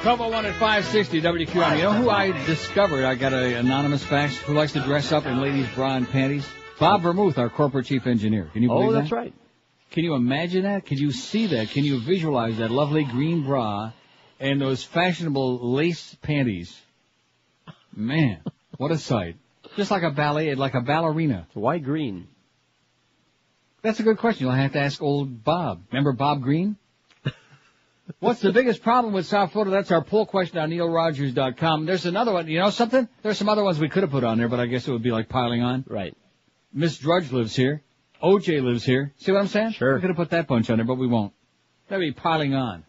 1201 at 560 WQM. You know who I discovered? I got an anonymous fax who likes to dress up in ladies' bra and panties. Bob Vermouth, our corporate chief engineer. Can you believe that? Oh, that's right. Can you imagine that? Can you see that? Can you visualize that lovely green bra and those fashionable lace panties? Man, what a sight. Just like a ballet, like a ballerina. Why green? That's a good question. You'll have to ask old Bob. Remember Bob Green? What's the biggest problem with South Florida? That's our poll question on neilrogers.com. There's another one. You know something? There's some other ones we could have put on there, but I guess it would be like piling on. Right. Miss Drudge lives here. OJ lives here. See what I'm saying? Sure. We could have put that bunch on there, but we won't. That'd be piling on.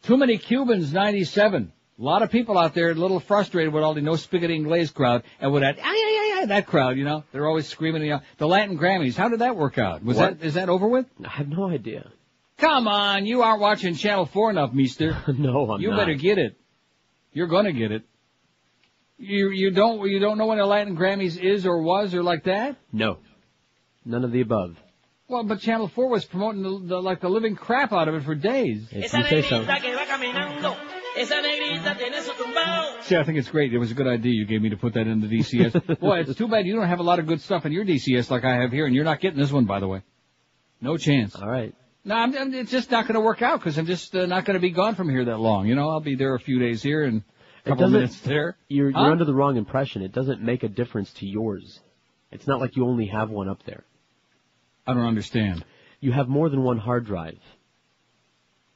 Too many Cubans, 97. A lot of people out there a little frustrated with all the no spaghetti inglés crowd and with that crowd, you know. They're always screaming, you know. The Latin Grammys, how did that work out? Is that over with? I have no idea. Come on, you aren't watching Channel 4 enough, mister. No, I'm not. You better get it. You're gonna get it. You don't know when the Latin Grammys is or was or like that? No. None of the above. Well, but Channel 4 was promoting the living crap out of it for days. If you say so. See, I think it's great. It was a good idea you gave me to put that in the DCS. Boy, it's too bad you don't have a lot of good stuff in your DCS like I have here, and you're not getting this one, by the way. No chance. All right. No, it's just not going to work out because I'm just not going to be gone from here that long. You know, I'll be there a few days here and a couple of minutes there. You're under the wrong impression. It doesn't make a difference to yours. It's not like you only have one up there. I don't understand. You have more than one hard drive.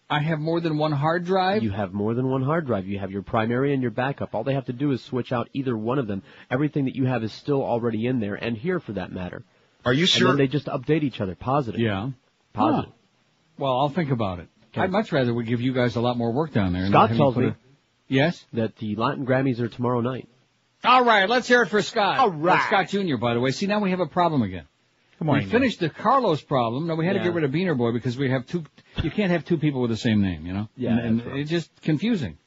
I have more than one hard drive? You have more than one hard drive. You have your primary and your backup. All they have to do is switch out either one of them. Everything that you have is still already in there, and here for that matter. Are you sure? And then they just update each other. Positive. Yeah. Positive. Huh. Well, I'll think about it. Okay. I'd much rather we give you guys a lot more work down there. Scott tells me. Yes? That the Latin Grammys are tomorrow night. All right, let's hear it for Scott. All right. That's Scott Jr., by the way. See, now we have a problem again. Good morning. We finished the Carlos problem. No, we had to get rid of Beaner Boy because we have you can't have two people with the same name, you know? Yeah. And it's just confusing.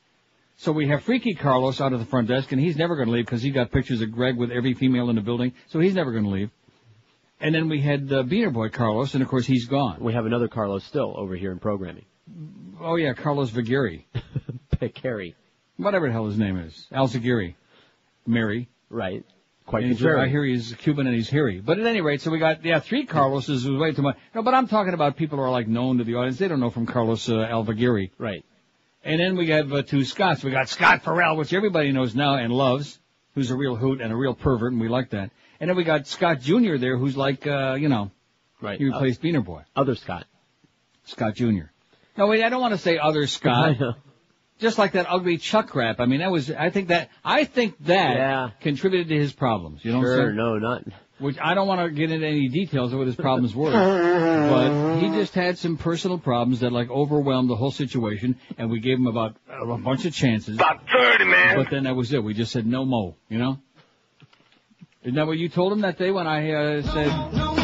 So we have Freaky Carlos out of the front desk, and he's never going to leave because he got pictures of Greg with every female in the building, so he's never going to leave. And then we had Beaner Boy Carlos, and of course he's gone. We have another Carlos still over here in programming. Oh yeah, Carlos Vigeri. Picari. Whatever the hell his name is. Al-Zagiri. Mary. Right. Quite I hear he's Cuban and he's hairy. But at any rate, so we got, 3 Carloses was way too much. No, but I'm talking about people who are like known to the audience. They don't know from Carlos Alvagiri. Right. And then we have 2 Scotts. We got Scott Farrell, which everybody knows now and loves, who's a real hoot and a real pervert, and we like that. And then we got Scott Jr. there, who's like, right. He replaced Beaner Boy. Other Scott. Scott Jr. No, wait, I don't want to say other Scott. I know. Just like that ugly Chuck crap. I mean, I think that contributed to his problems. You know what I'm saying? No, not. Which I don't want to get into any details of what his problems were. But he just had some personal problems that overwhelmed the whole situation, and we gave him about a bunch of chances. About 30, man. But then that was it. We just said no mo, you know? Isn't that what you told him that day when I said... No.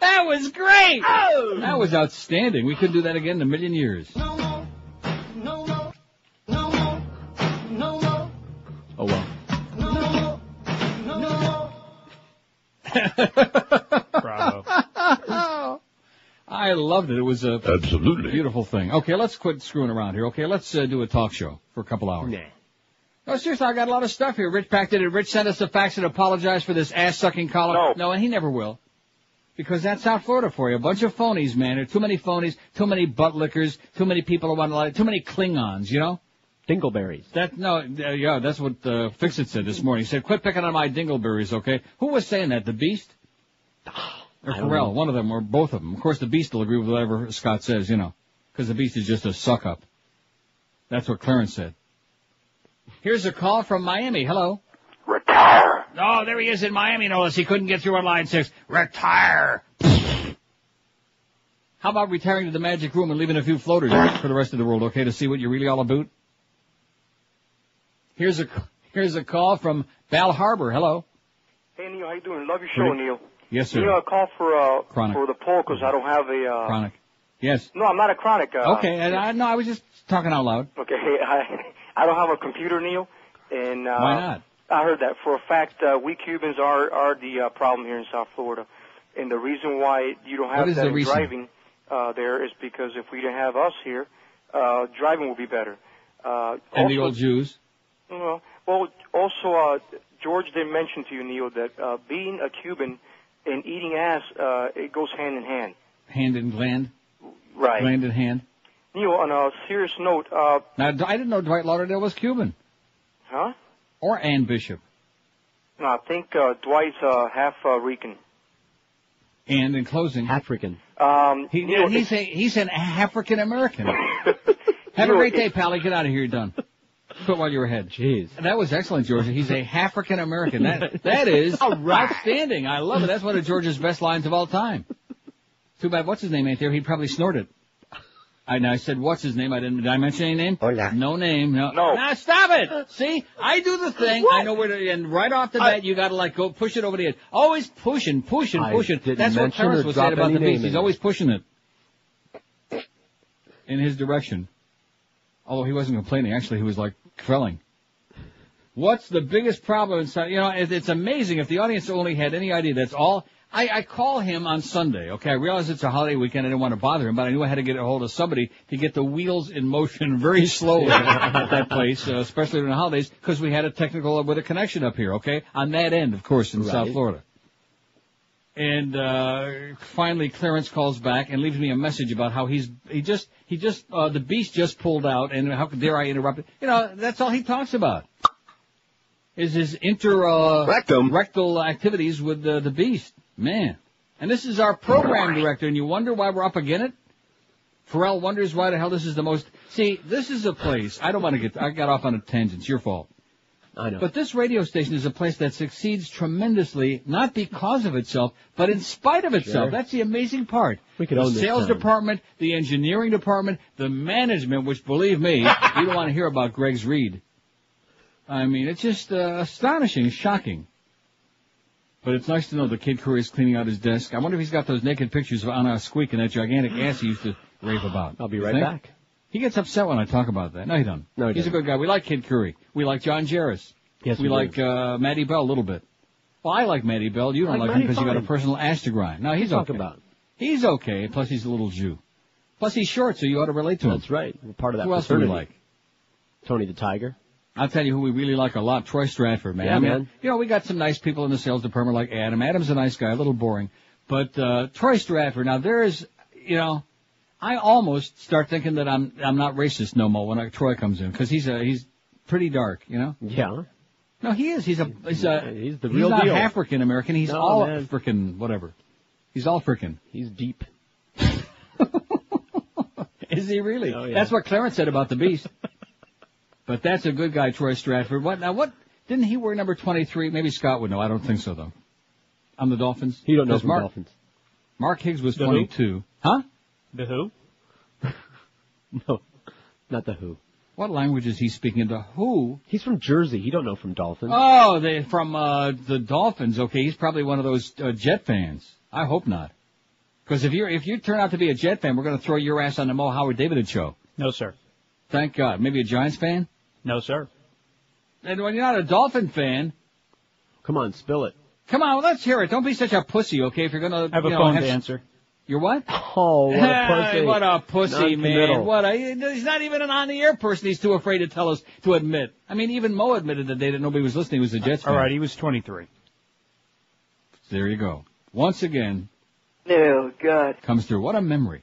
That was great! Oh! That was outstanding. We couldn't do that again in a million years. Oh, well. Bravo. I loved it. It was a beautiful thing. Okay, let's quit screwing around here. Okay, let's do a talk show for a couple hours. Nah. No, seriously, I got a lot of stuff here. Rich packed it. Rich sent us a fax and apologized for this ass-sucking caller. No, and he never will. Because that's South Florida for you. A bunch of phonies, man. There are too many phonies, too many butt lickers, too many people who want to lie, too many Klingons, you know? Dingleberries. That's what Fix-It said this morning. He said, quit picking on my dingleberries, okay? Who was saying that? The Beast? Or Pharrell, one of them, or both of them. Of course, the Beast will agree with whatever Scott says, you know. Because the Beast is just a suck-up. That's what Clarence said. Here's a call from Miami. Hello. Retire. Oh, there he is in Miami, no less. He couldn't get through on line 6. Retire. How about retiring to the magic room and leaving a few floaters for the rest of the world, okay, to see what you're really all about? Here's a call from Bal Harbor. Hello. Hey, Neil, how you doing? Love your show, Neil. Yes, sir. Neil, I call for Chronic. for the poll because I don't have a... Chronic. Yes. No, I'm not a chronic. Okay, I was just talking out loud. Okay, I don't have a computer, Neil, and... Why not? I heard that. For a fact, we Cubans are the problem here in South Florida. And the reason why you don't have that in driving there is because if we didn't have us here, driving would be better. And also, the old Jews? Well, also, George didn't mention to you, Neil, that being a Cuban and eating ass, it goes hand in hand. Hand in gland? Right. Gland in hand? Neil, on a serious note... now, I didn't know Dwight Lauderdale was Cuban. Huh? Or Ann Bishop. No, I think Dwight's half Rican. And in closing, African. He's an African American. Have a great day, pal. Get out of here. You're done. Quit while you're ahead. Jeez. That was excellent, Georgia. He's a African American. That is outstanding. I love it. That's one of Georgia's best lines of all time. Too bad what's his name ain't there. He'd probably snort it. I said what's his name. Did I mention any name? Hola. No name. No. No. Now stop it. See, I do the thing. I know where to. And right off the bat, you got to go push it over the edge. Always pushing. That's what Clarence was saying about the beast. He's always pushing it in his direction. Although he wasn't complaining. Actually, he was like quelling. What's the biggest problem inside? It's amazing if the audience only had any idea. That's all. I call him on Sunday, okay? I realize it's a holiday weekend. I didn't want to bother him, but I knew I had to get a hold of somebody to get the wheels in motion very slowly at that place, especially during the holidays, because we had a technical with a connection up here, okay? On that end, of course, in South Florida. And finally, Clarence calls back and leaves me a message about how the beast just pulled out, and how dare I interrupt it? That's all he talks about. Is his rectal activities with the beast. Man. And this is our program director, and you wonder why we're up against it? Pharrell wonders why the hell this is the most... See, this is a place... I got off on a tangent. It's your fault. I know. But this radio station is a place that succeeds tremendously, not because of itself, but in spite of itself. Sure. That's the amazing part. We could own the sales department, the engineering department, the management, which, believe me, you don't want to hear about Greg's Reed. I mean, it's just astonishing, shocking. But it's nice to know that Kid Curry is cleaning out his desk. I wonder if he's got those naked pictures of Anna Squeak and that gigantic ass he used to rave about. I'll be right back. He gets upset when I talk about that. No, he doesn't. No, he's a good guy. We like Kid Curry. We like John Jarvis. Yes, we like Matty Bell a little bit. Well, I like Matty Bell. You don't like him because you got a personal ash to grind. No, he's okay. He's okay. Plus, he's a little Jew. Plus, he's short, so you ought to relate to him. That's right. We're part of that. Who else do we like? Tony the Tiger. I'll tell you who we really like a lot, Troy Stratford, man. Yeah, man. We got some nice people in the sales department like Adam. Adam's a nice guy, a little boring. But Troy Stratford, now there is, I almost start thinking that I'm not racist no more when Troy comes in, because he's pretty dark, Yeah. No, he is. He's the real not deal. African American. He's all frickin' whatever. He's all frickin'. He's deep. Is he really? Oh, yeah. That's what Clarence said about the beast. But that's a good guy, Troy Stratford. What didn't he wear number 23? Maybe Scott would know. I don't think so, though. On the Dolphins? He don't know from Dolphins. Mark Higgs was The 22. Who? Huh? The Who? No, not the Who. What language is he speaking? The Who? He's from Jersey. He don't know from Dolphins. Oh, from the Dolphins. Okay, he's probably one of those Jet fans. I hope not. Because if you turn out to be a Jet fan, we're going to throw your ass on the Mo Howard David show. No, sir. Thank God. Maybe a Giants fan? No, sir. And when you're not a Dolphin fan... Come on, spill it. Come on, let's hear it. Don't be such a pussy, okay, if you're going to... I have a phone to answer. You're what? Oh, what a pussy. What a pussy, man. He's not even an on-the-air person. He's too afraid to tell us, to admit. I mean, even Mo admitted the day that nobody was listening. He was a Jets fan. All right, he was 23. There you go. Once again... Oh, God. Comes through. What a memory.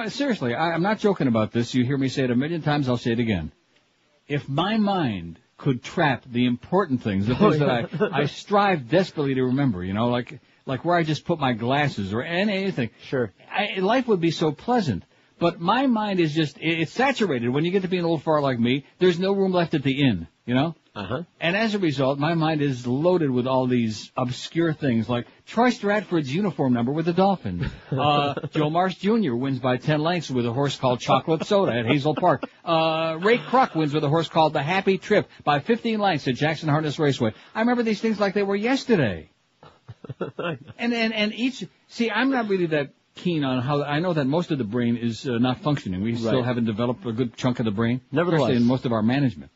Seriously, I'm not joking about this. You hear me say it a million times, I'll say it again. If my mind could trap the important things, the things that I strive desperately to remember, like where I just put my glasses or anything. Sure. Life would be so pleasant. But my mind is it's saturated. When you get to be an old fart like me, there's no room left at the inn, Uh-huh. And as a result, my mind is loaded with all these obscure things like Troy Stratford's uniform number with the Dolphins. Joe Marsh Jr. wins by 10 lengths with a horse called Chocolate Soda at Hazel Park. Ray Kroc wins with a horse called The Happy Trip by 15 lengths at Jackson Harness Raceway. I remember these things like they were yesterday. And each, see, I'm not really that keen on how, I know that most of the brain is not functioning. We still haven't developed a good chunk of the brain. Nevertheless. Especially in most of our management.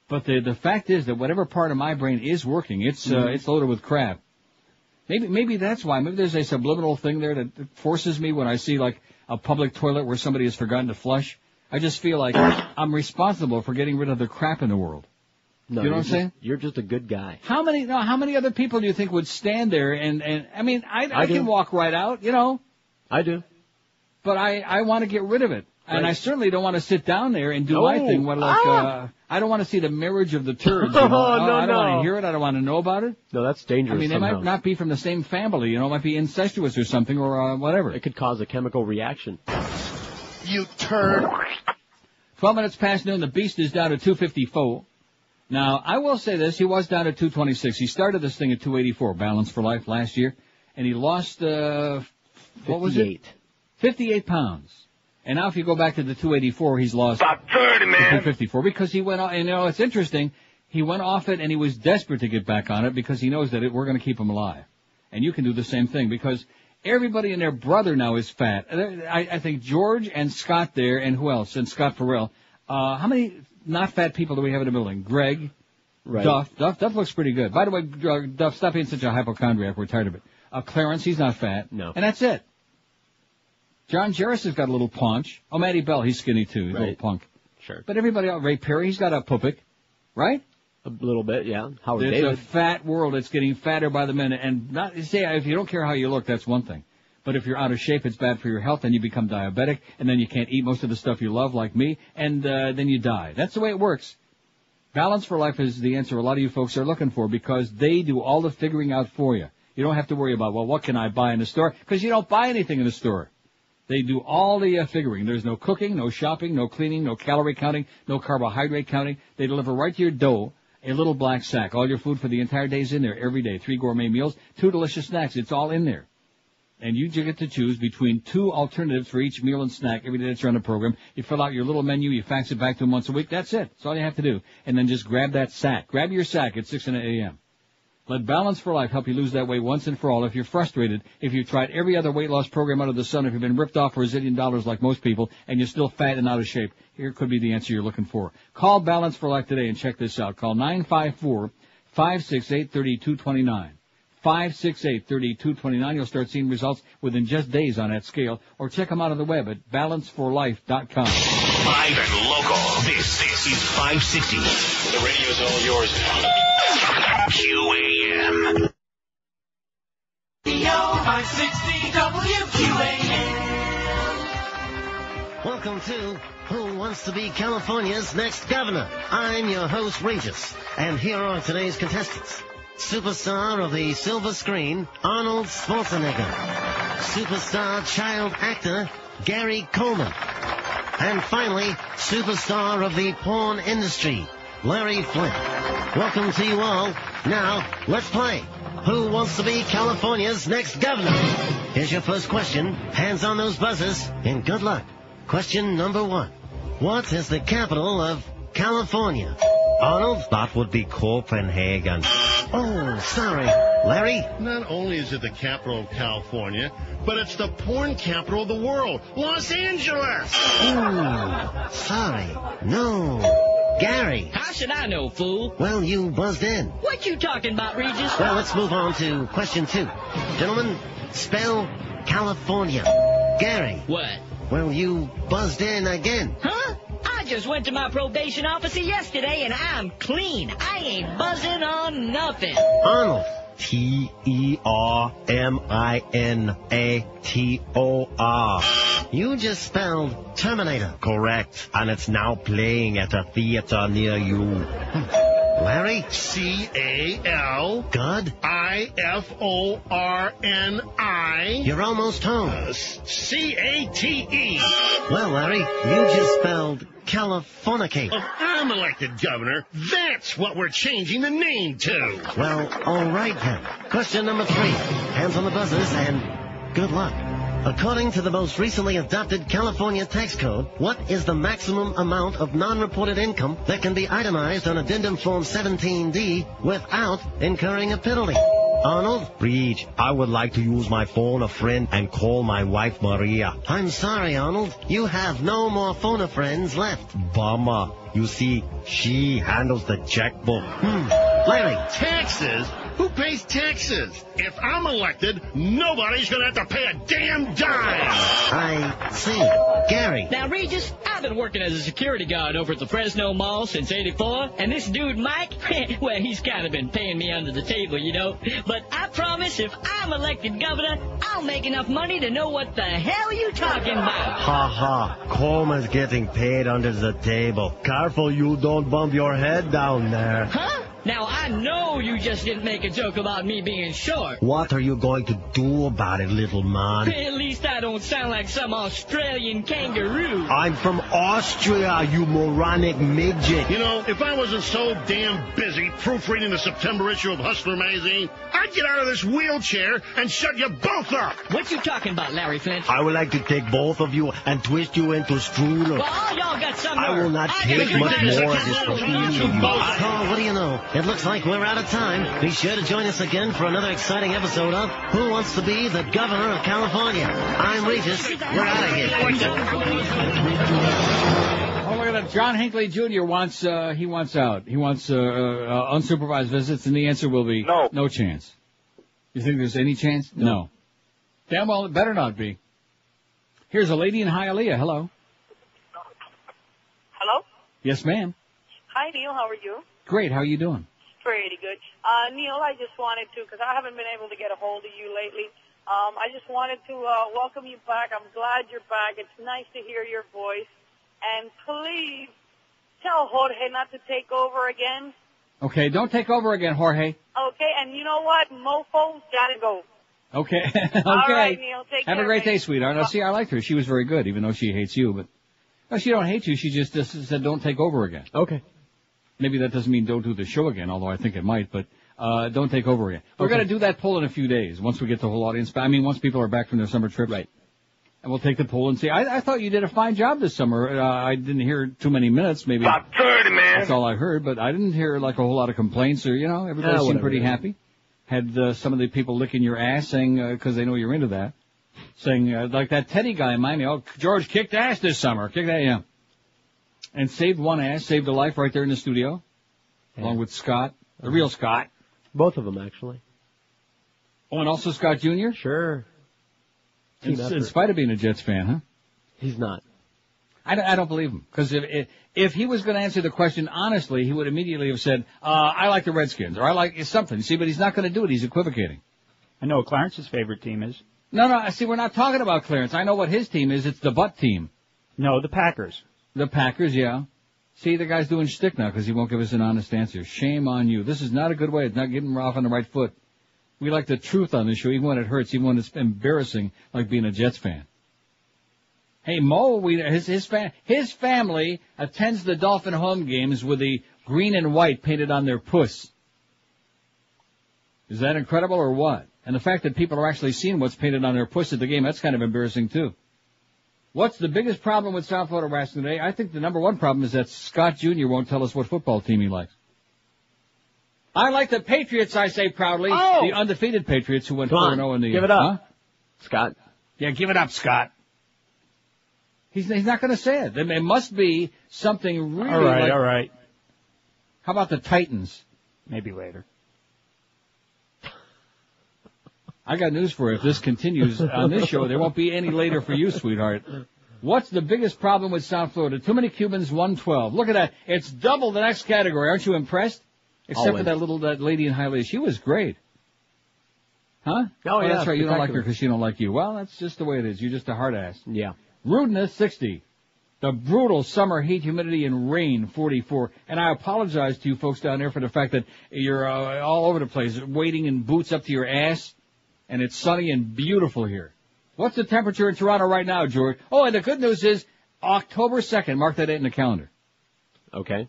But the fact is that whatever part of my brain is working, it's loaded with crap. Maybe that's why. Maybe there's a subliminal thing there that forces me when I see like a public toilet where somebody has forgotten to flush. I just feel like I'm responsible for getting rid of the crap in the world. No, you know what I'm saying? You're just a good guy. How many other people do you think would stand there and I mean, I can walk right out, I do. But I want to get rid of it. Right. And I certainly don't want to sit down there and do my thing. I don't want to see the marriage of the turds. I don't want to hear it. I don't want to know about it. No, that's dangerous. I mean, they might not be from the same family. It might be incestuous or something or whatever. It could cause a chemical reaction. You turd. 12 minutes past noon. The Beast is down to 254. Now, I will say this. He was down to 226. He started this thing at 284, Balance for Life, last year. And he lost What was it? 58 pounds. And now if you go back to the 284, he's lost about 30, man. 254 because he went on, and you know, it's interesting. He went off it and he was desperate to get back on it because he knows that we're going to keep him alive. And you can do the same thing because everybody and their brother now is fat. I think George and Scott there, and who else? And Scott Farrell. How many not fat people do we have in the building? Greg, right. Duff looks pretty good. By the way, Duff, stop being such a hypochondriac. We're tired of it. Clarence, he's not fat. No. And that's it. John Jarris has got a little paunch. Oh, Matty Bell, he's skinny too. He's a little punk. Sure. But everybody else, Ray Perry, he's got a pupik, right? A little bit, yeah. Howard It's David. a fat world. It's getting fatter by the minute. And not say if you don't care how you look, that's one thing. But if you're out of shape, it's bad for your health, and you become diabetic, and then you can't eat most of the stuff you love, like me, and then you die. That's the way it works. Balance for life is the answer a lot of you folks are looking for because they do all the figuring out for you. You don't have to worry about, well, what can I buy in the store? Because you don't buy anything in the store. They do all the figuring. There's no cooking, no shopping, no cleaning, no calorie counting, no carbohydrate counting. They deliver right to your door, a little black sack. All your food for the entire day is in there every day. 3 gourmet meals, 2 delicious snacks. It's all in there. And you get to choose between 2 alternatives for each meal and snack every day that you're on the program. You fill out your little menu, you fax it back to them once a week. That's it. That's all you have to do. And then just grab that sack. Grab your sack at 6 a.m. Let Balance for Life help you lose that weight once and for all. If you're frustrated, if you've tried every other weight loss program under the sun, if you've been ripped off for $1 zillion like most people, and you're still fat and out of shape, here could be the answer you're looking for. Call Balance for Life today and check this out. Call 954-568-3229. 568-3229. You'll start seeing results within just days on that scale. Or check them out on the web at balanceforlife.com. Live and local. This is 560. The radio's all yours now. QAM. 560 WQAM. Welcome to Who Wants to Be California's Next Governor? I'm your host, Regis, and here are today's contestants. Superstar of the silver screen, Arnold Schwarzenegger. Superstar child actor, Gary Coleman. And finally, superstar of the porn industry, Larry Flint. Welcome to you all. Now, let's play. Who wants to be California's next governor? Here's your first question. Hands on those buzzers, and good luck. Question number 1. What is the capital of California? Arnold? That would be Copenhagen. Oh, sorry. Larry? Not only is it the capital of California, but it's the porn capital of the world, Los Angeles! Sorry. No. Gary? How should I know, fool? Well, you buzzed in. What you talking about, Regis? Well, let's move on to question 2. Gentlemen, spell California. Gary? What? Well, you buzzed in again. Huh? I just went to my probation officer yesterday, and I'm clean. I ain't buzzing on nothing. Arnold. Terminator. You just spelled Terminator. Correct. And it's now playing at a theater near you. Larry? CAL. Good. IFORNI. You're almost home. CATE. Well, Larry, you just spelled Californicate. If I'm elected governor, that's what we're changing the name to. Well, all right then. Question number 3. Hands on the buzzers and good luck. According to the most recently adopted California tax code, what is the maximum amount of non-reported income that can be itemized on Addendum Form 17D without incurring a penalty? Arnold? Reach, I would like to use my phone a friend and call my wife Maria. I'm sorry, Arnold. You have no more phone a friends left. Bummer. You see, she handles the checkbook. Larry? Taxes? Who pays taxes? If I'm elected, nobody's gonna have to pay a damn dime. I see. Gary? Now, Regis, I've been working as a security guard over at the Fresno Mall since '84, and this dude, Mike, well, he's kind of been paying me under the table, you know. But I promise if I'm elected governor, I'll make enough money to know what the hell you talking about. Ha ha. Coleman's getting paid under the table. Careful you don't bump your head down there. Huh? Now, I know you just didn't make a joke about me being short. What are you going to do about it, little man? At least I don't sound like some Australian kangaroo. I'm from Austria, you moronic midget. You know, if I wasn't so damn busy proofreading the September issue of Hustler magazine, I'd get out of this wheelchair and shut you both up. What you talking about, Larry Flint? I would like to take both of you and twist you into strudel. Well, all y'all got some I will not take much more of this from either of you. Oh, what do you know? It looks like we're out of time. Be sure to join us again for another exciting episode of Who Wants to Be the Governor of California? I'm Regis. We're out of here. Oh, look at that. John Hinckley Jr. wants out. He wants unsupervised visits, and the answer will be no chance. You think there's any chance? No. Damn well, it better not be. Here's a lady in Hialeah. Hello. Hello? Yes, ma'am. Hi, Neil. How are you? Great. How are you doing? Pretty good. Neil, I just wanted to, because I haven't been able to get a hold of you lately, I just wanted to welcome you back. I'm glad you're back. It's nice to hear your voice. And please tell Jorge not to take over again. Okay, don't take over again, Jorge. Okay, and you know what? Mofo's gotta go. Okay. Okay. All right, Neil. Take care. Have a great day, sweetheart. Now, see, I liked her. She was very good, even though she hates you. But no, she don't hate you. She just said don't take over again. Okay. Maybe that doesn't mean don't do the show again, although I think it might, but don't take over again. We're going to do that poll in a few days, once we get the whole audience back. I mean, once people are back from their summer trips. Right. And we'll take the poll and see. I thought you did a fine job this summer. I didn't hear too many minutes, maybe. About 30, man. That's all I heard, but I didn't hear like a whole lot of complaints or, everybody seemed pretty happy. Had some of the people licking your ass saying, because they know you're into that, saying, like that Teddy guy in Miami, oh, George kicked ass this summer. Kicked ass, yeah. And saved one ass, saved a life right there in the studio. Along with Scott, the real Scott. Both of them, actually. Oh, and also Scott Jr.? Sure. In spite of being a Jets fan, huh? He's not. I don't believe him. Because if he was going to answer the question honestly, he would immediately have said, I like the Redskins, or I like something. See, but he's not going to do it. He's equivocating. I know what Clarence's favorite team is. No, see, we're not talking about Clarence. I know what his team is. It's the butt team. No, the Packers. The Packers, yeah. See, the guy's doing shtick now because he won't give us an honest answer. Shame on you. This is not a good way. It's not getting him off on the right foot. We like the truth on this show, even when it hurts, even when it's embarrassing, like being a Jets fan. Hey, Mo, his family attends the Dolphin home games with the green and white painted on their puss. Is that incredible or what? And the fact that people are actually seeing what's painted on their puss at the game, that's kind of embarrassing too. What's the biggest problem with South Florida wrestling today? I think the number one problem is that Scott Jr. won't tell us what football team he likes. I like the Patriots, I say proudly. Oh! The undefeated Patriots who went 4-0 in the... Give it up. Huh? Scott. Yeah, give it up, Scott. He's not going to say it. There must be something really All right. How about the Titans? Maybe later. I got news for you. If this continues on this show, there won't be any later for you, sweetheart. What's the biggest problem with South Florida? Too many Cubans, 112. Look at that. It's double the next category. Aren't you impressed? Except for that lady in Hialeah. She was great. Huh? Oh, yeah. That's right. You don't like her because she don't like you. Well, that's just the way it is. You're just a hard ass. Yeah. Rudeness, 60. The brutal summer heat, humidity, and rain, 44. And I apologize to you folks down there for the fact that you're all over the place, wading in boots up to your ass. And it's sunny and beautiful here. What's the temperature in Toronto right now, George? Oh, and the good news is October 2nd. Mark that date in the calendar. Okay.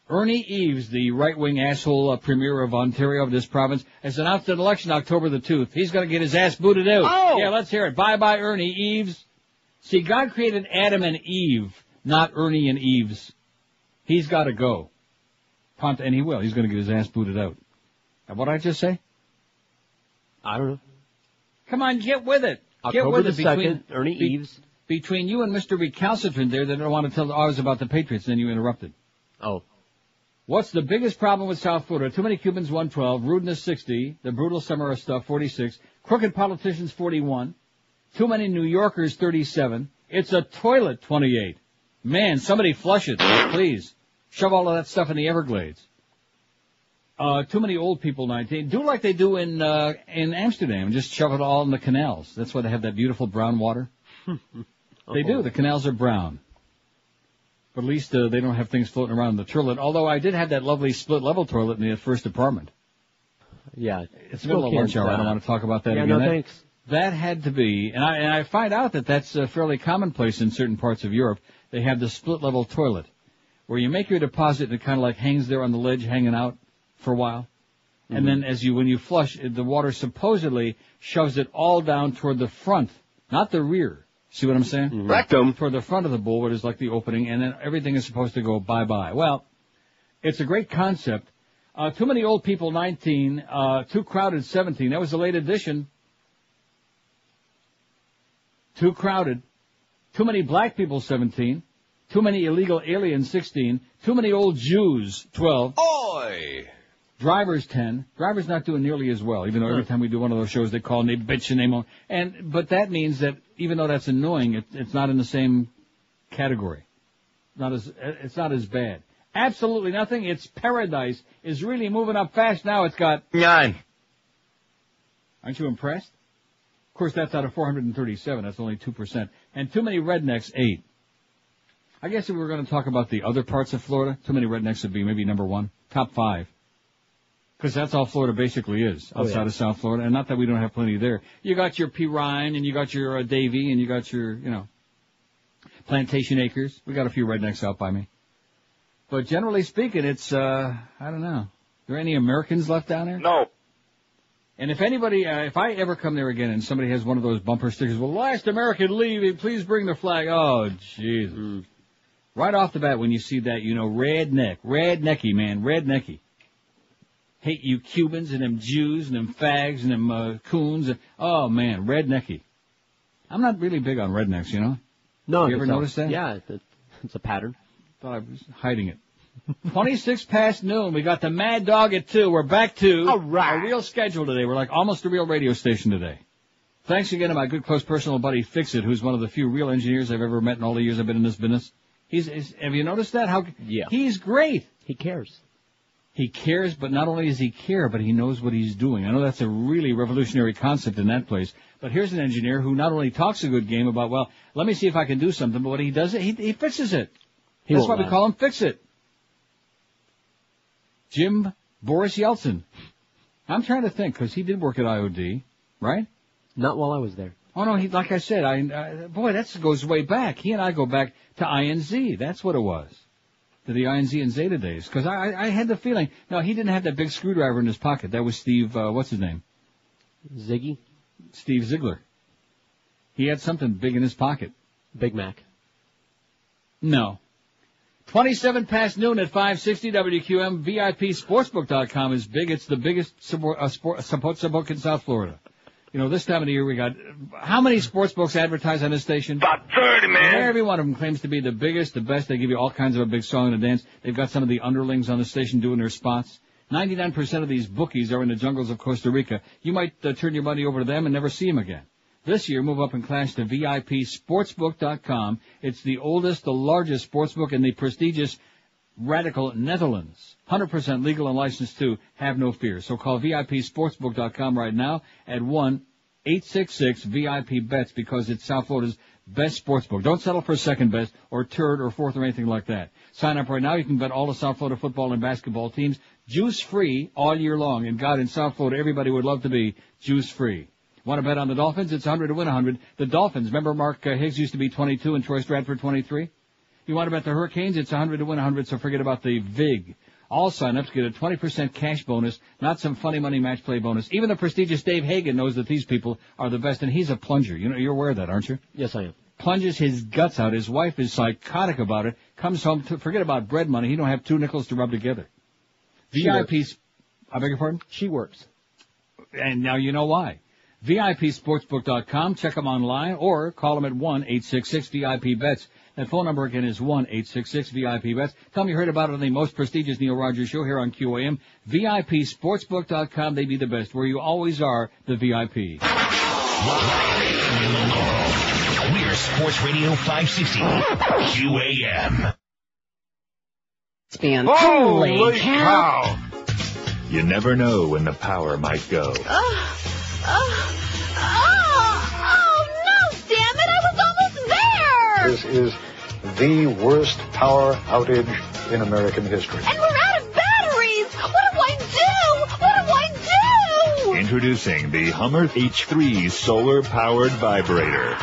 Ernie Eves, the right-wing asshole premier of Ontario, of this province, has announced an election October the 2nd. He's going to get his ass booted out. Oh! Yeah, let's hear it. Bye-bye, Ernie Eves. See, God created Adam and Eve, not Ernie and Eves. He's got to go. And he will. He's going to get his ass booted out. And what did I just say? I don't know. Come on, get with it. October the 2nd, Ernie Eves. Between you and Mr. Recalcitrant there, they don't want to tell ours about the Patriots, then you interrupted. Oh. What's the biggest problem with South Florida? Too many Cubans, 112. Rudeness, 60. The brutal summer of stuff, 46. Crooked politicians, 41. Too many New Yorkers, 37. It's a toilet, 28. Man, somebody flush it, please. Shove all of that stuff in the Everglades. Too many old people, 19. Do like they do in Amsterdam. Just shove it all in the canals. That's why they have that beautiful brown water. They do. The canals are brown. But at least they don't have things floating around in the toilet. Although I did have that lovely split-level toilet in the first apartment. Yeah. It's middle of lunch hour. I don't want to talk about that again. No, thanks. That had to be, and I find out that that's fairly commonplace in certain parts of Europe. They have the split-level toilet, where you make your deposit and it kind of like hangs there on the ledge, hanging out for a while. And then when you flush, the water supposedly shoves it all down toward the front, not the rear. See what I'm saying? Rectum. Toward the front of the bowl, where there's like the opening, and then everything is supposed to go bye-bye. Well, it's a great concept. Too many old people, 19. Too crowded, 17. That was the late edition. Too crowded. Too many black people, 17. Too many illegal aliens, 16. Too many old Jews, 12. Oi! Drivers, 10. Drivers not doing nearly as well, even though every time we do one of those shows they call and they bitch and they moan. But that means that even though that's annoying, it's not in the same category. It's not as bad. Absolutely nothing. It's paradise. Is really moving up fast now. It's got 9. Aren't you impressed? Of course, that's out of 437. That's only 2%. And too many rednecks, 8. I guess if we were going to talk about the other parts of Florida, too many rednecks would be maybe number 1, top 5. Because that's all Florida basically is, outside of South Florida. And not that we don't have plenty there. You got your P. Ryan, and you got your Davy, and you got your, Plantation Acres. We got a few rednecks out by me. But generally speaking, it's, I don't know. Are there any Americans left down there? No. And if anybody, if I ever come there again and somebody has one of those bumper stickers, well, last American leaving, please bring the flag. Oh, Jesus. Right off the bat, when you see that, rednecky, man, rednecky. Hate you Cubans and them Jews and them fags and them coons. Oh, man, rednecky. I'm not really big on rednecks, No. You ever notice that? Yeah, it's a pattern. Thought I was hiding it. 26 past noon. We got the Mad Dog at 2. We're back to our real schedule today. We're like almost a real radio station today. Thanks again to my good close personal buddy Fixit, who's one of the few real engineers I've ever met in all the years I've been in this business. Have you noticed that? He's great. He cares. He cares, but not only does he care, but he knows what he's doing. I know that's a really revolutionary concept in that place. But here's an engineer who not only talks a good game about, well, let me see if I can do something, but what he does, he fixes it. That's why we call him Fix-It. Jim Boris Yeltsin. I'm trying to think, because he did work at IOD, right? Not while I was there. Oh, no, like I said, that goes way back. He and I go back to INZ. That's what it was. To the INZ and Zeta days. Because I had the feeling, no, he didn't have that big screwdriver in his pocket. That was Steve, what's his name? Ziggy? Steve Ziegler. He had something big in his pocket. Big Mac. No. 27 past noon at 560 WQM. VIPSportsbook.com is big. It's the biggest sports book in South Florida. This time of the year we got, how many sports books advertise on this station? About 30, man. Every one of them claims to be the biggest, the best. They give you all kinds of a big song and a dance. They've got some of the underlings on the station doing their spots. 99% of these bookies are in the jungles of Costa Rica. You might turn your money over to them and never see them again. This year, move up in class to VIPSportsbook.com. It's the oldest, the largest sportsbook in the prestigious radical Netherlands. 100% legal and licensed too. Have no fear. So call VIPSportsbook.com right now at 1-866-VIP-BETS because it's South Florida's best sportsbook. Don't settle for second best or third or fourth or anything like that. Sign up right now. You can bet all the South Florida football and basketball teams juice-free all year long. And God, in South Florida, everybody would love to be juice-free. Want to bet on the Dolphins? It's 100 to win 100. The Dolphins, remember Mark Higgs used to be 22 and Troy Stratford 23? You want to bet the Hurricanes? It's 100 to win 100, so forget about the VIG. All sign-ups get a 20% cash bonus, not some funny money match play bonus. Even the prestigious Dave Hagan knows that these people are the best, and he's a plunger. You're aware of that, aren't you? Yes, I am. Plunges his guts out. His wife is psychotic about it. Comes home to forget about bread money. He don't have 2 nickels to rub together. VIPs, I beg your pardon? She works. And now you know why. VIPSportsbook.com. Check them online or call them at 1-866-VIP-BETS. That phone number again is 1-866-VIP-BETS. Tell them you heard about it on the most prestigious Neil Rogers show here on QAM. VIPSportsbook.com. They be the best, where you always are the VIP. We're Sports Radio 560 QAM. It's being holy cow! You never know when the power might go. Oh, no, damn it, I was almost there! This is the worst power outage in American history. And we're out of batteries! What do I do? What do I do? Introducing the Hummer H3 solar-powered vibrator.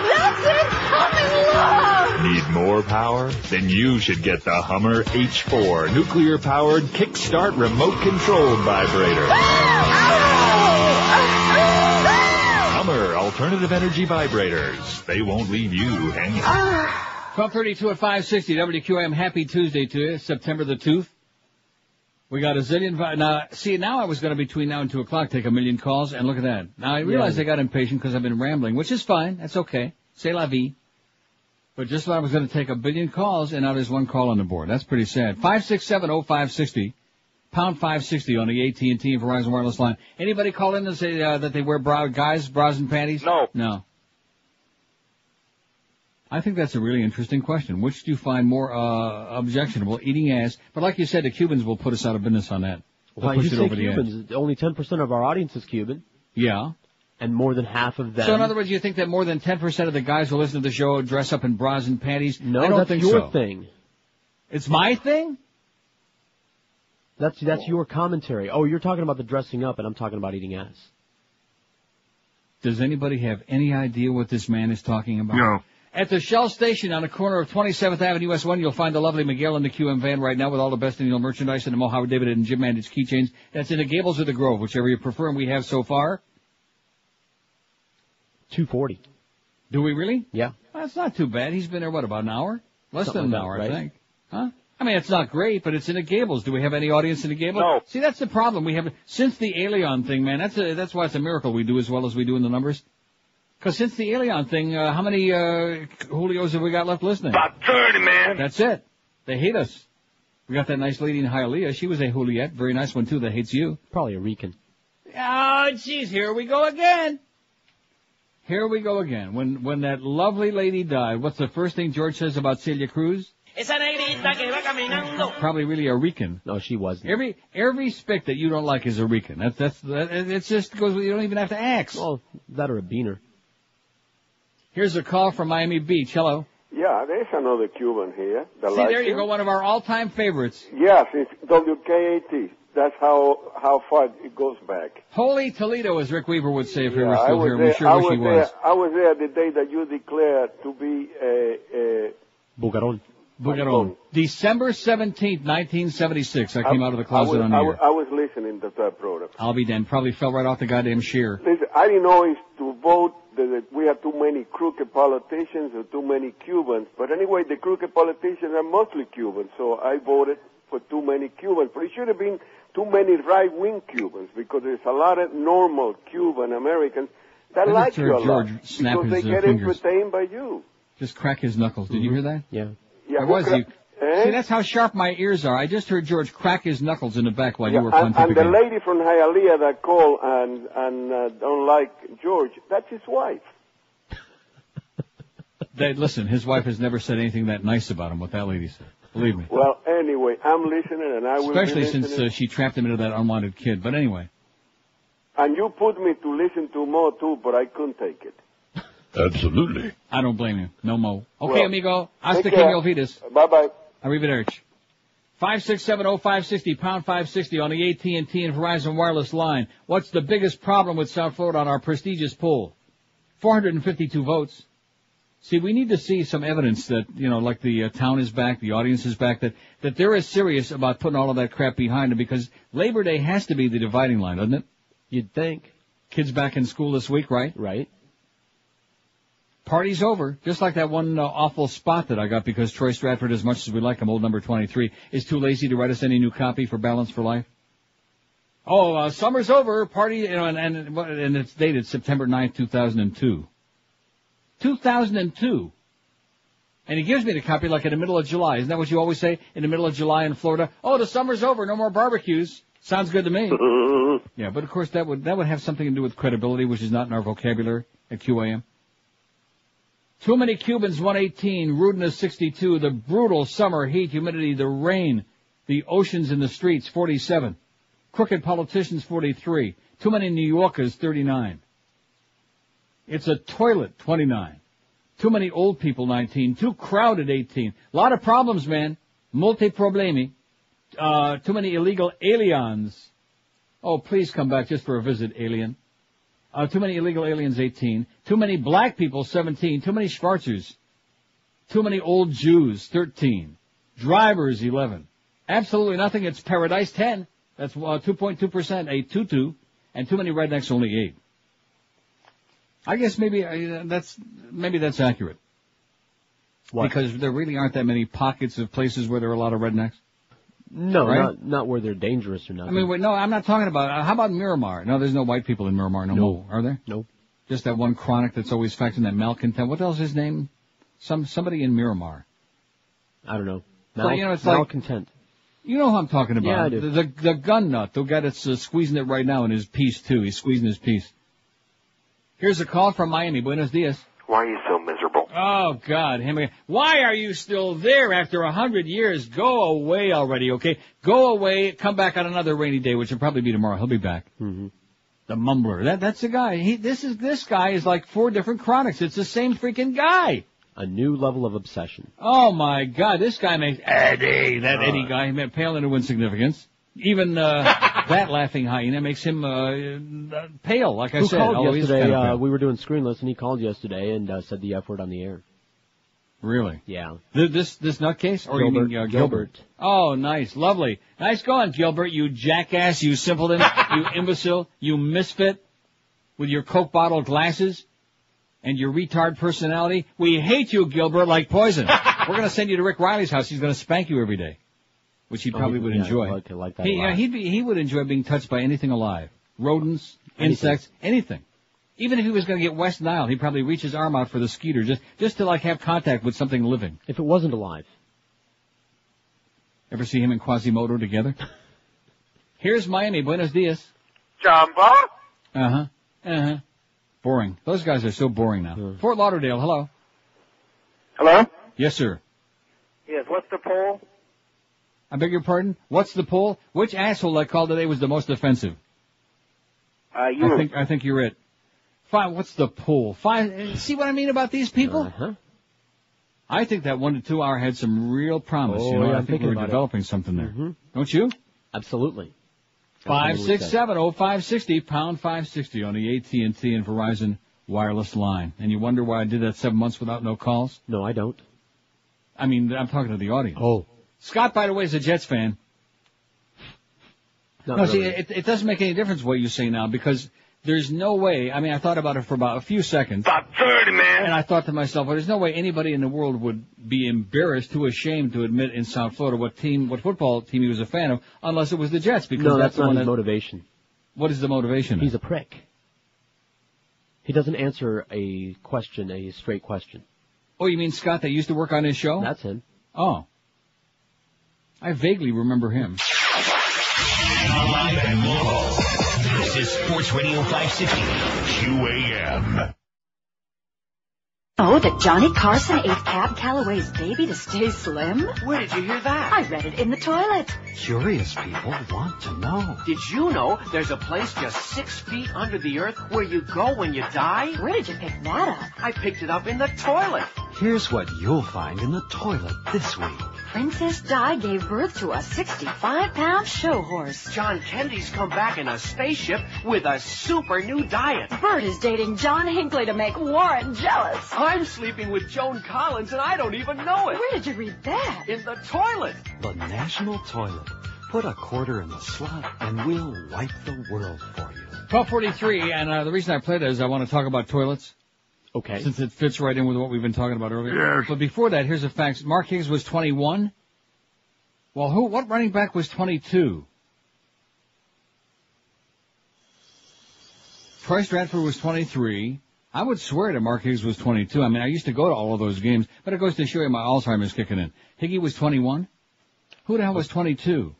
That's it! I'm in love! Need more power? Then you should get the Hummer H4 nuclear-powered kickstart remote-controlled vibrator. Hummer alternative energy vibrators. They won't leave you hanging. 12:32 at 560 WQAM. Happy Tuesday to you, September the 2nd. We got a zillion. Now I was going to between now and 2 o'clock take a million calls, and look at that. Now I realize I got impatient because I've been rambling, which is fine. That's okay. C'est la vie. But just when I was going to take a billion calls, and now there's one call on the board. That's pretty sad. 5670560, pound 560 on the AT&T and Verizon wireless line. Anybody call in and say that they wear bras and panties? No. I think that's a really interesting question. Which do you find more objectionable, eating ass? But like you said, the Cubans will put us out of business on that. Why you say Cubans? Only 10% of our audience is Cuban. Yeah. And more than half of them. So in other words, you think that more than 10% of the guys who listen to the show dress up in bras and panties? No, I don't that's think your so. thing. It's my thing? That's your commentary. Oh, you're talking about the dressing up, and I'm talking about eating ass. Does anybody have any idea what this man is talking about? No. At the Shell station on the corner of 27th Avenue US 1, you'll find the lovely Miguel in the QM van right now with all the best annual merchandise and the Mo Howard David and Jim Mandage keychains. That's in the Gables or the Grove, whichever you prefer, and we have so far. $240. Do we really? Yeah. Well, that's not too bad. He's been there, about an hour? Less Something than an like hour, that, right? I think. Huh? I mean, it's not great, but it's in the Gables. Do we have any audience in the Gables? No. See, that's the problem. We have, since the Alien thing, man, that's why it's a miracle we do as well as we do in the numbers. Because since the Alien thing, how many Julios have we got left listening? About 30, man. That's it. They hate us. We got that nice lady in Hialeah. She was a Juliet. Very nice one, too, that hates you. Probably a Rican. Oh, jeez, here we go again. Here we go again. When that lovely lady died, what's the first thing George says about Celia Cruz? Probably really a Rican. No, she wasn't. Every spick that you don't like is a Rican. It just goes, you don't even have to ask. Well, that or a beaner. Here's a call from Miami Beach. Hello. Yeah, there's another Cuban here. See, there you go, one of our all-time favorites. Yes, it's WKAT. That's how far it goes back. Holy Toledo, as Rick Weaver would say if he were still here. We sure wish he was. I was there the day that you declared to be a Bugarón. December 17th, 1976. I came out of the closet on the air. I was listening to that program. I'll be damned. Probably fell right off the goddamn shear. Listen, I didn't know it's to vote that we have too many crooked politicians or too many Cubans. But anyway, the crooked politicians are mostly Cubans, so I voted for too many Cubans. But it should have been too many right-wing Cubans because there's a lot of normal Cuban Americans that like you a lot because they get entertained by you. Just crack his knuckles. Did you hear that? Yeah. See, that's how sharp my ears are. I just heard George crack his knuckles in the back while you were pontificating. And the lady from Hialeah that called and don't like George, that's his wife. Listen, his wife has never said anything that nice about him, what that lady said. Believe me. Well, anyway, I'm listening and I will be listening. Especially since she trapped him into that unwanted kid. But anyway. And you put me to listen to Mo, too, but I couldn't take it. Absolutely. I don't blame you. No Mo. Okay, well, amigo. Hasta que me olvides. Bye-bye. Arrivederci. 5670560, pound 560 on the AT&T and Verizon wireless line. What's the biggest problem with South Florida on our prestigious poll? 452 votes. See, we need to see some evidence that, like the town is back, the audience is back, that they're as serious about putting all of that crap behind them, because Labor Day has to be the dividing line, doesn't it? You'd think. Kids back in school this week, right? Right. Party's over. Just like that one awful spot that I got because Troy Stratford, as much as we like him, old number 23, is too lazy to write us any new copy for Balance for Life. Oh, summer's over. Party, and it's dated September 9th, 2002. 2002. And he gives me the copy like in the middle of July. Isn't that what you always say? In the middle of July in Florida? Oh, the summer's over. No more barbecues. Sounds good to me. Yeah, but of course that would have something to do with credibility, which is not in our vocabulary at QAM. Too many Cubans, 118. Rudeness, 62. The brutal summer heat, humidity, the rain, the oceans in the streets, 47. Crooked politicians, 43. Too many New Yorkers, 39. It's a toilet, 29. Too many old people, 19. Too crowded, 18. A lot of problems, man. Multi problemi. Too many illegal aliens. Oh, please come back just for a visit, alien. Too many illegal aliens, 18. Too many black people, 17. Too many Schwarzers. Too many old Jews, 13. Drivers, 11. Absolutely nothing. It's paradise, 10. That's 2.2%, a tutu. And too many rednecks, only 8. I guess maybe that's accurate. What? Because there really aren't that many pockets of places where there are a lot of rednecks. No, right? not where they're dangerous or nothing. I mean, wait, no, I'm not talking about. How about Miramar? No, there's no white people in Miramar no more, are there? No. Just that one chronic that's always faxing that malcontent. What the hell's his name? Somebody in Miramar. I don't know. It's malcontent. You know who I'm talking about. Yeah, I do. The gun nut, the guy that's squeezing it right now in his piece, too. He's squeezing his piece. Here's a call from Miami. Buenos dias. Why are you so miserable? Oh, God. Why are you still there after 100 years? Go away already, okay? Go away. Come back on another rainy day, which will probably be tomorrow. He'll be back. Mm-hmm. The mumbler. That's the guy. This guy is like 4 different chronics. It's the same freaking guy. A new level of obsession. Oh, my God. This guy makes Eddie. That Eddie guy, he meant pale into insignificance. Even that laughing hyena makes him pale, like I said. Who called yesterday? Kind of we were doing screenless, and he called yesterday and said the F word on the air. Really? Yeah. This nutcase? Or Gilbert, you mean Gilbert? Oh, nice. Lovely. Nice going, Gilbert, you jackass, you simpleton, you imbecile, you misfit with your Coke bottle glasses and your retard personality. We hate you, Gilbert, like poison. We're going to send you to Rick Riley's house. He's going to spank you every day. Which he probably would enjoy. Like that he would enjoy being touched by anything alive. Rodents, insects, anything. Even if he was going to get West Nile, he'd probably reach his arm out for the skeeter just to like have contact with something living. If it wasn't alive. Ever see him and Quasimodo together? Here's Miami. Buenos dias. Jumbo? Uh-huh. Boring. Those guys are so boring now. Fort Lauderdale, hello. Hello? Yes, sir. Yes, what's the poll? I beg your pardon? What's the poll? Which asshole I called today was the most offensive? You. I think you're it. 5, what's the poll? 5, see what I mean about these people? Uh-huh. I think that 1 to 2 hour had some real promise. I think we were developing something there. Mm-hmm. Don't you? Absolutely. 567-0560, pound 560 on the AT&T and Verizon wireless line. And you wonder why I did that 7 months without no calls? No, I don't. I mean, I'm talking to the audience. Oh. Scott, by the way, is a Jets fan. Not no, really. see, it doesn't make any difference what you say now because there's no way. I mean, I thought about it for about a few seconds. About 30, man. And I thought to myself, well, there's no way anybody in the world would be embarrassed, too ashamed to admit in South Florida what football team he was a fan of, unless it was the Jets. Because no, that's the not one his motivation. What is the motivation? He's a prick. He doesn't answer a straight question. Oh, you mean Scott that used to work on his show? That's him. Oh. I vaguely remember him. Live and local. This is Sports Radio 560 QAM. Oh, that Johnny Carson ate Cab Calloway's baby to stay slim? Where did you hear that? I read it in the toilet. Curious people want to know. Did you know there's a place just 6 feet under the earth where you go when you die? Where did you pick that up? I picked it up in the toilet. Here's what you'll find in the toilet this week. Princess Di gave birth to a 65-pound show horse. John Kennedy's come back in a spaceship with a super new diet. Bert is dating John Hinckley to make Warren jealous. I'm sleeping with Joan Collins and I don't even know it. Where did you read that? In the toilet. The National Toilet. Put a quarter in the slot and we'll wipe the world for you. 12:43, and the reason I played that is I want to talk about toilets. Okay. Since it fits right in with what we've been talking about earlier. Yes. But before that, here's the facts. Mark Higgs was 21. Well, what running back was 22? Troy Stratford was 23. I would swear that Mark Higgs was 22. I mean, I used to go to all of those games, but it goes to show you my Alzheimer's kicking in. Higgy was 21? Who the hell was 22?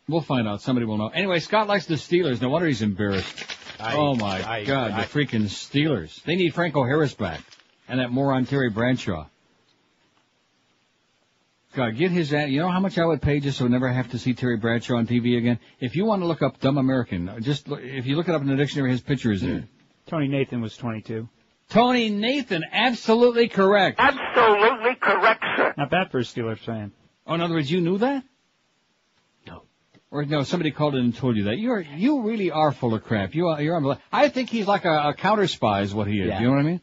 We'll find out. Somebody will know. Anyway, Scott likes the Steelers. No wonder he's embarrassed. Oh, my God, the freaking Steelers. They need Franco Harris back. And that moron Terry Bradshaw. God, get his ass. You know how much I would pay just so I never have to see Terry Bradshaw on TV again? If you want to look up Dumb American, if you look it up in the dictionary, his picture is there. Tony Nathan was 22. Tony Nathan, absolutely correct. Absolutely correct, sir. Not bad for a Steelers fan. Oh, in other words, you knew that? No. Or no, somebody called in and told you that. You really are full of crap. You're unbelievable. I think he's like a counter spy is what he is. Yeah. You know what I mean?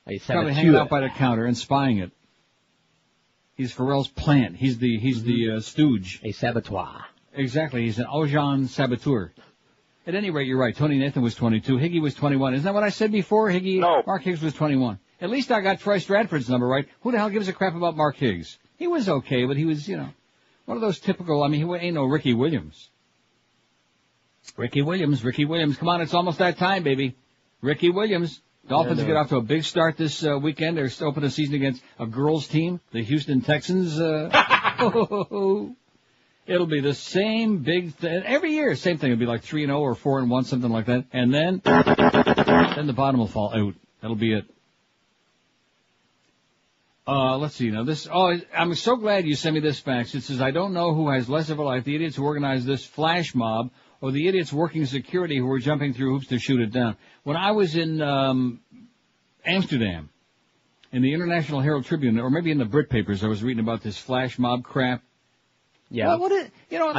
He's probably hanging out by the counter and spying it. He's Pharrell's plant. He's the stooge. A saboteur. Exactly. He's an agent saboteur. At any rate, you're right. Tony Nathan was 22. Higgy was 21. Isn't that what I said before? No. Mark Higgs was 21. At least I got Troy Stratford's number right. Who the hell gives a crap about Mark Higgs? He was okay, but he was, one of those typical, he ain't no Ricky Williams. Ricky Williams. Come on, it's almost that time, baby. Ricky Williams. Dolphins get off to a big start this weekend. They're opening the season against a girls' team, the Houston Texans. It'll be the same big thing. Every year, same thing. It'll be like 3-0 or 4-1, something like that. And then the bottom will fall out. That'll be it. Let's see now. I'm so glad you sent me this fax. It says, I don't know who has less of a life, the idiots who organized this flash mob or the idiots working security who were jumping through hoops to shoot it down. When I was in Amsterdam, in the International Herald Tribune, or maybe in the Brit papers, I was reading about this flash mob crap. Yeah. I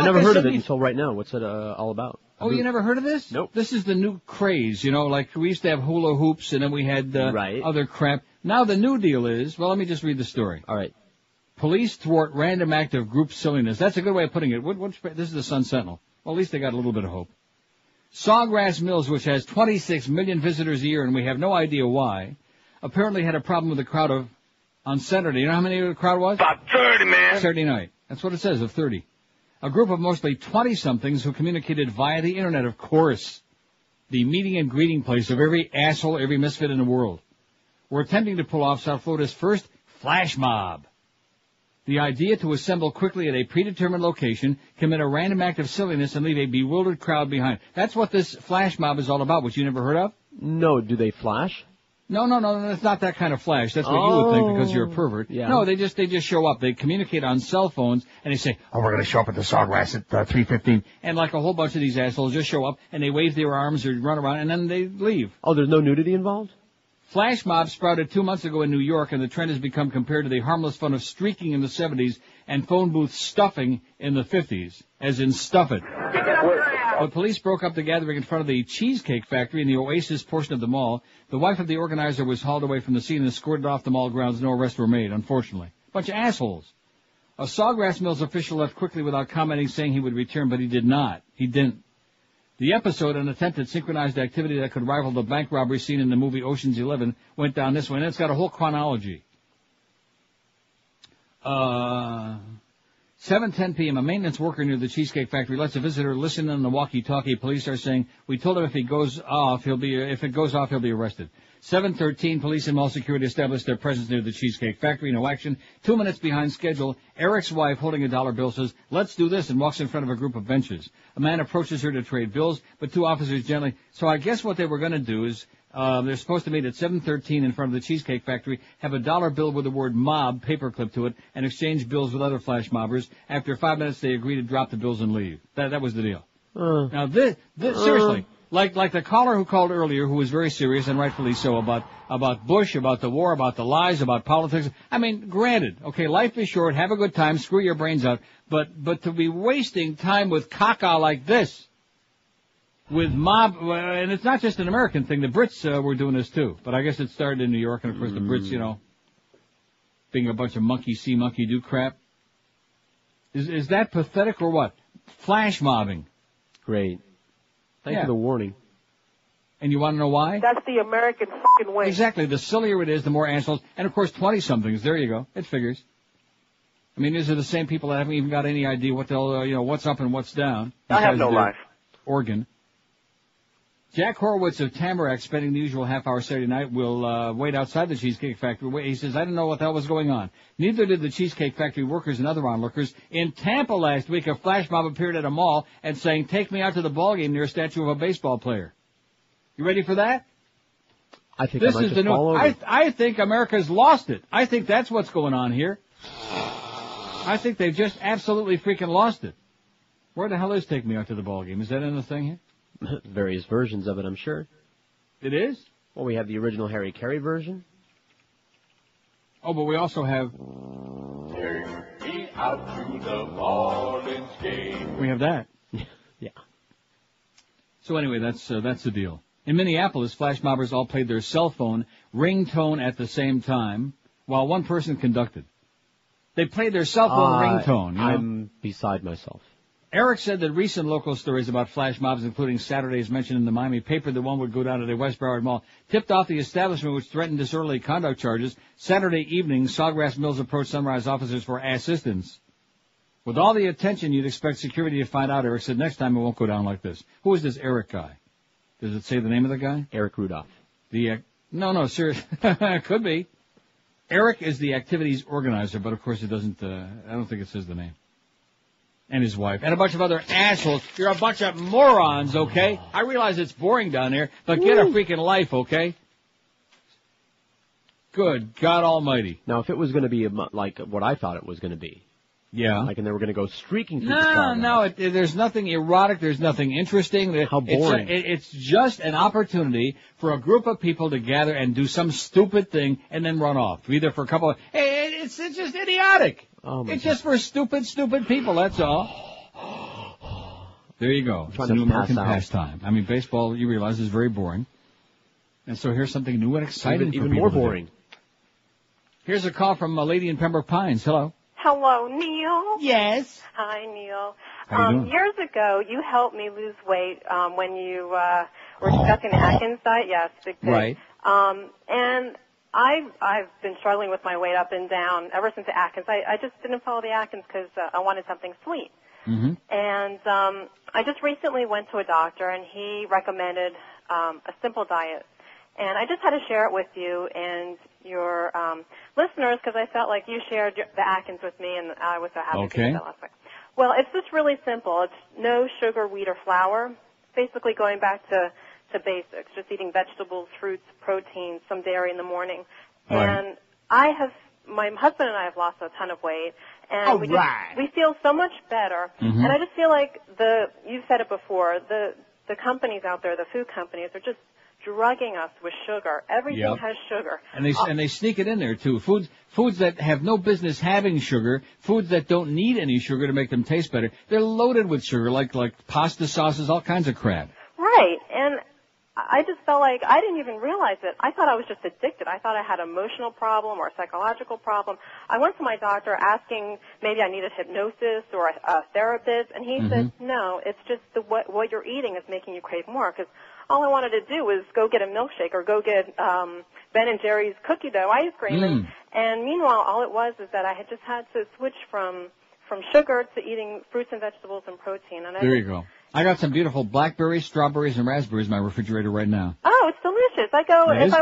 never heard of it until right now. What's it all about? Oh, you never heard of this? Nope. This is the new craze, like we used to have hula hoops and then we had other crap. Now the new deal is, let me just read the story. All right. Police thwart random act of group silliness. That's a good way of putting it. This is the Sun Sentinel. Well, at least they got a little bit of hope. Sawgrass Mills, which has 26 million visitors a year and we have no idea why, apparently had a problem with the crowd on Saturday. You know how many the crowd was? About 30, man. Saturday night. That's what it says, of 30. A group of mostly 20-somethings who communicated via the internet, of course. The meeting and greeting place of every asshole, every misfit in the world. Were attempting to pull off South Florida's first flash mob. The idea to assemble quickly at a predetermined location, commit a random act of silliness, and leave a bewildered crowd behind. That's what this flash mob is all about, which you never heard of? No, do they flash? No, it's not that kind of flash. That's what you would think because you're a pervert. Yeah. No, they just show up. They communicate on cell phones and they say, we're going to show up at the Sawgrass at 3:15. And like a whole bunch of these assholes just show up and they wave their arms or run around and then they leave. Oh, there's no nudity involved? Flash mob sprouted 2 months ago in New York and the trend has become compared to the harmless fun of streaking in the 70s and phone booth stuffing in the 50s, as in stuff it. But police broke up the gathering in front of the Cheesecake Factory in the Oasis portion of the mall. The wife of the organizer was hauled away from the scene and escorted off the mall grounds. No arrests were made, unfortunately. Bunch of assholes. A Sawgrass Mills official left quickly without commenting, saying he would return, but he did not. He didn't. The episode, an attempt at synchronized activity that could rival the bank robbery scene in the movie Ocean's 11, went down this way, and it's got a whole chronology. 7:10 p.m., a maintenance worker near the Cheesecake Factory lets a visitor listen on the walkie-talkie. Police are saying, we told him if it goes off, he'll be arrested. 7:13, police and mall security established their presence near the Cheesecake Factory. No action. 2 minutes behind schedule. Eric's wife, holding a dollar bill, says, let's do this, and walks in front of a group of benches. A man approaches her to trade bills, but two officers gently. So I guess what they were going to do is, they're supposed to meet at 7:13 in front of the Cheesecake Factory, have a dollar bill with the word mob paperclip to it, and exchange bills with other flash mobbers. After 5 minutes, they agree to drop the bills and leave. That was the deal. Now, this seriously, like the caller who called earlier, who was very serious, and rightfully so, about Bush, about the war, about the lies, about politics. I mean, granted, okay, life is short, have a good time, screw your brains out, but to be wasting time with caca like this, with mob, and it's not just an American thing. The Brits were doing this too, but I guess it started in New York, and of course the Brits, being a bunch of monkey see, monkey do crap. Is that pathetic or what? Flash mobbing. Great. Thank you for the warning. And you want to know why? That's the American fucking way. Exactly. The sillier it is, the more assholes. And of course, 20-somethings. There you go. It figures. I mean, these are the same people that haven't even got any idea what they'll, what's up and what's down. I have no life. Organ. Jack Horowitz of Tamarack, spending the usual half-hour Saturday night, will wait outside the Cheesecake Factory. He says, I didn't know what the hell was going on. Neither did the Cheesecake Factory workers and other onlookers. In Tampa last week, a flash mob appeared at a mall and saying, take me out to the ballgame near a statue of a baseball player. You ready for that? I think this is the new. I think America's lost it. I think that's what's going on here. I think they've just absolutely freaking lost it. Where the hell is take me out to the ballgame? Is that in the thing here? Various versions of it, I'm sure. It is? Well, we have the original Harry Carey version. Oh, but we also have... Take me out to the Marlins game. We have that. Yeah. So anyway, that's the deal. In Minneapolis, flash mobbers all played their cell phone ringtone at the same time, while one person conducted. They played their cell phone ringtone. You know? I'm beside myself. Eric said that recent local stories about flash mobs, including Saturday's mentioned in the Miami paper that one would go down to the West Broward Mall, tipped off the establishment which threatened disorderly conduct charges. Saturday evening, Sawgrass Mills approached Sunrise officers for assistance. With all the attention you'd expect security to find out, Eric said, next time it won't go down like this. Who is this Eric guy? Does it say the name of the guy? Eric Rudolph. No, seriously. It could be. Eric is the activities organizer, but of course it doesn't, I don't think it says the name. And his wife. And a bunch of other assholes. You're a bunch of morons, okay? I realize it's boring down here, but get a freaking life, okay? Good God Almighty. Now, if it was going to be like what I thought it was going to be. Yeah. Like, and they were going to go streaking through the car. No, there's nothing erotic, there's nothing interesting. How boring. It's just an opportunity for a group of people to gather and do some stupid thing and then run off. Either for a couple of, hey, it's just idiotic. It's just for stupid people, that's all. There you go. It's a new American pastime. I mean, baseball, you realize, is very boring. And so here's something new and exciting even more boring. Here's a call from a lady in Pembroke Pines. Hello. Hello, Neil. Yes. Hi, Neil. How you doing? Years ago, you helped me lose weight when you were discussing the Atkins diet. Yes, big thing. Right. And I've been struggling with my weight up and down ever since the Atkins. I just didn't follow the Atkins because I wanted something sweet. Mm-hmm. And I just recently went to a doctor, and he recommended a simple diet. And I just had to share it with you and your listeners because I felt like you shared the Atkins with me, and I was so happy to do that last week. Well, it's just really simple. It's no sugar, wheat, or flour. Basically going back to basics, just eating vegetables, fruits, protein, some dairy in the morning. Right. And my husband and I have lost a ton of weight, and we feel so much better. Mm-hmm. And I just feel like you've said it before, the companies out there, the food companies, are just drugging us with sugar. Everything has sugar. And they sneak it in there too. Foods that have no business having sugar, foods that don't need any sugar to make them taste better. They're loaded with sugar, like pasta sauces, all kinds of crap. Right. And I just felt like I didn't even realize it. I thought I was just addicted. I thought I had an emotional problem or a psychological problem. I went to my doctor asking maybe I needed hypnosis or a therapist, and he said, no, it's just what you're eating is making you crave more. Because all I wanted to do was go get a milkshake or go get Ben & Jerry's cookie dough ice cream. And meanwhile, all it was is that I had just had to switch from sugar to eating fruits and vegetables and protein. And There you go. I got some beautiful blackberries, strawberries, and raspberries in my refrigerator right now. Oh, it's delicious. I go if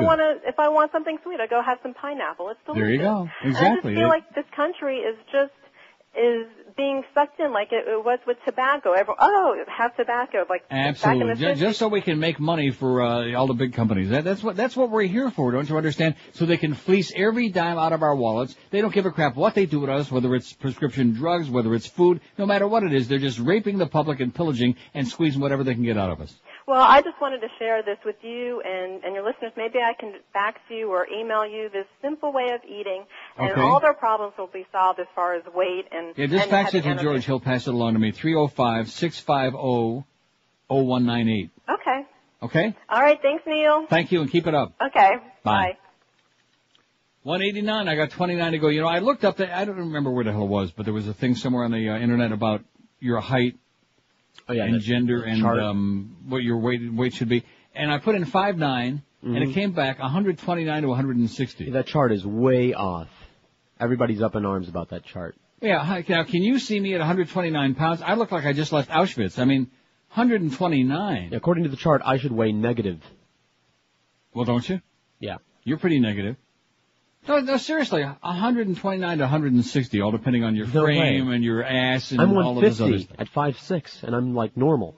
I want something sweet, I go have some pineapple. It's delicious. There you go. Exactly. And I just feel like this country is being sucked in like it was with tobacco. Have tobacco like absolutely. Back in the 50s. Just so we can make money for all the big companies. That's what we're here for. Don't you understand? So they can fleece every dime out of our wallets. They don't give a crap what they do with us, whether it's prescription drugs, whether it's food, no matter what it is. They're just raping the public and pillaging and squeezing whatever they can get out of us. Well, I just wanted to share this with you and your listeners. Maybe I can fax you or email you this simple way of eating, and all their problems will be solved as far as weight and just fax it to George. He'll pass it along to me. 305-650-0198. Okay. Okay? All right. Thanks, Neil. Thank you, and keep it up. Okay. Bye. 189. I got 29 to go. You know, I looked up I don't remember where the hell it was, but there was a thing somewhere on the internet about your height. And gender and what your weight should be. And I put in 5'9", and it came back 129 to 160. Yeah, that chart is way off. Everybody's up in arms about that chart. Yeah, now can you see me at 129 pounds? I look like I just left Auschwitz. I mean, 129. According to the chart, I should weigh negative. Well, don't you? Yeah. You're pretty negative. No, seriously, 129 to 160, all depending on your frame and your ass and I'm all of this other 150 at 5'6", and I'm like normal.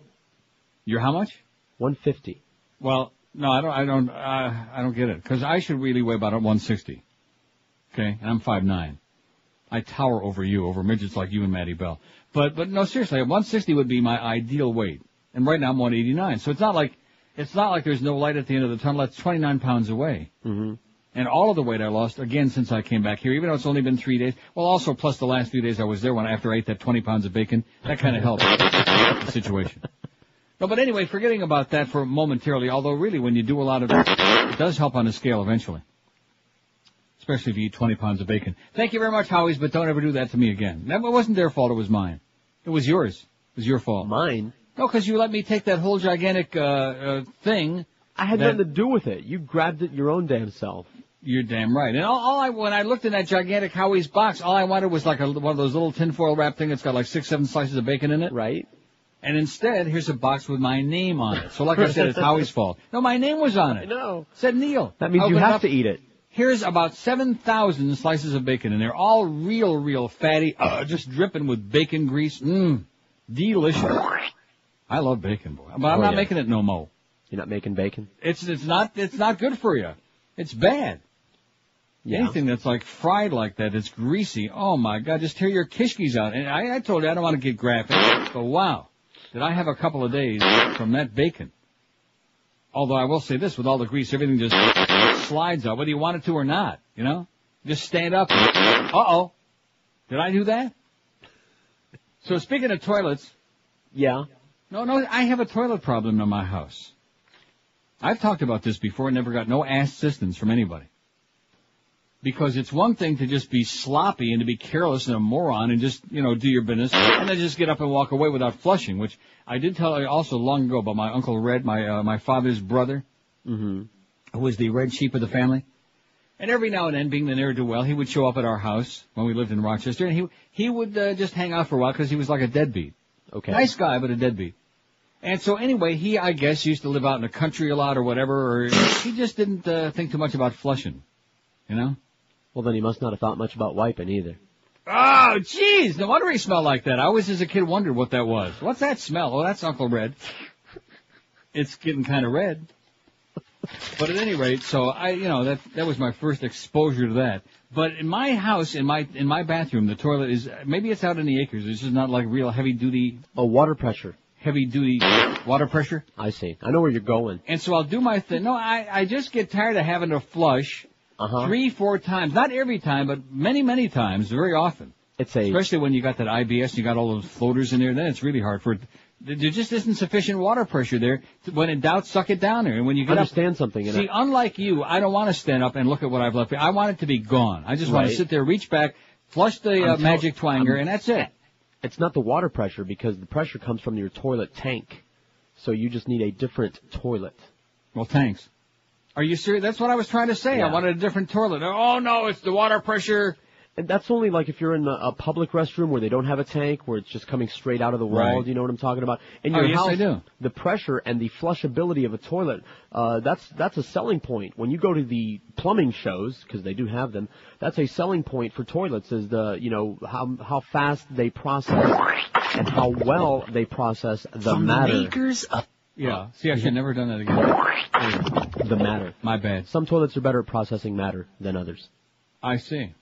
You're how much? 150. Well, no, I don't get it, because I should really weigh about 160. Okay, and I'm 5'9". I tower over midgets like you and Maddie Bell. But no, seriously, 160 would be my ideal weight, and right now I'm 189. So it's not like It's not like there's no light at the end of the tunnel. That's 29 pounds away. Mm-hmm. And all of the weight I lost, again, since I came back here, even though it's only been 3 days. Well, also, plus the last few days I was there after I ate that 20 pounds of bacon. That kind of helped the situation. No, but anyway, forgetting about that for momentarily, although really when you do a lot of it does help on the scale eventually. Especially if you eat 20 pounds of bacon. Thank you very much, Howies, but don't ever do that to me again. That wasn't their fault, it was mine. It was yours. It was your fault. Mine? No, because you let me take that whole gigantic thing. I had nothing to do with it. You grabbed it your own damn self. You're damn right. And when I looked in that gigantic Howie's box, all I wanted was like one of those little tinfoil wrap thing that's got like 6-7 slices of bacon in it. Right. And instead, here's a box with my name on it. So like I said, it's Howie's fault. No, my name was on it. I know. It said Neil. That means you have to eat it. Here's about 7,000 slices of bacon, and they're all real fatty, just dripping with bacon grease. Delicious. I love bacon, boy. But I'm not making it no more. You're not making bacon? It's not good for you. It's bad. Yeah. Anything that's like fried like that, it's greasy. Oh my God, just tear your kishkis out. And I told you I don't want to get graphic, but wow, did I have a couple of days from that bacon. Although I will say this, with all the grease, everything just slides out, whether you want it to or not, you know? Just stand up. Uh-oh. Did I do that? So speaking of toilets. Yeah. No, I have a toilet problem in my house. I've talked about this before and never got no assistance from anybody. Because it's one thing to just be sloppy and to be careless and a moron and just, do your business and then just get up and walk away without flushing, which I did tell you also long ago about my Uncle Red, my father's brother, who was the red sheep of the family. And every now and then, being the ne'er-do-well, he would show up at our house when we lived in Rochester, and he would just hang out for a while because he was like a deadbeat. Okay. Nice guy, but a deadbeat. And so anyway, he, I guess, used to live out in the country a lot or whatever, or he just didn't think too much about flushing, Well, then he must not have thought much about wiping either. Oh, jeez, no wonder he smelled like that. I always, as a kid, wondered what that was. What's that smell? Oh, that's Uncle Red. It's getting kind of red. But at any rate, so that was my first exposure to that. But in my house, in my bathroom, the toilet is, maybe it's out in the acres. It's just not like real heavy duty. Oh, water pressure. Heavy duty water pressure. I see. I know where you're going. And so I'll do my thing. No, I just get tired of having to flush 3-4 times. Not every time, but many times, very often. Especially when you got that IBS, you got all those floaters in there, then it's really hard for it. There just isn't sufficient water pressure there. When in doubt, suck it down there. And when you get something. See, unlike you, I don't want to stand up and look at what I've left. I want it to be gone. I just want to sit there, reach back, flush the magic twanger, and that's it. It's not the water pressure because the pressure comes from your toilet tank. So you just need a different toilet. Well, thanks. Are you serious? That's what I was trying to say. Yeah. I wanted a different toilet. Oh, no, it's the water pressure. And that's only like if you're in a public restroom where they don't have a tank, where it's just coming straight out of the wall. Right. Do you know what I'm talking about? In your house, I do. The pressure and the flushability of a toilet, that's a selling point. When you go to the plumbing shows, because they do have them, that's a selling point for toilets is how fast they process and how well they process the matter. Yeah. See, I should have never done that again. The matter. My bad. Some toilets are better at processing matter than others. I see.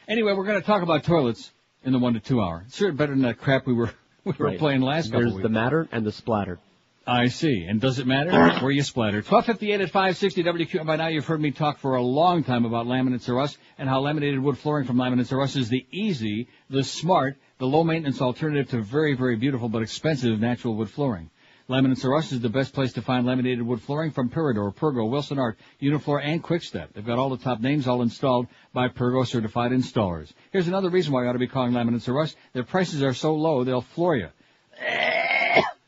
Anyway, we're going to talk about toilets in the 1 to 2 hour. It's sure better than that crap we were playing last couple There's weeks. the matter and the splatter. I see. And does it matter where you splatter? 12:58 at 560 WQ. By now you've heard me talk for a long time about Laminates R Us and how laminated wood flooring from Laminates R Us is the easy, the smart, the low-maintenance alternative to very, very beautiful but expensive natural wood flooring. Laminates R Us is the best place to find laminated wood flooring from Peridor, Pergo, Wilson Art, Unifloor, and Quickstep. They've got all the top names all installed by Pergo certified installers. Here's another reason why you ought to be calling Laminates R Us. Their prices are so low, they'll floor you.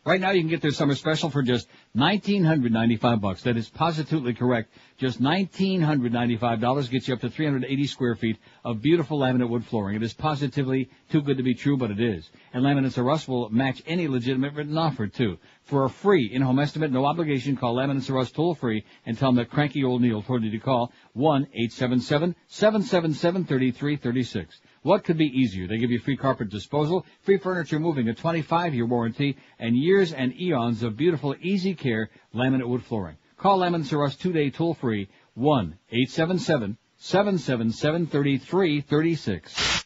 Right now you can get their summer special for just $1,995. That is positively correct. Just $1,995 gets you up to 380 square feet of beautiful laminate wood flooring. It is positively too good to be true, but it is. And Laminates R Us will match any legitimate written offer, too. For a free in-home estimate, no obligation, call Laminates R Us toll-free and tell them that cranky old Neil told you to call 1-877-777-3336. What could be easier? They give you free carpet disposal, free furniture moving, a 25-year warranty, and years and eons of beautiful, easy care laminate wood flooring. Call Laminates R Us today toll-free, 1-877-777-3336.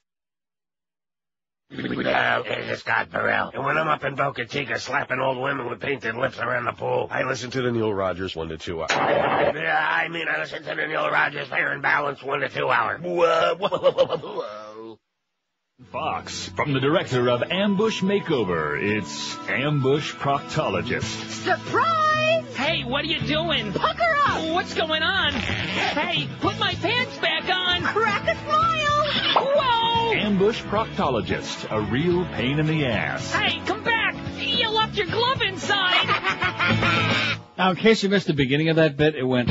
This is Scott Burrell. And when I'm up in Boca Chica slapping old women with painted lips around the pool, I listen to the Neil Rogers 1 to 2 hour. I listen to the Neil Rogers Fair and Balanced 1 to 2 hour. Whoa. Fox, from the director of Ambush Makeover, it's Ambush Proctologist. Surprise! Hey, what are you doing? Pucker up! What's going on? Hey, put my pants back on! Crack a smile! Whoa! Ambush Proctologist, a real pain in the ass. Hey, come back! You left your glove inside! Now, in case you missed the beginning of that bit, it went...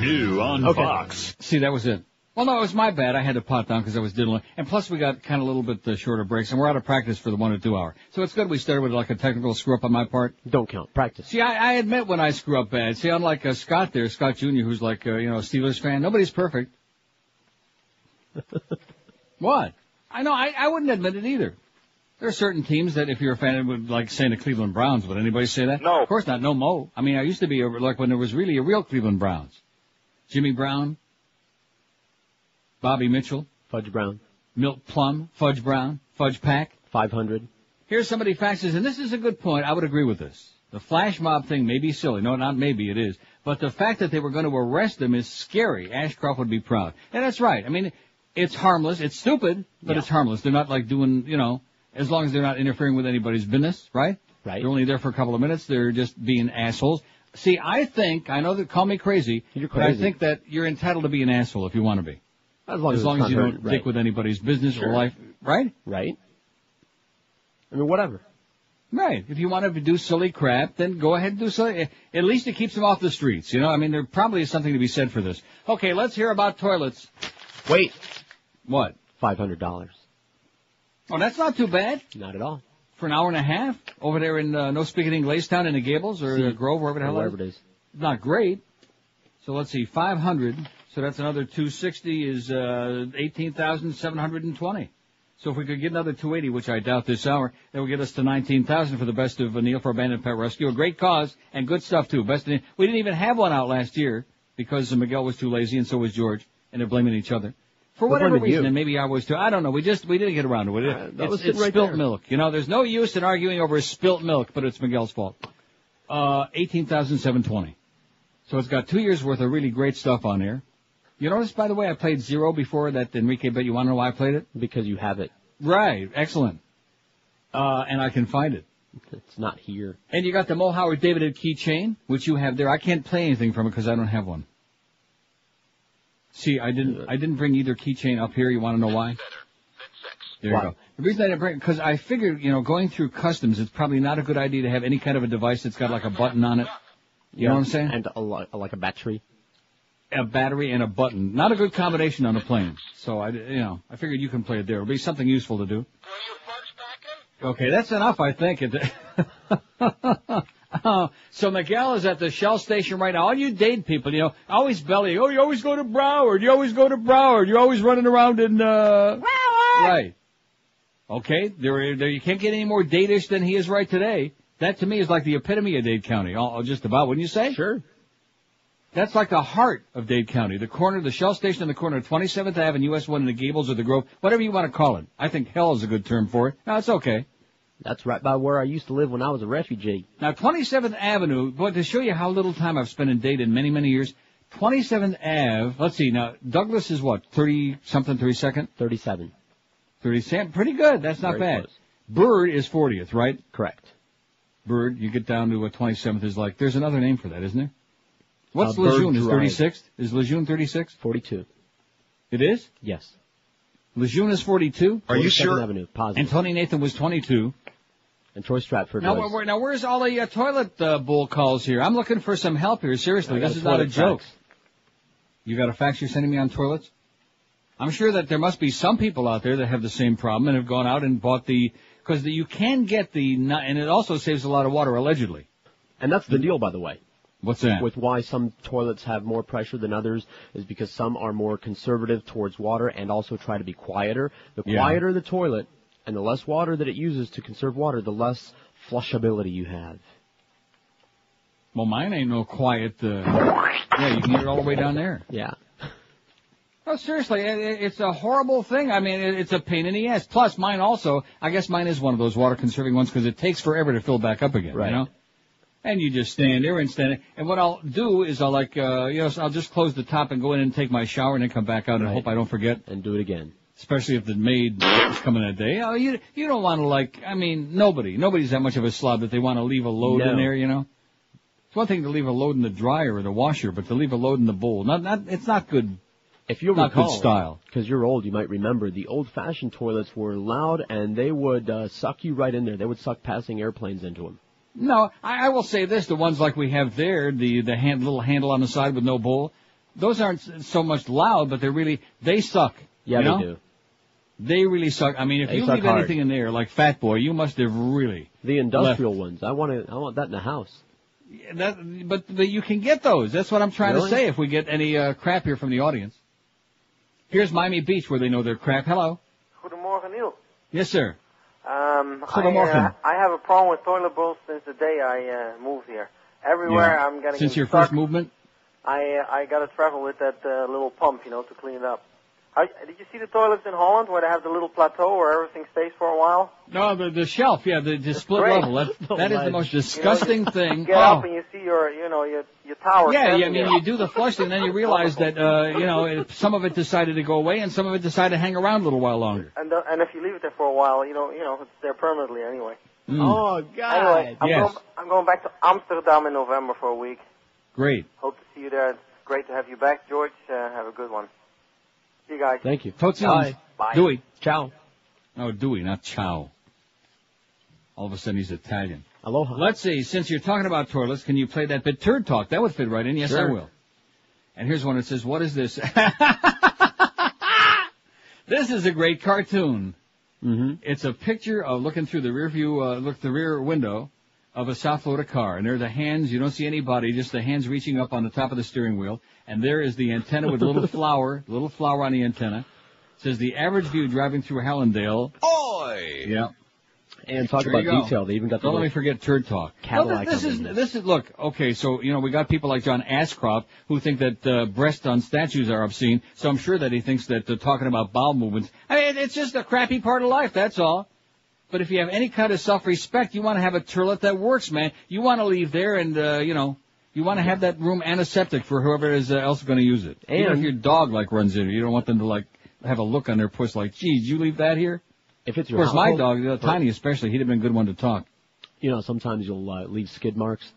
New on Fox. See, that was it. Well, no, it was my bad. I had to pot down because I was diddling. And plus, we got kind of a little bit shorter breaks, and we're out of practice for the 1 to 2 hour. So it's good we started with like a technical screw-up on my part. Don't count. Practice. See, I admit when I screw up bad. See, unlike Scott there, Scott Jr., who's like, a Steelers fan, nobody's perfect. What? I know, I wouldn't admit it either. There are certain teams that if you're a fan would like saying the Cleveland Browns. Would anybody say that? No. Of course not. No Mo. I mean, I used to be like when there was really a real Cleveland Browns. Jimmy Brown. Bobby Mitchell. Fudge Brown. Milk Plum. Fudge Brown. Fudge Pack. 500. Here's somebody faxes, and this is a good point. I would agree with this. The flash mob thing may be silly. No, not maybe, it is. But the fact that they were going to arrest them is scary. Ashcroft would be proud. And that's right. I mean, it's harmless. It's stupid, but it's harmless. They're not like doing, as long as they're not interfering with anybody's business, right? Right. They're only there for a couple of minutes. They're just being assholes. See, I know that call me crazy, You're but I crazy. think that you're entitled to be an asshole if you want to be. As long as you don't dick with anybody's business or life, right? Right. I mean, whatever. Right. If you want to do silly crap, then go ahead and do silly. At least it keeps them off the streets, I mean, there probably is something to be said for this. Okay, let's hear about toilets. Wait. What? $500. Oh, that's not too bad. Not at all. For an hour and a half over there in No Speaking English Town in the Gables or Grove, wherever the hell wherever it is. Not great. So let's see, 500. So that's another 260 is 18,720. So if we could get another 280, which I doubt this hour, that would get us to 19,000 for the best of Neil for Abandoned Pet Rescue. A great cause and good stuff too. We didn't even have one out last year because Miguel was too lazy and so was George, and they're blaming each other. For whatever reason, and maybe I was too. I don't know. We didn't get around to it. It's right spilt there. milk. There's no use in arguing over spilt milk, but it's Miguel's fault. 18,720. So it's got 2 years worth of really great stuff on here. You notice, by the way, I played Zero before that Enrique bet. You want to know why I played it? Because you have it. Right. Excellent. And I can find it. It's not here. And you got the Mo Howard David keychain, which you have there. I can't play anything from it because I don't have one. See, I didn't bring either keychain up here. You want to know why? There you go. The reason I didn't bring it, because I figured, going through customs, it's probably not a good idea to have any kind of a device that's got like a button on it. You know what I'm saying? And like a battery. A battery and a button. Not a good combination on a plane. So I figured you can play it there. It'll be something useful to do. Okay, that's enough, I think. So Miguel is at the Shell station right now. All you Dade people, always belly. Oh, you always go to Broward. You always go to Broward. You're always running around in, Broward! Right. Okay, there you can't get any more Dade-ish than he is right today. That to me is like the epitome of Dade County. Just about, wouldn't you say? Sure. That's like the heart of Dade County. The Shell station on the corner of 27th Ave and US 1 in the Gables or the Grove. Whatever you want to call it. I think hell is a good term for it. No, it's okay. That's right by where I used to live when I was a refugee. Now, 27th Avenue, but to show you how little time I've spent in Dade in many, many years, 27th Ave, let's see, now, Douglas is what, 30-something, 32nd? 37. 37, pretty good, that's not Very bad. close. Bird is 40th, right? Correct. Bird, you get down to 27th is like, there's another name for that, isn't there? What's Bird Lejeune, is Drive. 36th? Is Lejeune 36? 42. It is? Yes. Lejeune is 42? Are you sure? Avenue, positive. And Tony Nathan was 22. And Troy Stratford Now, was... now where's all the toilet bowl calls here? I'm looking for some help here. Seriously, this is not a toilet joke. fax. You got a fax you're sending me on toilets? I'm sure that there must be some people out there that have the same problem and have gone out and bought because you can get and it also saves a lot of water, allegedly. And that's the deal, by the way. What's that? With why some toilets have more pressure than others is because some are more conservative towards water and also try to be quieter. The quieter the toilet and the less water that it uses to conserve water, the less flushability you have. Well, mine ain't no quiet. Yeah, you can get it all the way down there. Yeah. No, seriously, it's a horrible thing. I mean, it's a pain in the ass. Plus, mine also, I guess mine is one of those water-conserving ones because it takes forever to fill back up again, Right. you know? And you just stand there and stand there. And what I'll do is I'll I'll just close the top and go in and take my shower and then come back out and hope I don't forget. And do it again. Especially if the maid is coming that day. You don't want to nobody's that much of a slob that they want to leave a load in there, you know? It's one thing to leave a load in the dryer or the washer, but to leave a load in the bowl, it's not good. If you not recall, good style. Because you're old, you might remember, the old-fashioned toilets were loud, and they would suck you right in there. They would suck passing airplanes into them. No, I will say this, the ones like we have there, the little handle on the side with no bowl, those aren't so much loud, but they suck. Yeah, you know? they do. They really suck. I mean, if They you suck leave hard. anything in there, like Fat Boy, you must have really The industrial ones. I want that in the house. But you can get those. That's what I'm trying Really? to say if we get any crap here from the audience. Here's Miami Beach where they know their crap. Hello. Goedemorgen, Neil. Yes, sir. I have a problem with toilet bowls since the day I moved here. Everywhere I'm getting Since your stuck. first movement? I got to travel with that little pump, to clean it up. Did you see the toilets in Holland where they have the little plateau where everything stays for a while? No, the shelf, the split great. level. That is the most disgusting thing. You get up and you see your tower. Yeah, standing I mean, there. you do the flushing, and then you realize that, some of it decided to go away, and some of it decided to hang around a little while longer. And if you leave it there for a while, it's there permanently anyway. Oh, God. Anyway, Yes. I'm going back to Amsterdam in November for a week. Great. Hope to see you there. It's great to have you back, George. Have a good one. See you guys. Thank you. Totsies. Bye. Dewey. Ciao. No, Dewey, not Chow. All of a sudden he's Italian. Aloha. Let's see, since you're talking about toilets, can you play that bit Turd Talk? That would fit right in. Yes, Sure. I will. And here's one that says, what is this? This is a great cartoon. Mm-hmm. It's a picture of looking through the rear window of a South Florida car, and there are the hands. You don't see any body, just the hands reaching up on the top of the steering wheel, and there is the antenna with a little flower on the antenna. It says the average view driving through Hallandale. Oi! Yeah. And talk There about you go. detail. They even got the Don't let me little forget Turd Talk. Cadillac This on is business. look, okay, so, we got people like John Ashcroft who think that breasts on statues are obscene, so I'm sure that he thinks that talking about bowel movements, I mean, it's just a crappy part of life, that's all. But if you have any kind of self-respect, you want to have a toilet that works, man. You want to leave there and, you want to have that room antiseptic for whoever is else going to use it. Even And- if your dog, runs in, you don't want them to, have a look on their puss like, gee, did you leave that here? If it's Of your course, my household- dog, Tiny especially, he'd have been a good one to talk. Sometimes you'll leave skid marks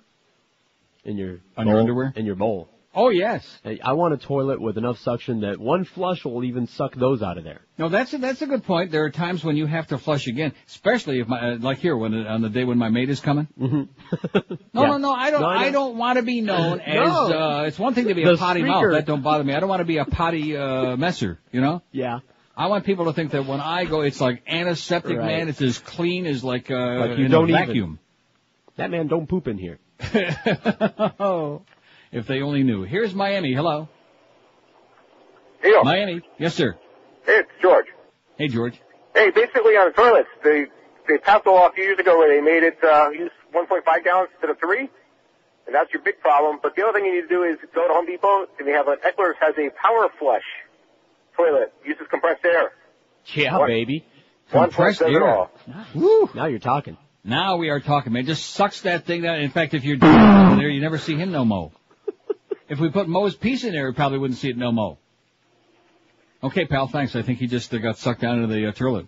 in your On bowl, your underwear? in your bowl. Oh, yes. I want a toilet with enough suction that one flush will even suck those out of there. No, that's a good point. There are times when you have to flush again, especially if like here on the day when my maid is coming. Mm-hmm. No, I don't want to be known as. It's one thing to be a potty mouth. That don't bother me. I don't want to be a potty messer. Yeah. I want people to think that when I go, it's like antiseptic, Right. man. It's as clean as like you in don't a vacuum. That man don't poop in here. Oh, if they only knew. Here's Miami. Hello. Neil. Miami. Yes, sir. Hey, it's George. Hey, George. Hey, basically on toilets, they passed a law a few years ago where they made it use 1.5 gallons instead of 3, and that's your big problem. But the other thing you need to do is go to Home Depot, and they have Eckler's has a power flush toilet, uses compressed air. Yeah, baby. One flush does it all. Woo. Now you're talking. Now we are talking, man. Just sucks that thing down. In fact, if you're down in there, you never see him no mo. If we put Mo's piece in there, we probably wouldn't see it no mo. Okay, pal, thanks. I think he just got sucked down into the toilet.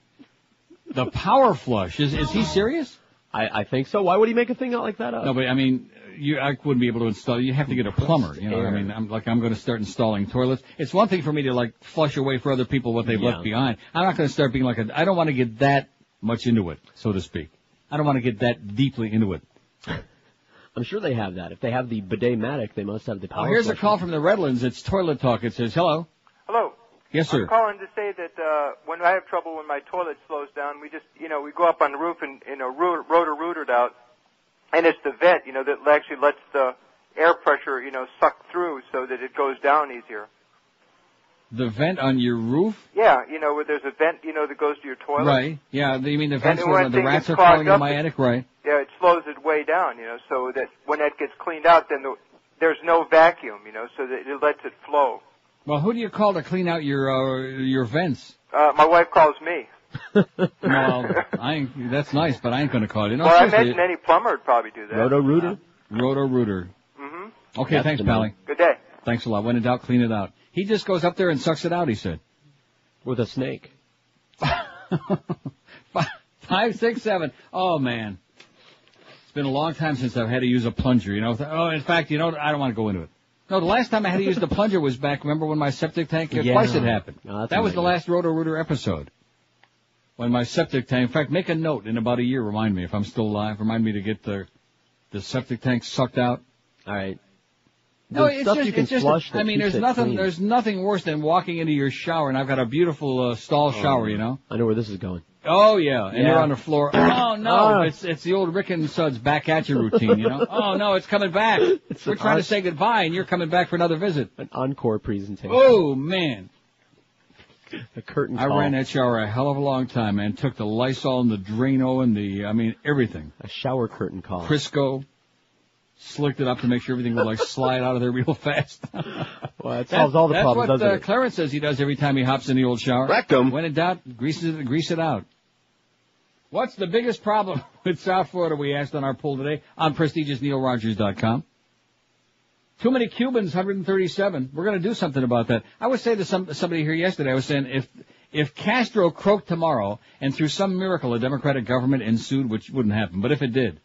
The power flush. Is he serious? I think so. Why would he make a thing like that up? No, but I mean, I wouldn't be able to install. You have to get a plumber. You know what I mean? I'm going to start installing toilets. It's one thing for me to flush away for other people what they've left behind. I'm not going to start being I don't want to get that much into it, so to speak. I don't want to get that deeply into it. I'm sure they have that. If they have the bidet-matic, they must have the power. Here's a flush. call from the Redlands. It's Toilet Talk. It says, hello. Hello. Yes, sir. I'm calling to say that when I have trouble when my toilet slows down, we just, we go up on the roof and, rotor it out, and it's the vent, that actually lets the air pressure, suck through so that it goes down easier. The vent on your roof? Yeah, where there's a vent, that goes to your toilet. Right. Yeah, you mean the vents And where when the things rats get are crawling clogged in my up, attic? Right. Yeah, it slows it way down, so that when that gets cleaned out, then there's no vacuum, so that it lets it flow. Well, who do you call to clean out your vents? My wife calls me. Well, that's nice, but I ain't going to call you. No, Well, I seriously. imagine any plumber would probably do that. Roto-Rooter? Roto-Rooter. Mm-hmm. Okay, thanks, Pally. Good day. Thanks a lot. When in doubt, clean it out. He just goes up there and sucks it out, he said. With a snake. 567. Oh, man. It's been a long time since I've had to use a plunger, you know. Oh, in fact, I don't want to go into it. No, the last time I had to use the plunger was back, remember when my septic tank, twice it happened. Oh, that was the last Roto-Rooter episode. When my septic tank, in fact, make a note in about a year, remind me, if I'm still alive, remind me to get the septic tank sucked out. All right. No, There's stuff you can flush that I mean, keeps it clean. there's nothing worse than walking into your shower, and I've got a beautiful stall shower, you know. I know where this is going. Oh yeah, and you're on the floor. Oh no, Ah. it's the old Rick and Suds back at you routine, you know. Oh no, it's coming back. We're trying to say goodbye, and you're coming back for another visit. An encore presentation. Oh man, a curtain I call. ran that shower a hell of a long time, man. Took the Lysol and the Drano and everything. A shower curtain call. Crisco. Slicked it up to make sure everything would like slide out of there real fast. Well, that solves all the problems, That's doesn't what it? Clarence says he does every time he hops in the old shower. Rectum. When in doubt, grease it out. What's the biggest problem with South Florida, we asked on our poll today on prestigiousneilrogers.com. Too many Cubans, 137. We're going to do something about that. I was saying to somebody here yesterday, I was saying if Castro croaked tomorrow and through some miracle a Democratic government ensued, which wouldn't happen, but if it did,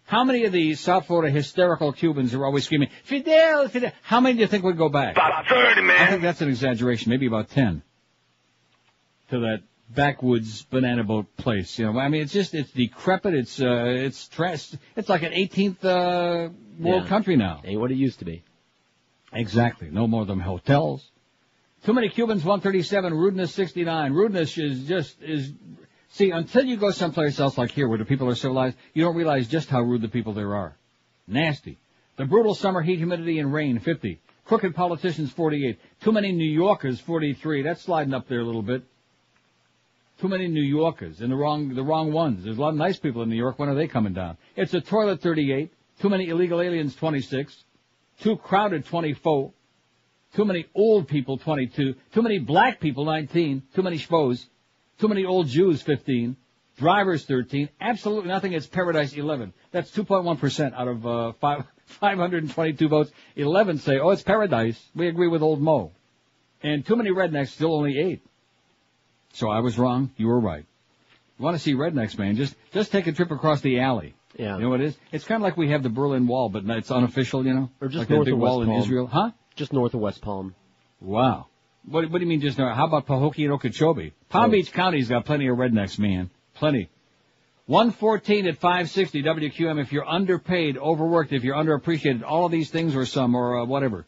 how many of these South Florida hysterical Cubans are always screaming, Fidel, Fidel, how many do you think would go back? About 30, man. I think that's an exaggeration, maybe about 10. To that backwoods banana boat place, you know. I mean, it's decrepit, it's like an 18th, world country now. Ain't what it used to be. Exactly. No more of them hotels. Too many Cubans, 137, rudeness, 69. Rudeness is see, until you go someplace else like here where the people are civilized, you don't realize just how rude the people there are. Nasty. The brutal summer heat, humidity, and rain, 50. Crooked politicians, 48. Too many New Yorkers, 43. That's sliding up there a little bit. Too many New Yorkers, and the wrong ones. There's a lot of nice people in New York. When are they coming down? It's a toilet, 38. Too many illegal aliens, 26. Too crowded, 24. Too many old people, 22. Too many black people, 19. Too many schmoes. Too many old Jews, 15. Drivers, 13. Absolutely nothing. It's paradise, 11. That's 2.1% out of 522 votes. 11 say, oh, it's paradise. We agree with old Mo. And too many rednecks, still only 8. So I was wrong. You were right. You want to see rednecks, man? Just take a trip across the alley. Yeah. You know what it is? It's kind of like we have the Berlin Wall, but it's unofficial, you know? Or just like north that big of West wall in Palm. Israel. Huh? Just north of West Palm. Wow. What do you mean just now? How about Pahokee and Okeechobee? Palm Beach County's got plenty of rednecks, man. Plenty. 114 at 560 WQM. If you're underpaid, overworked, if you're underappreciated, all of these things or some or whatever.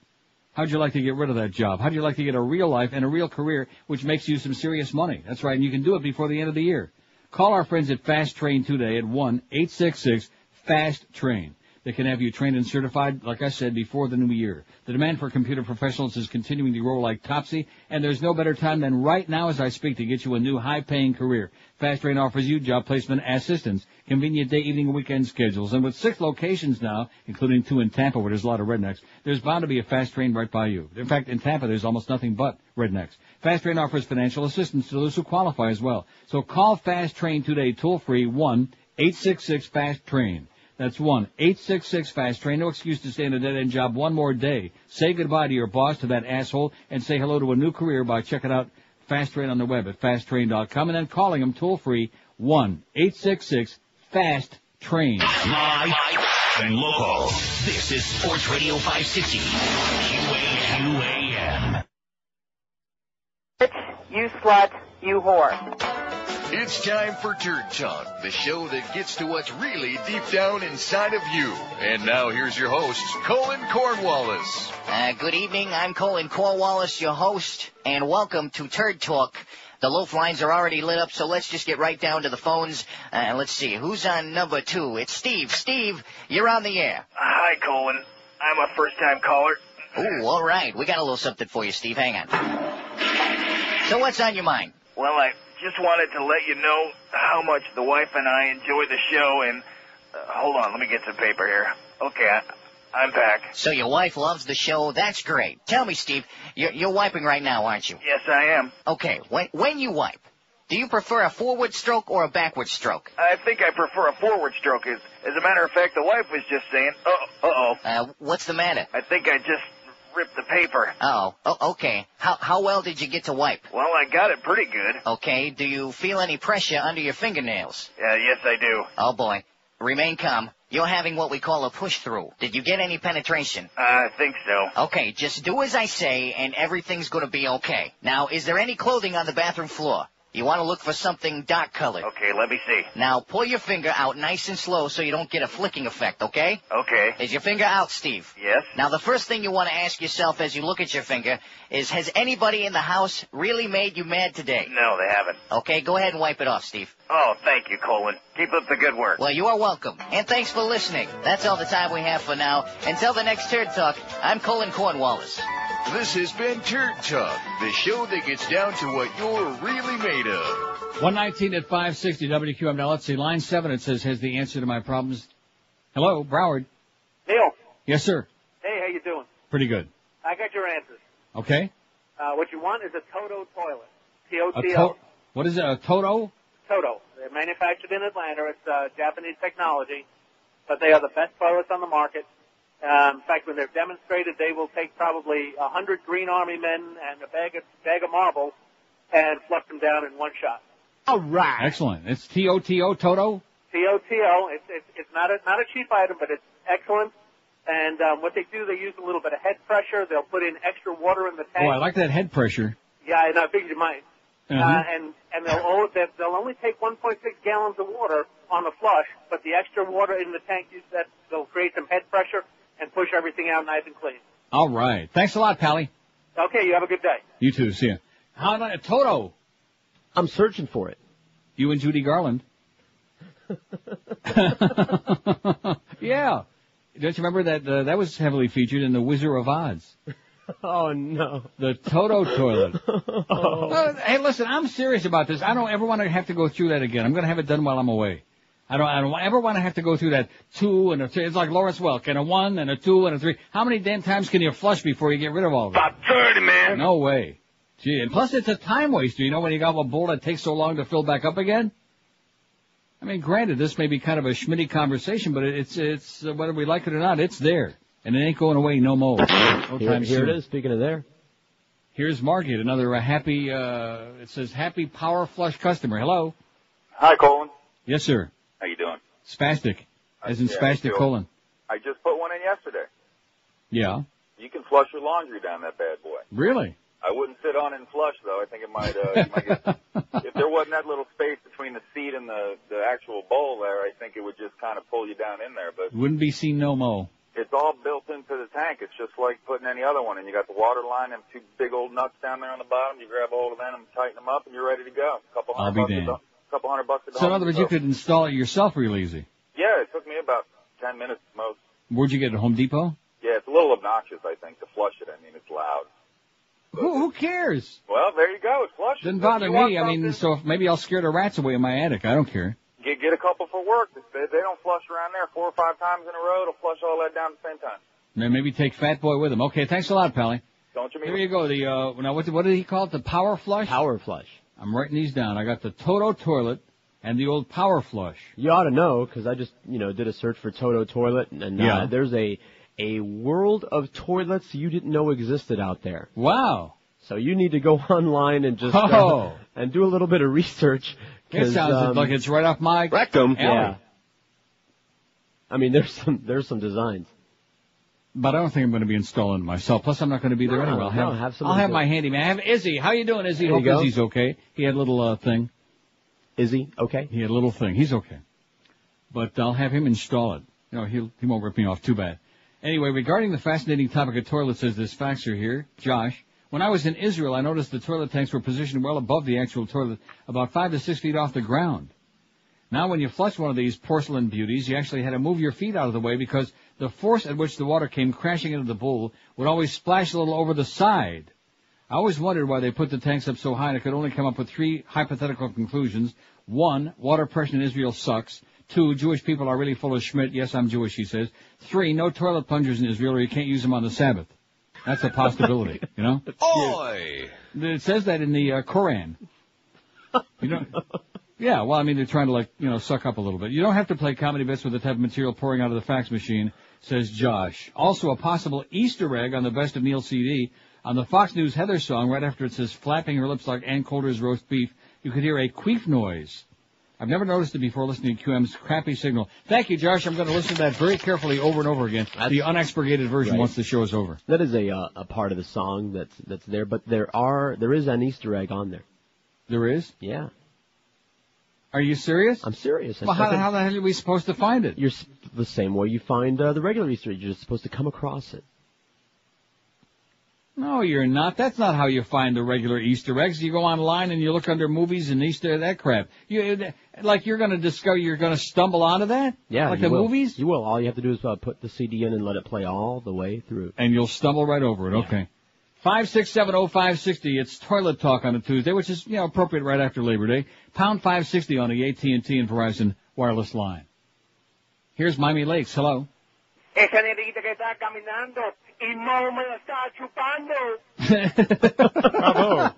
How'd you like to get rid of that job? How'd you like to get a real life and a real career which makes you some serious money? That's right, and you can do it before the end of the year. Call our friends at Fast Train today at 1-866-FAST-TRAIN. They can have you trained and certified, like I said, before the new year. The demand for computer professionals is continuing to grow like topsy, and there's no better time than right now as I speak to get you a new high-paying career. Fast Train offers you job placement assistance, convenient day, evening, and weekend schedules, and with 6 locations now, including 2 in Tampa where there's a lot of rednecks, there's bound to be a Fast Train right by you. In fact, in Tampa there's almost nothing but rednecks. Fast Train offers financial assistance to those who qualify as well. So call Fast Train today, toll-free, 1-866-FAST-TRAIN. That's 1-866-FAST-TRAIN. No excuse to stay in a dead-end job one more day. Say goodbye to your boss, to that asshole, and say hello to a new career by checking out Fast Train on the web at fasttrain.com and then calling them toll-free 1-866-FAST-TRAIN. Live and local. This is Sports Radio 560. QAM. You slut, you whore. It's time for Turd Talk, the show that gets to what's really deep down inside of you. And now here's your host, Colin Cornwallis. Good evening. I'm Colin Cornwallis, your host, and welcome to Turd Talk. The loaf lines are already lit up, so let's just get right down to the phones. Let's see, who's on number 2? It's Steve. Steve, you're on the air. Hi, Colin. I'm a first-time caller. Ooh, all right. We got a little something for you, Steve. Hang on. So what's on your mind? Well, I just wanted to let you know how much the wife and I enjoy the show, and hold on, let me get some paper here. Okay, I'm back. So your wife loves the show. That's great. Tell me, Steve, you're wiping right now, aren't you? Yes, I am. Okay, when you wipe, do you prefer a forward stroke or a backward stroke? I think I prefer a forward stroke. As a matter of fact, the wife was just saying, What's the matter? I think I just ripped the paper. Oh, okay. How well did you get to wipe? Well, I got it pretty good. Okay, do you feel any pressure under your fingernails? Yes, I do. Oh, boy. Remain calm. You're having what we call a push-through. Did you get any penetration? I think so. Okay, just do as I say, and everything's going to be okay. Now, is there any clothing on the bathroom floor? You want to look for something dark-colored. Okay, let me see. Now, pull your finger out nice and slow so you don't get a flicking effect, okay? Okay. Is your finger out, Steve? Yes. Now, the first thing you want to ask yourself as you look at your finger is, has anybody in the house really made you mad today? No, they haven't. Okay, go ahead and wipe it off, Steve. Oh, thank you, Colin. Keep up the good work. Well, you are welcome. And thanks for listening. That's all the time we have for now. Until the next Turd Talk, I'm Colin Cornwallis. This has been Turd Talk, the show that gets down to what you're really made of. 119 at 560 WQM. Now, let's see. Line 7, it says, has the answer to my problems. Hello, Broward. Neil. Yes, sir. Hey, how you doing? Pretty good. I got your answers. Okay. What you want is a TOTO toilet. TOTO. What is it, a TOTO? TOTO. They're manufactured in Atlanta. It's Japanese technology, but they are the best toilets on the market. In fact, when they're demonstrated, they will take probably 100 Green Army men and a bag of marbles and flush them down in one shot. All right. Excellent. It's TOTO, TOTO? TOTO. It's not a cheap item, but it's excellent. And what they do, they use a little bit of head pressure. They'll put in extra water in the tank. Oh, I like that head pressure. Yeah, and I figured you might. Uh-huh. And they'll only take 1.6 gallons of water on the flush, but the extra water in the tank, they'll create some head pressure and push everything out nice and clean. All right. Thanks a lot, Pally. Okay, you have a good day. You too. See ya. How about a TOTO? I'm searching for it. You and Judy Garland. Yeah. Don't you remember that that was heavily featured in The Wizard of Oz? Oh, no. The TOTO toilet. Oh. Hey, listen, I'm serious about this. I don't ever want to have to go through that again. I'm going to have it done while I'm away. I don't ever want to have to go through that 2 and a 3. It's like Lawrence Welk, and a 1 and a 2 and a 3. How many damn times can you flush before you get rid of all of it? About 30, man. No way. Gee, and plus it's a time waster, you know, when you got a bowl that takes so long to fill back up again. I mean, granted, this may be kind of a schmitty conversation, but it's whether we like it or not, it's there. And it ain't going away no more. No time Here soon. it is, speaking of there. Here's Margaret, another happy, it says happy power flush customer. Hello? Hi, Colin. Yes, sir. How you doing? Spastic. As in Yeah, spastic me too. colon. I just put one in yesterday. Yeah. You can flush your laundry down that bad boy. Really? I wouldn't sit on it and flush, though. I think it might, you might get, if there wasn't that little space between the seat and the actual bowl there, I think it would just kind of pull you down in there. But Wouldn't be seen no mo. it's all built into the tank. It's just like putting any other one in. You got the water line and 2 big old nuts down there on the bottom. You grab a hold of them and tighten them up, and you're ready to go. I'll be damned. Couple $100 a So in other words, you could install it yourself real easy. Yeah, it took me about 10 minutes at most. Where'd you get it, Home Depot? Yeah, it's a little obnoxious, I think, to flush it. I mean, it's loud. Who cares? Well, there you go. It's flushed. Doesn't If bother you want me. I mean, something, so if maybe I'll scare the rats away in my attic. I don't care. Get a couple for work. They don't flush around there 4 or 5 times in a row. It'll flush all that down at the same time. Then maybe take Fat Boy with him. Okay, thanks a lot, Pally. Don't you mean? Here you go. The now what did he call it? The Power Flush? Power Flush. I'm writing these down. I got the TOTO toilet and the old Power Flush. You ought to know, because I just, did a search for TOTO toilet, and Yeah. there's a world of toilets you didn't know existed out there. Wow. So you need to go online and just and do a little bit of research. It sounds like it's right off my rectum. alley. Yeah. I mean, there's some designs. But I don't think I'm going to be installing it myself. Plus, I'm not going to be there anyway. I'll have my handyman. I have Izzy. How you doing, Izzy? There you Hope go. Izzy's okay. He had a little thing. Izzy, okay? He had a little thing. He's okay. But I'll have him install it. He won't rip me off too bad. Anyway, regarding the fascinating topic of toilets, says this faxer here, Josh. When I was in Israel, I noticed the toilet tanks were positioned well above the actual toilet, about 5 to 6 feet off the ground. Now, when you flush one of these porcelain beauties, you actually had to move your feet out of the way because the force at which the water came crashing into the bowl would always splash a little over the side. I always wondered why they put the tanks up so high, and I could only come up with 3 hypothetical conclusions. 1, water pressure in Israel sucks. 2, Jewish people are really full of Schmidt. Yes, I'm Jewish, he says. 3, no toilet plungers in Israel or you can't use them on the Sabbath. That's a possibility, you know? Oi! It says that in the Koran. You know? Yeah, well, I mean, they're trying to, like, you know, suck up a little bit. You don't have to play comedy bits with the type of material pouring out of the fax machine, says Josh. Also, a possible Easter egg on the Best of Neil CD. On the Fox News Heather song, right after it says flapping her lips like Ann Coulter's roast beef, you could hear a queef noise. I've never noticed it before listening to QM's crappy signal. Thank you, Josh. I'm going to listen to that very carefully over and over again. The unexpurgated version once the show is over. That is a part of the song that's there, but there is an Easter egg on there. There is? Yeah. Are you serious? I'm serious. Well, how the hell are we supposed to find it? You're the same way you find the regular Easter egg. You're just supposed to come across it. No, you're not. That's not how you find the regular Easter eggs. You go online and you look under movies and Easter, that crap. You're going to stumble onto that? Yeah. Like the movies? You will. All you have to do is put the CD in and let it play all the way through. And you'll stumble right over it. Yeah. Okay. 5670560. It's Toilet Talk on a Tuesday, which is, appropriate right after Labor Day. Pound 560 on the AT&T and Verizon wireless line. Here's Miami Lakes. Hello. Esa negrita que está caminando y no me la está chupando. Bravo.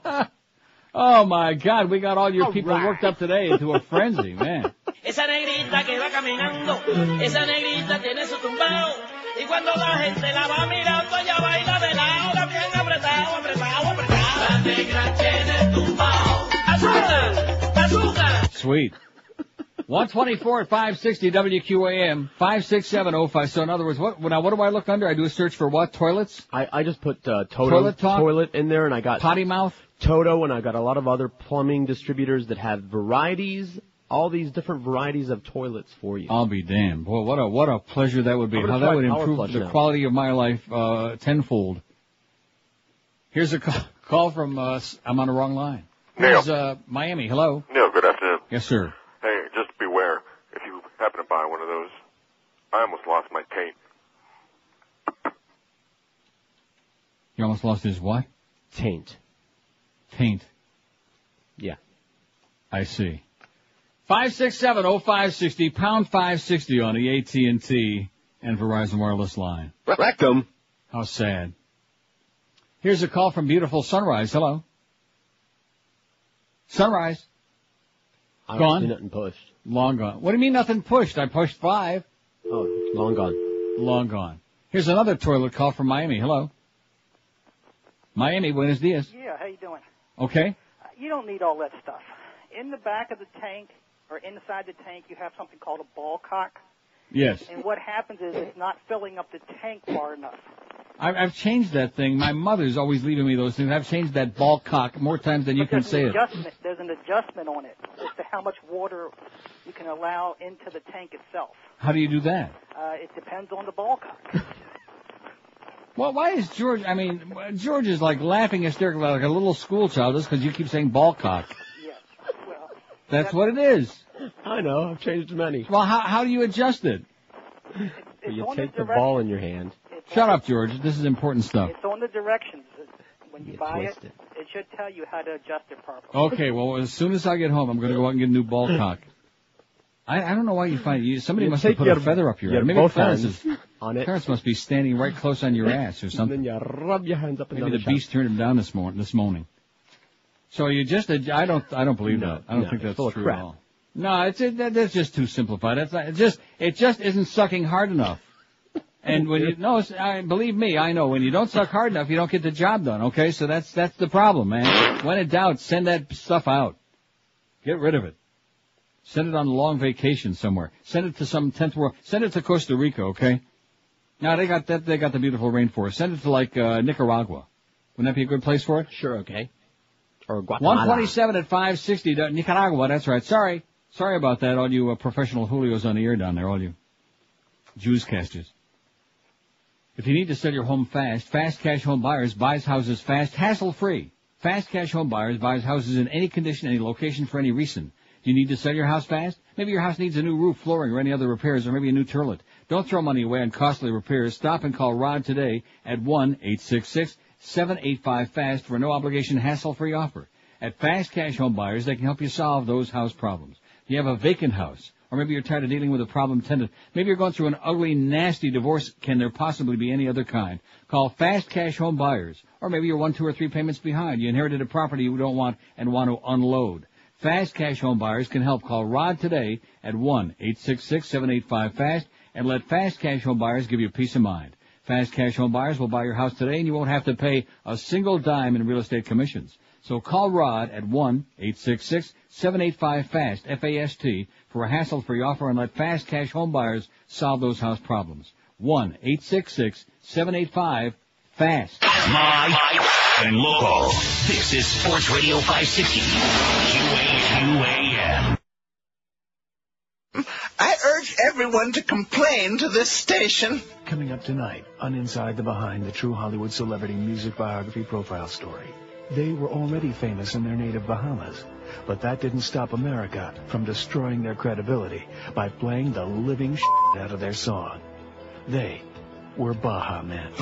Oh my God, we got all your people worked up today into a frenzy, man. Esa negrita que va caminando, esa negrita tiene su tumbao. Y cuando la gente la va mirando, ella baila de lado, bien apretado, apretado, apretado. La negra tiene tumbao. Azúcar, azúcar. Sweet. 124 at 560 WQAM, 56705. So in other words, what do I look under? I do a search for what? Toilets? I just put TOTO Toilet Talk? toilet in there, and I got Potty Mouth? TOTO, and I got a lot of other plumbing distributors that have varieties, all these different varieties of toilets for you. I'll be damned. Boy, what a pleasure that would be. How that would improve the quality of my life tenfold. Here's a call from, I'm on the wrong line. Here's Miami. Hello. Neil, good afternoon. Yes, sir. Hey, just beware. If you happen to buy one of those, I almost lost my taint. You almost lost his what? Taint. Taint. Yeah. I see. 5670560, pound 560 on the AT&T and Verizon wireless line. Rectum. How sad. Here's a call from beautiful Sunrise. Hello. Sunrise. I Gone? don't see nothing pushed. Long gone. What do you mean nothing pushed? I pushed 5. Oh, long gone. Long gone. Here's another toilet call from Miami. Hello. Miami, buenos dias. Yeah, how you doing? Okay. You don't need all that stuff. In the back of the tank, or inside the tank, you have something called a ball cock. Yes. And what happens is it's not filling up the tank far enough. I've changed that thing. My mother's always leaving me those things. I've changed that ball cock more times than you can say it. There's an adjustment on it as to how much water you can allow into the tank itself. How do you do that? It depends on the ball cock. Well, why is George, George is like laughing hysterically like a little school child just because you keep saying ball cock. Yes. Well, that's what it is. I know. I've changed many. Well, how do you adjust it? You take the ball in your hand. Shut up, George. This is important stuff. It's on the directions. When you buy twist it should tell you how to adjust it properly. Okay, well, as soon as I get home, I'm going to go out and get a new ball cock. I don't know why you find somebody must have put a feather up your ass. Maybe Clarence on it. Clarence must be standing right close on your ass or something. Then you rub your hands up and Maybe down the beast turned him down this morning. So you just I don't believe that. I don't think that's true at all. No, that's just too simplified. It just isn't sucking hard enough. And believe me, I know when you don't suck hard enough, you don't get the job done. Okay, so that's the problem, man. When in doubt, send that stuff out. Get rid of it. Send it on a long vacation somewhere. Send it to some 10th world. Send it to Costa Rica, okay? Now they got the beautiful rainforest. Send it to like Nicaragua. Wouldn't that be a good place for it? Sure, okay. Or Guatemala. 127 at 560 Nicaragua. That's right. Sorry about that, all you professional Julios on the air down there, all you Jews casters. If you need to sell your home fast, Fast Cash Home Buyers buys houses fast, hassle-free. Fast Cash Home Buyers buys houses in any condition, any location, for any reason. Do you need to sell your house fast? Maybe your house needs a new roof, flooring, or any other repairs, or maybe a new toilet. Don't throw money away on costly repairs. Stop and call Rod today at 1-866-785-FAST for a no-obligation, hassle-free offer. At Fast Cash Home Buyers, they can help you solve those house problems. You have a vacant house. Or maybe you're tired of dealing with a problem tenant. Maybe you're going through an ugly, nasty divorce. Can there possibly be any other kind? Call Fast Cash Home Buyers. Or maybe you're 1, 2, or 3 payments behind. You inherited a property you don't want and want to unload. Fast Cash Home Buyers can help. Call Rod today at 1-866-785-FAST and let Fast Cash Home Buyers give you peace of mind. Fast Cash Home Buyers will buy your house today and you won't have to pay a single dime in real estate commissions. So call Rod at 1-866-785-FAST, F-A-S-T, for a hassle-free offer and let Fast Cash Home Buyers solve those house problems. 1-866-785-FAST. Live and local. This is Sports Radio 560. QAM. I urge everyone to complain to this station. Coming up tonight on Inside the Behind, the true Hollywood celebrity music biography profile story. They were already famous in their native Bahamas, but that didn't stop America from destroying their credibility by playing the living shit out of their song. They were Baha Men.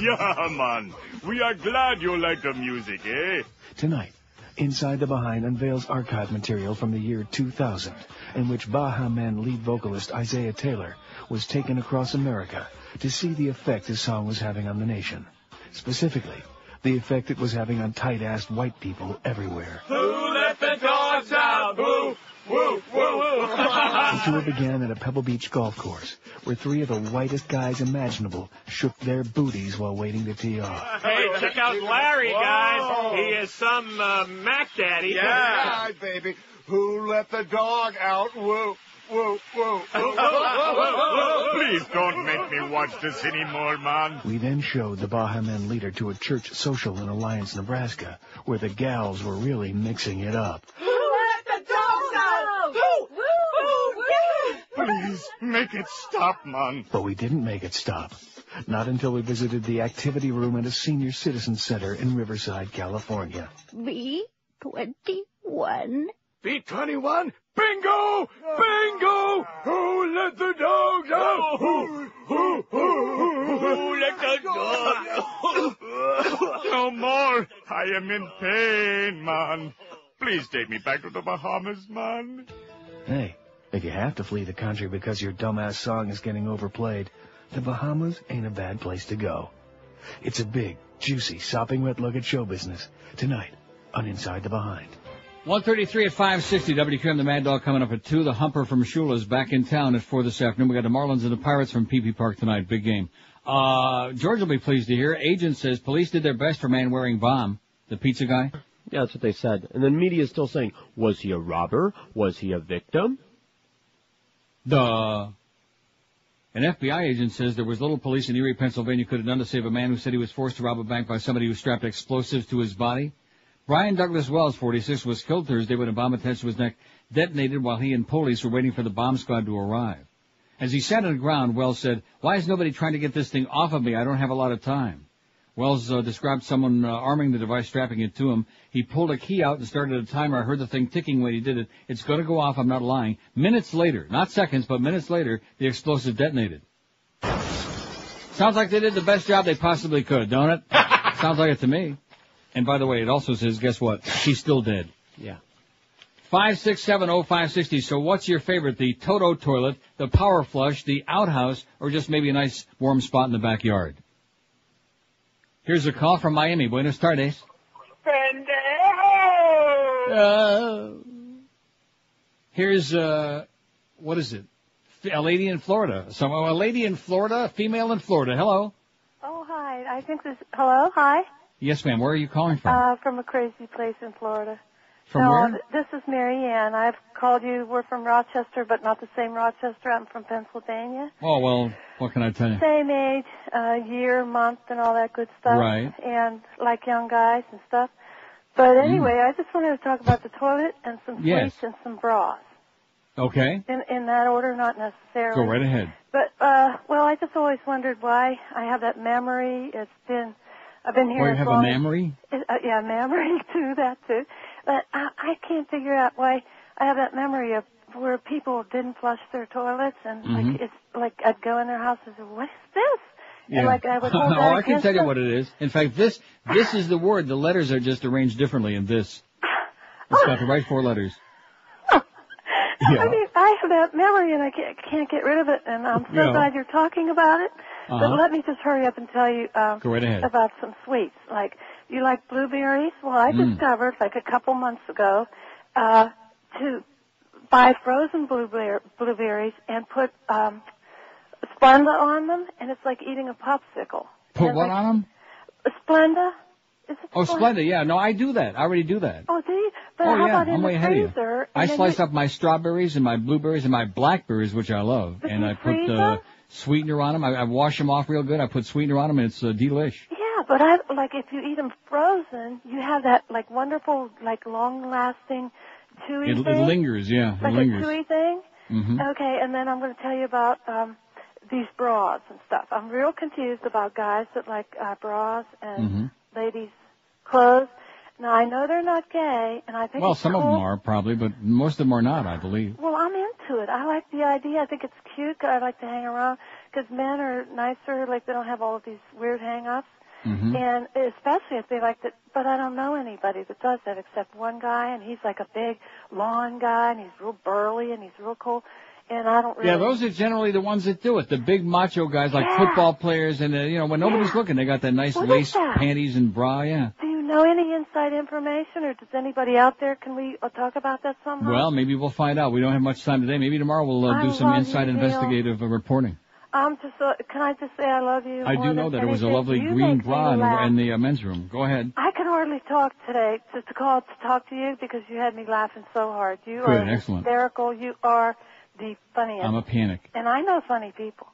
Yeah, man. We are glad you like the music, eh? Tonight, Inside the Behind unveils archive material from the year 2000, in which Baha Men lead vocalist Isaiah Taylor was taken across America to see the effect his song was having on the nation. Specifically, the effect it was having on tight-assed white people everywhere. Who let the dogs out? Woo, woo, woo, woo. The tour began at a Pebble Beach golf course, where 3 of the whitest guys imaginable shook their booties while waiting to tee off. Hey, check out Larry, guys. He is some Mac Daddy. Yeah. Right, baby. Who let the dog out? Woo, woo, woo. Please don't make me watch this anymore, man. We then showed the Baha Men leader to a church social in Alliance, Nebraska, where the gals were really mixing it up. Please, make it stop, man. But we didn't make it stop. Not until we visited the activity room at a senior citizen center in Riverside, California. B21. B21? Bingo! Bingo! Who let the dogs out? Who let the dogs out? No more. I am in pain, man. Please take me back to the Bahamas, man. Hey, if you have to flee the country because your dumbass song is getting overplayed, the Bahamas ain't a bad place to go. It's a big, juicy, sopping wet look at show business tonight on Inside the Behind. 1:33 at 560. WQM, the Mad Dog coming up at 2. The Humper from Shula's back in town at 4 this afternoon. We got the Marlins and the Pirates from PP Park tonight. Big game. George will be pleased to hear. Agent says police did their best for man wearing bomb. The pizza guy? Yeah, that's what they said. And then media is still saying, was he a robber? Was he a victim? An FBI agent says there was little police in Erie, Pennsylvania could have done to save a man who said he was forced to rob a bank by somebody who strapped explosives to his body. Brian Douglas Wells, 46, was killed Thursday when a bomb attached to his neck detonated while he and police were waiting for the bomb squad to arrive. As he sat on the ground, Wells said, "Why is nobody trying to get this thing off of me? I don't have a lot of time." Wells described someone arming the device, strapping it to him. He pulled a key out and started a timer. I heard the thing ticking when he did it. It's going to go off, I'm not lying. Minutes later, not seconds, but minutes later, the explosive detonated. Sounds like they did the best job they possibly could, don't it? Sounds like it to me. And by the way, it also says, guess what? She's still dead. Yeah. 5670560. So what's your favorite? The TOTO toilet, the power flush, the outhouse, or just maybe a nice warm spot in the backyard? Here's a call from Miami. Buenos tardes. Here's, what is it? A lady in Florida. So a lady in Florida, a female in Florida. Hello. Oh, hi. I think this... Hello? Hi? Yes, ma'am. Where are you calling from? From a crazy place in Florida. From where? This is Mary Ann. I've called you. We're from Rochester, but not the same Rochester. I'm from Pennsylvania. Oh, well, what can I tell you? Same age, year, month, and all that good stuff. Right. And like young guys and stuff. But anyway, I just wanted to talk about the toilet and some Yes. plates and some bras. Okay. In that order, not necessarily. Go right ahead. But, well, I just always wondered why I have that memory. I've been here. Oh, you have a memory? Yeah, memory too, that too. But I can't figure out why I have that memory of where people didn't flush their toilets, and like it's like I'd go in their house and say, "What is this?" Yeah. And like I would hold that I can against tell you them. what it is. In fact, this is the word. The letters are just arranged differently in this. It's got the right 4 letters. I mean, I have that memory and I can't get rid of it, and I'm so Yeah. glad you're talking about it. But let me just hurry up and tell you Go right ahead. about some sweets. Like, you like blueberries? Well, I discovered, like a couple months ago, to buy frozen blueberries and put Splenda on them, and it's like eating a popsicle. Put what on them? Splenda? Is it Oh, Splenda. Yeah. No, I do that. I already do that. Oh, do you? But Oh, how yeah. about in I'm the way ahead of you. freezer? I and then slice you- up my strawberries and my blueberries and my blackberries, which I love, and I put freeze them? sweetener on them. I wash them off real good. I put sweetener on them, and it's delish. Yeah, but I like if you eat them frozen, you have that like wonderful, like long-lasting chewy It thing. lingers, yeah. Like it lingers. a chewy thing. Mm-hmm. Okay, and then I'm going to tell you about these bras and stuff. I'm real confused about guys that like bras and ladies' clothes. Now I know they're not gay, and I think Well, it's some cool. of them are probably, but most of them are not, I believe. Well, I'm into it. I like the idea. I think it's cute. I like to hang around because men are nicer. Like they don't have all of these weird hang-ups. Mm-hmm. And especially if they like that, but I don't know anybody that does that except one guy, and he's like a big lawn guy, and he's real burly, and he's real cool, and I don't really... Yeah, those are generally the ones that do it. The big macho guys like football players, and when nobody's looking, they got that nice What is lace that? panties and bra, yeah. Do you know any inside information, or does anybody out there, can we talk about that somehow? Well, maybe we'll find out. We don't have much time today. Maybe tomorrow we'll I do some love inside you, Neil. investigative reporting. Can I just say I love you? I more do know than that it was a anything? lovely You green make bra me laugh. in the men's room. Go ahead. I can hardly talk today to talk to you because you had me laughing so hard. You Good, are excellent. hysterical. You are the funniest. I'm a panic. And I know funny people.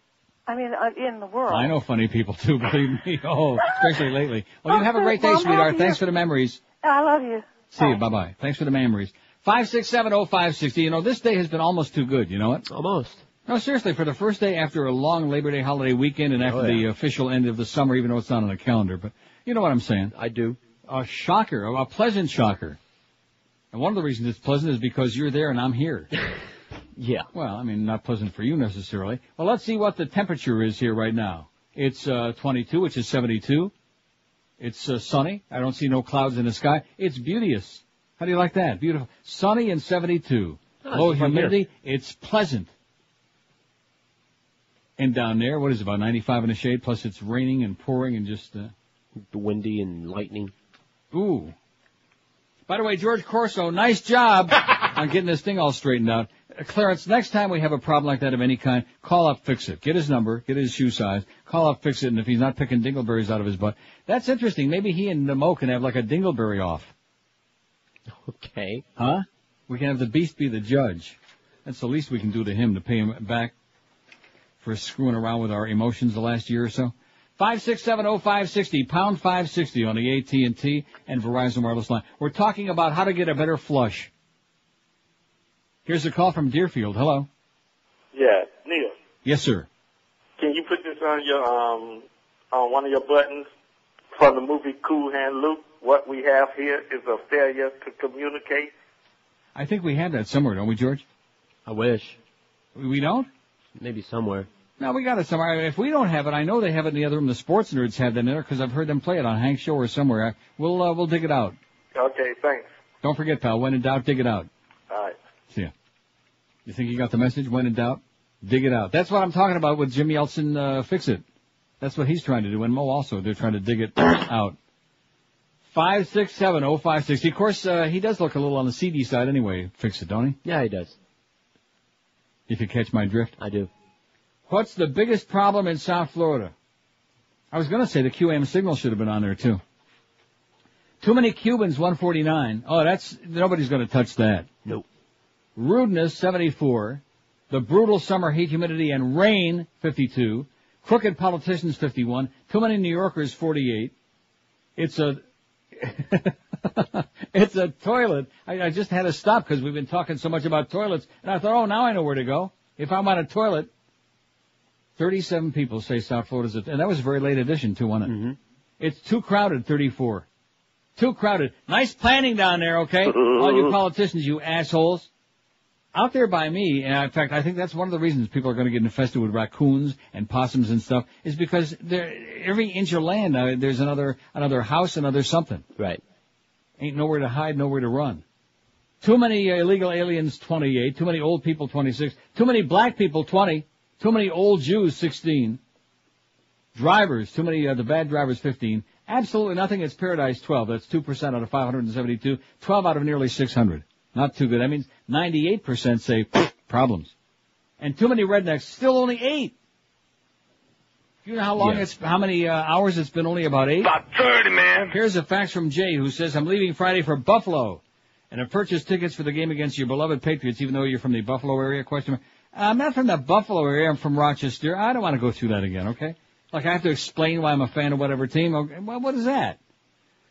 I mean, in the world. I know funny people too, believe me. Oh, especially lately. Well, you have a great day, Well, I'm sweetheart. happy Thanks you- for the memories. I love you. See you. Bye-bye. Thanks for the memories. 5670560. You know, this day has been almost too good. You know what? Almost. No, seriously, for the first day after a long Labor Day holiday weekend and after the official end of the summer, even though it's not on the calendar, but you know what I'm saying. I do. A shocker, a pleasant shocker. And one of the reasons it's pleasant is because you're there and I'm here. Yeah. Well, I mean, not pleasant for you necessarily. Well, let's see what the temperature is here right now. It's 22, which is 72. It's sunny. I don't see no clouds in the sky. It's beauteous. How do you like that? Beautiful. Sunny and 72. Low it's fun humidity. It's pleasant. And down there, what is it, about 95 in the shade, plus it's raining and pouring and just... windy and lightning. Ooh. By the way, George Corso, nice job on getting this thing all straightened out. Clarence, next time we have a problem like that of any kind, call up Fix It. Get his number, get his shoe size, call up Fix It, and if he's not picking dingleberries out of his butt. That's interesting. Maybe he and Mo can have like a dingleberry off. Okay. Huh? We can have the beast be the judge. That's the least we can do to him to pay him back for screwing around with our emotions the last year or so. 5670560, pound 560 on the AT&T and Verizon wireless line. We're talking about how to get a better flush. Here's a call from Deerfield. Hello. Yeah, Neil, Yes, sir. can you put this on your on one of your buttons from the movie Cool Hand Luke? What we have here is a failure to communicate. I think we have that somewhere, don't we, George? I wish. We don't? Maybe somewhere. No, we got it somewhere. If we don't have it, I know they have it in the other room. The sports nerds have that in there because I've heard them play it on Hank's show or somewhere. We'll dig it out. Okay, thanks. Don't forget, pal. When in doubt, dig it out. All right. See ya. You think you got the message? When in doubt, dig it out. That's what I'm talking about with Jim Yeltsin, Fix It. That's what he's trying to do. And Mo also, they're trying to dig it out. 5670560. Of course, he does look a little on the seedy side anyway, Fix It, don't he? Yeah, he does. If you catch my drift. I do. What's the biggest problem in South Florida? I was going to say the QAM signal should have been on there, too. Too many Cubans, 149. Oh, nobody's going to touch that. Nope. Rudeness, 74. The brutal summer heat, humidity, and rain, 52. Crooked politicians, 51. Too many New Yorkers, 48. It's a toilet. I just had to stop because we've been talking so much about toilets. And I thought, oh, now I know where to go. If I'm on a toilet. 37 people say South Florida's and that was a very late edition, too, wasn't it? Mm-hmm. It's too crowded, 34. Too crowded. Nice planning down there, okay? All you politicians, you assholes. out there by me, and in fact, I think that's one of the reasons people are going to get infested with raccoons and possums and stuff, is because every inch of land, there's another house, another something. Right. Ain't nowhere to hide, nowhere to run. Too many illegal aliens, 28. Too many old people, 26. Too many black people, 20. Too many old Jews, 16. Drivers, too many, the bad drivers, 15. Absolutely nothing. It's paradise, 12. That's 2% out of 572. 12 out of nearly 600. Not too good. That means 98% say problems. And too many rednecks, still only 8. You know how long how many hours it's been? Only about 8? About 30, man. Here's a fax from Jay who says, I'm leaving Friday for Buffalo. And I've purchased tickets for the game against your beloved Patriots, even though you're from the Buffalo area, question mark. I'm not from the Buffalo area. I'm from Rochester. I don't want to go through that again, okay? Like I have to explain why I'm a fan of whatever team. Okay, well, what is that?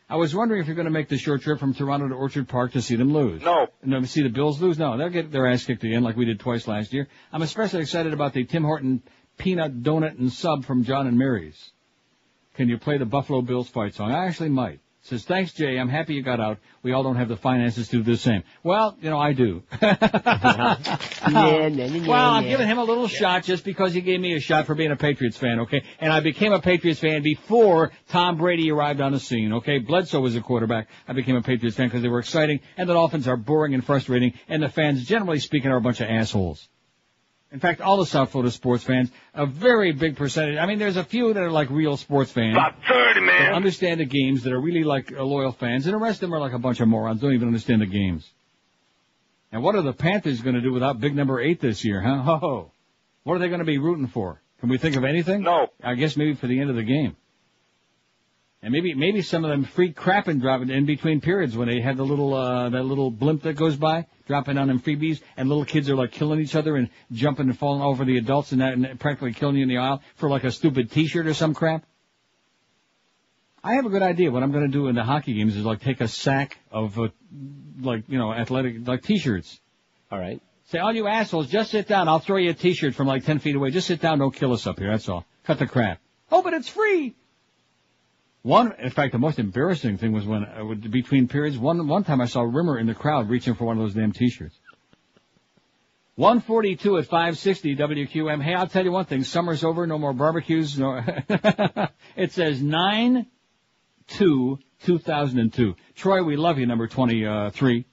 I was wondering if you're going to make the short trip from Toronto to Orchard Park to see them lose. No. No, see the Bills lose? No, they'll get their ass kicked again like we did twice last year. I'm especially excited about the Tim Horton peanut donut and sub from John and Mary's. Can you play the Buffalo Bills fight song? I actually might. Says, thanks, Jay. I'm happy you got out. We all don't have the finances to do the same. Well, I do. Well, I'm giving him a little shot just because he gave me a shot for being a Patriots fan, okay? And I became a Patriots fan before Tom Brady arrived on the scene, okay? Bledsoe was a quarterback. I became a Patriots fan because they were exciting, and the Dolphins are boring and frustrating, and the fans, generally speaking, are a bunch of assholes. In fact, all the South Florida sports fans, a very big percentage. I mean, there's a few that are like real sports fans. About 30, man. That understand the games, that are really like loyal fans, and the rest of them are like a bunch of morons, don't even understand the games. And what are the Panthers going to do without big number 8 this year, huh? Ho-ho. What are they going to be rooting for? Can we think of anything? No. I guess maybe for the end of the game. And maybe some of them freak crap and drop it in between periods when they have the little, that little blimp that goes by, dropping on them freebies, and little kids are like killing each other and jumping and falling over the adults and practically killing you in the aisle for like a stupid t-shirt or some crap. I have a good idea. What I'm going to do in the hockey games is like take a sack of, athletic, like t-shirts. All right. Say, all you assholes, just sit down. I'll throw you a t-shirt from like 10 feet away. Just sit down. Don't kill us up here. That's all. Cut the crap. Oh, but it's free. In fact, the most embarrassing thing was when, between periods, one time I saw Rimmer in the crowd reaching for one of those damn t-shirts. 142 at 560 WQM. Hey, I'll tell you one thing. Summer's over. No more barbecues. No. It says 9/2/2002. Troy, we love you, number 23.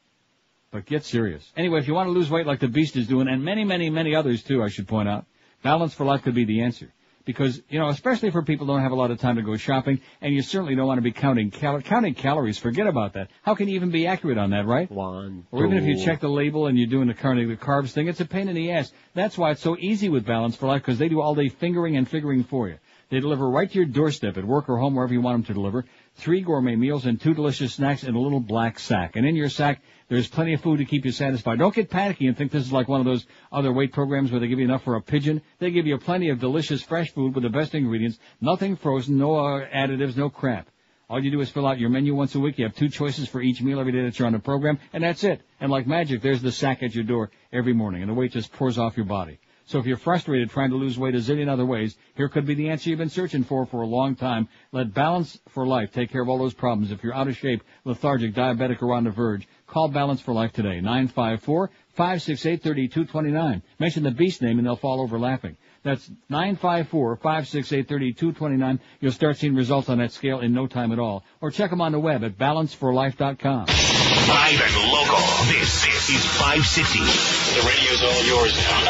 But get serious. Anyway, if you want to lose weight like the Beast is doing, and many, many, many others too, I should point out, Balance for Life could be the answer. Because, especially for people who don't have a lot of time to go shopping, and you certainly don't want to be counting calories. Forget about that. How can you even be accurate on that, right? Or even if you check the label and you're doing the carbs thing, it's a pain in the ass. That's why it's so easy with Balance for Life, because they do all day fingering and figuring for you. They deliver right to your doorstep at work or home, wherever you want them to deliver. 3 gourmet meals and 2 delicious snacks in a little black sack. And in your sack, there's plenty of food to keep you satisfied. Don't get panicky and think this is like one of those other weight programs where they give you enough for a pigeon. They give you plenty of delicious fresh food with the best ingredients, nothing frozen, no additives, no crap. All you do is fill out your menu once a week. You have 2 choices for each meal every day that you're on the program, and that's it. And like magic, there's the sack at your door every morning, and the weight just pours off your body. So if you're frustrated trying to lose weight a zillion other ways, here could be the answer you've been searching for a long time. Let Balance for Life take care of all those problems. If you're out of shape, lethargic, diabetic, or on the verge, call Balance for Life today. 954-568-3229. Mention the Beast name and they'll fall over laughing. That's 954-568-3229. You'll start seeing results on that scale in no time at all. Or check them on the web at balanceforlife.com. Live and local. This is 560. The radio's all yours now.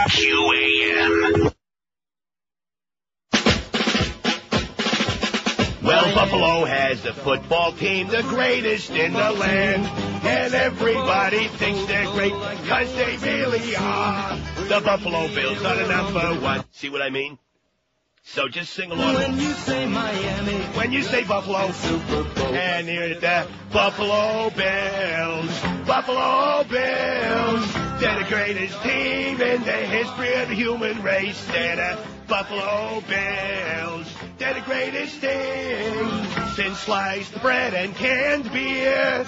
QAM. Well, Buffalo has a football team, the greatest in the land. And everybody thinks they're great, because they really are. The Buffalo Bills are the number 1. See what I mean? So just sing along. When you say Miami, when you say Buffalo, Super Bowl, and hear the Buffalo Bills, Buffalo Bills, they're the greatest team in the history of the human race. They're the Buffalo Bills, they're the greatest thing since sliced bread and canned beer.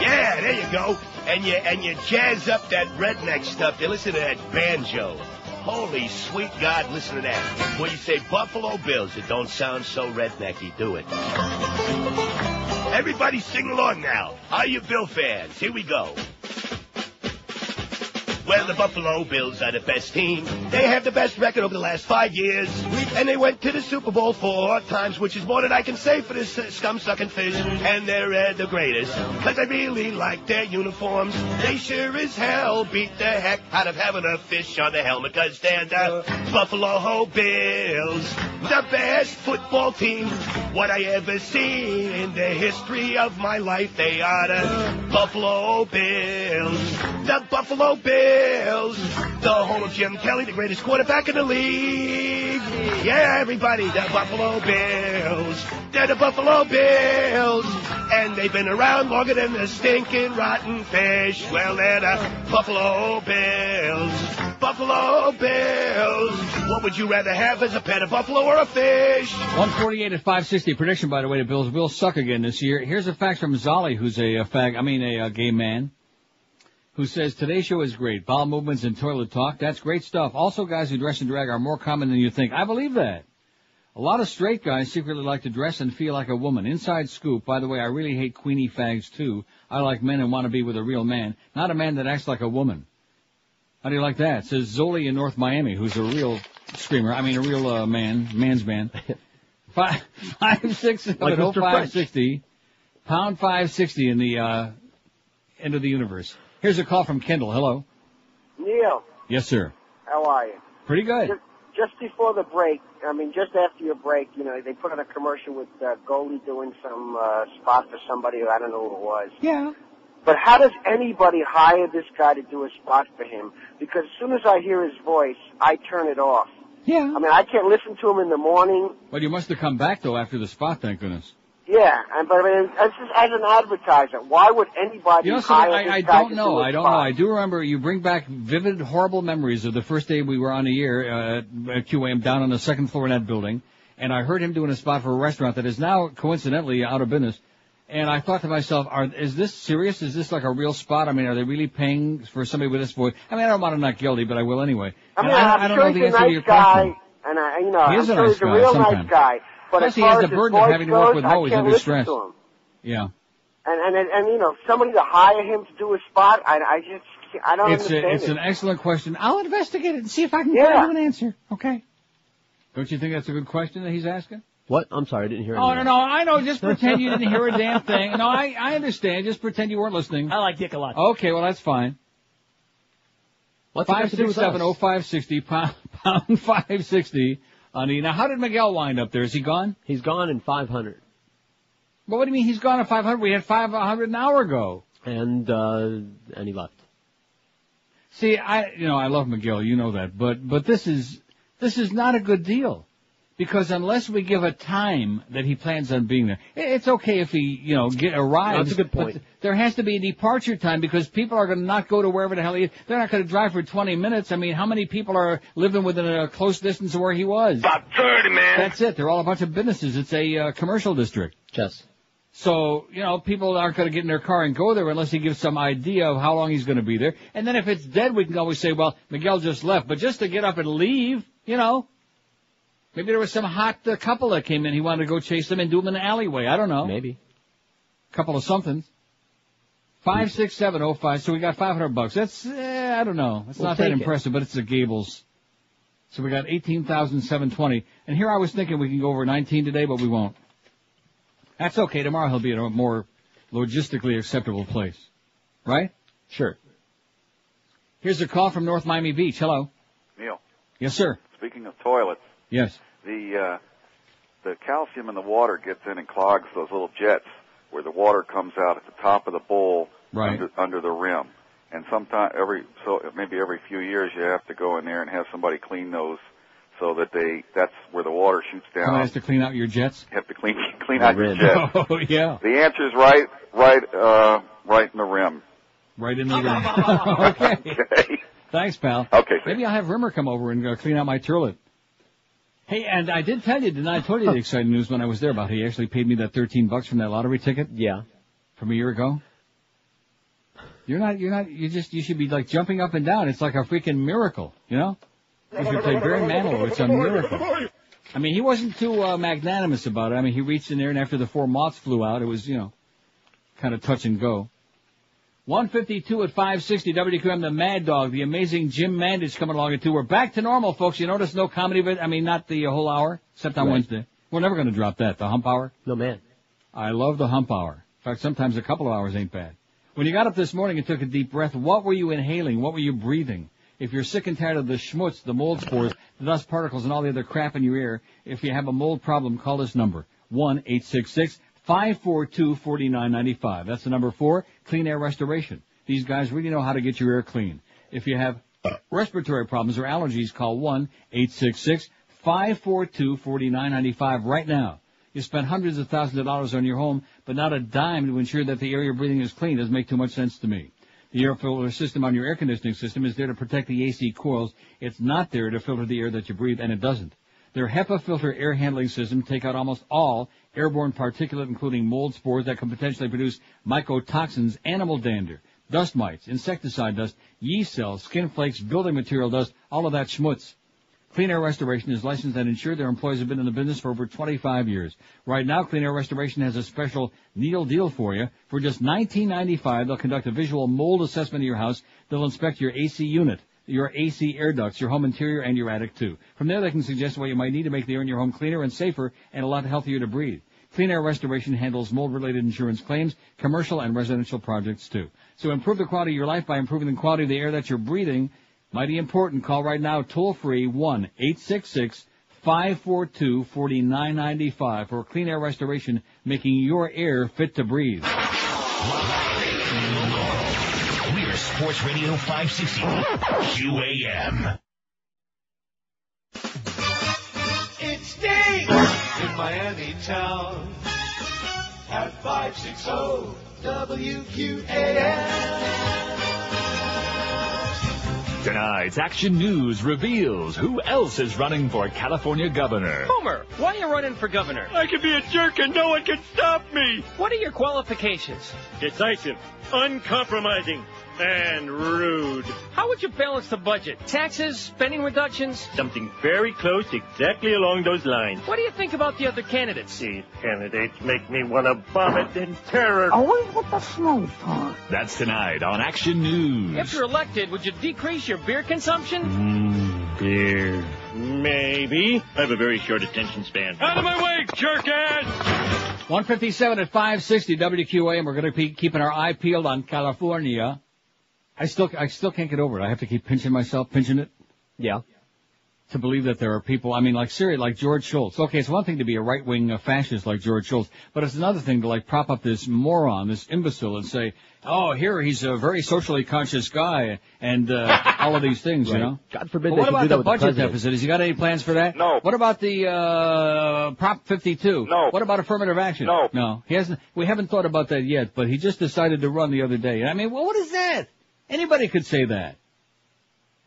Yeah, there you go. And you jazz up that redneck stuff. You listen to that banjo. Holy sweet God, listen to that. When you say Buffalo Bills, it don't sound so rednecky, do it? Everybody sing along now. All you Bill fans, here we go. Well, the Buffalo Bills are the best team. They have the best record over the last 5 years. And they went to the Super Bowl 4 times, which is more than I can say for this scum-sucking fish. And they're the greatest, because I really like their uniforms. They sure as hell beat the heck out of having a fish on the helmet, because they're the Buffalo Bills. The best football team, what I ever seen in the history of my life. They are the Buffalo Bills. The Buffalo Bills. The home of Jim Kelly, the greatest quarterback in the league. Yeah, everybody, the Buffalo Bills. They're the Buffalo Bills. And they've been around longer than the stinking rotten fish. Well, they're the Buffalo Bills. Buffalo Bills. What would you rather have as a pet, a buffalo or a fish? 148 at 560. Prediction, by the way, the Bills will suck again this year. Here's a fact from Zolly, who's a gay man, who says, today's show is great. Bowel movements and toilet talk. That's great stuff. Also, guys who dress and drag are more common than you think. I believe that. A lot of straight guys secretly like to dress and feel like a woman. Inside scoop, by the way, I really hate queenie fags, too. I like men and want to be with a real man, not a man that acts like a woman. How do you like that? Says Zoli in North Miami, who's a real screamer. I mean, a real man's man. 5670560, pound 560 in the end of the universe. Here's a call from Kendall. Hello. Neil. Yes, sir. How are you? Pretty good. Just before the break, just after your break, they put on a commercial with Goldie doing some spot for somebody who I don't know who it was. Yeah. But how does anybody hire this guy to do a spot for him? Because as soon as I hear his voice, I turn it off. Yeah. I mean, I can't listen to him in the morning. Well, you must have come back, though, after the spot, thank goodness. Yeah, but I mean, as an advertiser, why would anybody hire this guy to do a spot? I do remember you bring back vivid, horrible memories of the first day we were on the air at QAM down on the second floor in that building, and I heard him doing a spot for a restaurant that is now, coincidentally, out of business. And I thought to myself, is this serious? Is this like a real spot? I mean, are they really paying for somebody with this voice? I mean, I don't want to not guilty, but I will anyway. I mean, I don't know the answer to your question. And he is a I'm nice sure guy, he's a real sometimes. nice guy. But Plus, as he far has as the his burden of voice having to work goes, with I Mo. He's can't under listen stress. to him. Yeah. And somebody to hire him to do a spot, I don't understand It's an excellent question. I'll investigate it and see if I can Yeah. get you an answer. Okay. Don't you think that's a good question that he's asking? What? I'm sorry, I didn't hear Oh, anything. no, I know. Just pretend you didn't hear a damn thing. No, I understand. Just pretend you weren't listening. I like Dick a lot. Okay, well, that's fine. What's it got to do with us? 5670560, pound 560 on the... Now, how did Miguel wind up there? Is he gone? He's gone in 500. Well, what do you mean he's gone at 500? We had 500 an hour ago. And he left. See, I love Miguel, you know that, but this is not a good deal. Because unless we give a time that he plans on being there, it's okay if he, arrives. That's a good point. But there has to be a departure time because people are going to not go to wherever the hell he is. They're not going to drive for 20 minutes. I mean, how many people are living within a close distance of where he was? About 30, man. That's it. They're all a bunch of businesses. It's a commercial district. Yes. So, people aren't going to get in their car and go there unless he gives some idea of how long he's going to be there. And then if it's dead, we can always say, well, Miguel just left. But just to get up and leave, maybe there was some hot couple that came in. He wanted to go chase them and do them in the alleyway. I don't know. Maybe. Couple of somethings. 56705. So we got $500. That's, I don't know. It's not that impressive, but it's the Gables. So we got 18,720. And here I was thinking we can go over 19 today, but we won't. That's okay. Tomorrow he'll be in a more logistically acceptable place. Right? Sure. Here's a call from North Miami Beach. Hello. Neil, Yes, sir. speaking of toilets, Yes. the calcium in the water gets in and clogs those little jets where the water comes out at the top of the bowl Right. under the rim. And maybe every few years you have to go in there and have somebody clean those so that that's where the water shoots down. Someone has to clean out your jets? You have to clean out your jets. Oh, yeah. The answer is right in the rim. Right in the rim. Okay. Thanks, pal. Okay. Maybe I'll have Rimmer come over and clean out my toilet. Hey, and I did tell you, didn't I? Told you the exciting news when I was there about he actually paid me that $13 from that lottery ticket? Yeah. From a year ago? You should be like jumping up and down. It's like a freaking miracle, If you play Barry Manilow, it's a miracle. I mean, he wasn't too magnanimous about it. I mean, he reached in there and after the 4 moths flew out, it was, kind of touch and go. 152 at 560 WQM, the Mad Dog, the amazing Jim Mandich coming along at 2. We're back to normal, folks. You notice no comedy, but I mean, not the whole hour, except on Wednesday. We're never going to drop that, the hump hour. No, man. I love the hump hour. In fact, sometimes a couple of hours ain't bad. When you got up this morning and took a deep breath, what were you inhaling? What were you breathing? If you're sick and tired of the schmutz, the mold spores, the dust particles, and all the other crap in your ear, if you have a mold problem, call this number, 1-866-542-4995. That's the number 4, Clean Air Restoration. These guys really know how to get your air clean. If you have respiratory problems or allergies, call 1-866-542-4995 right now. You spend hundreds of thousands of dollars on your home, but not a dime to ensure that the air you're breathing is clean. Doesn't make too much sense to me. The air filter system on your air conditioning system is there to protect the AC coils. It's not there to filter the air that you breathe, and it doesn't. Their HEPA filter air handling system take out almost all airborne particulate, including mold spores that can potentially produce mycotoxins, animal dander, dust mites, insecticide dust, yeast cells, skin flakes, building material dust, all of that schmutz. Clean Air Restoration is licensed and insured. Their employees have been in the business for over 25 years. Right now, Clean Air Restoration has a special needle deal for you. For just $19.95, they'll conduct a visual mold assessment of your house. They'll inspect your AC unit, your AC air ducts, your home interior, and your attic, too. From there, they can suggest what you might need to make the air in your home cleaner and safer and a lot healthier to breathe. Clean Air Restoration handles mold-related insurance claims, commercial and residential projects, too. So improve the quality of your life by improving the quality of the air that you're breathing. Mighty important. Call right now, toll-free, 1-866-542-4995 for Clean Air Restoration, making your air fit to breathe. We're Sports Radio 560 QAM. It stinks in Miami town at 560 WQAM. Tonight's Action News reveals who else is running for California governor. Homer, why are you running for governor? I can be a jerk and no one can stop me. What are your qualifications? Decisive, uncompromising, and rude. How would you balance the budget? Taxes, spending reductions? Something very close, exactly along those lines. What do you think about the other candidates? These candidates make me want to vomit in terror. Always with the smooth talk. That's tonight on Action News. If you're elected, would you decrease your beer consumption? Beer. Maybe. I have a very short attention span. Out of my way, jerk-ass! 157 at 560 WQAM. We're going to be keeping our eye peeled on California. I still can't get over it. I have to keep pinching it. Yeah. To believe that there are people, I mean, like George Shultz. Okay, it's one thing to be a right-wing fascist like George Shultz, but it's another thing to prop up this moron, this imbecile, and say, oh, here, he's a very socially conscious guy, and all of these things, right. You know? God forbid but they what should about do that the with budget the president. deficit? Has he got any plans for that? No. What about the Prop 52? No. What about affirmative action? No. No. He hasn't. We haven't thought about that yet, but he just decided to run the other day. I mean, well, what is that? Anybody could say that.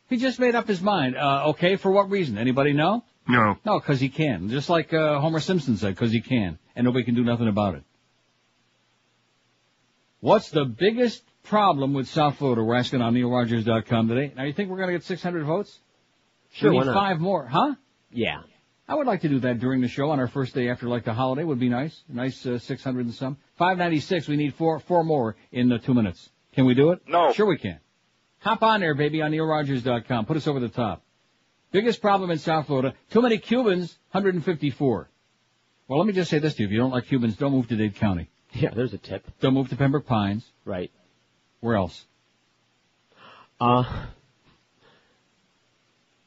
He just made up his mind. Okay, for what reason? Anybody know? No. No, because he can. Just like Homer Simpson said, because he can. And nobody can do nothing about it. What's the biggest problem with South Florida? We're asking on NeilRogers.com today. Now, you think we're going to get 600 votes? Sure, we why need not? 5 more. Huh? Yeah. I would like to do that during the show on our first day after, the holiday. Would be nice. Nice 600 and some. 596. We need four more in 2 minutes. Can we do it? No. Sure we can. Hop on there, baby, on NeilRogers.com. Put us over the top. Biggest problem in South Florida, too many Cubans, 154. Well, let me just say this to you. If you don't like Cubans, don't move to Dade County. Yeah, there's a tip. Don't move to Pembroke Pines. Right. Where else? Well,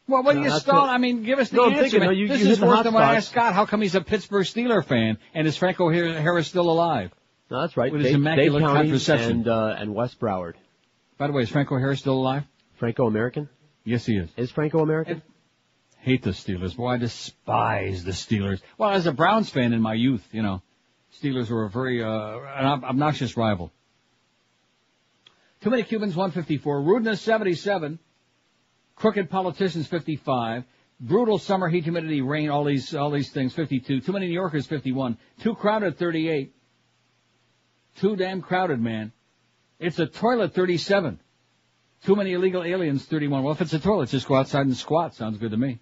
what do you stall? I mean, give us the answer. Thinking, Man. you this hit is the worse hot than when I spots. asked Scott how come he's a Pittsburgh Steeler fan and is Franco Harris still alive? No, that's right. With his immaculate Dade County contraception. and West Broward. By the way, is Franco Harris still alive? Franco-American? Yes, he is. Is Franco-American? Hate the Steelers. Boy, I despise the Steelers. Well, as a Browns fan in my youth, Steelers were a very an obnoxious rival. Too many Cubans, 154. Rudeness, 77. Crooked politicians, 55. Brutal summer heat, humidity, rain, all these things, 52. Too many New Yorkers, 51. Too crowded, 38. Too damn crowded, man. It's a toilet, 37. Too many illegal aliens, 31. Well, if it's a toilet, just go outside and squat. Sounds good to me.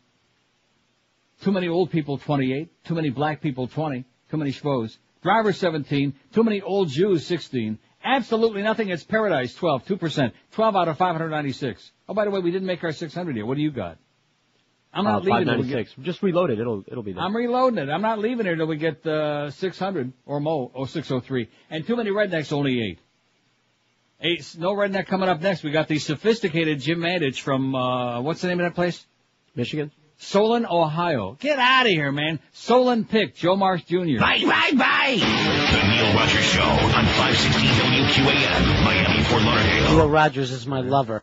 Too many old people, 28. Too many black people, 20. Too many schmoes. Drivers, 17. Too many old Jews, 16. Absolutely nothing. It's Paradise, 12, 2%. 12 out of 596. Oh, by the way, we didn't make our 600 yet. What do you got? I'm not leaving it. 596. Just reload it. It'll be there. I'm reloading it. I'm not leaving it until we get 600 or more, or 603. And too many rednecks, only 8. 8. No redneck coming up next. We got the sophisticated Jim Mandich from, what's the name of that place? Michigan. Solon, Ohio. Get out of here, man. Solon pick Joe Marsh Jr. Bye. The Neil Rogers Show on 560 WQAM, Miami, Fort Lauderdale. Neil Rogers is my lover.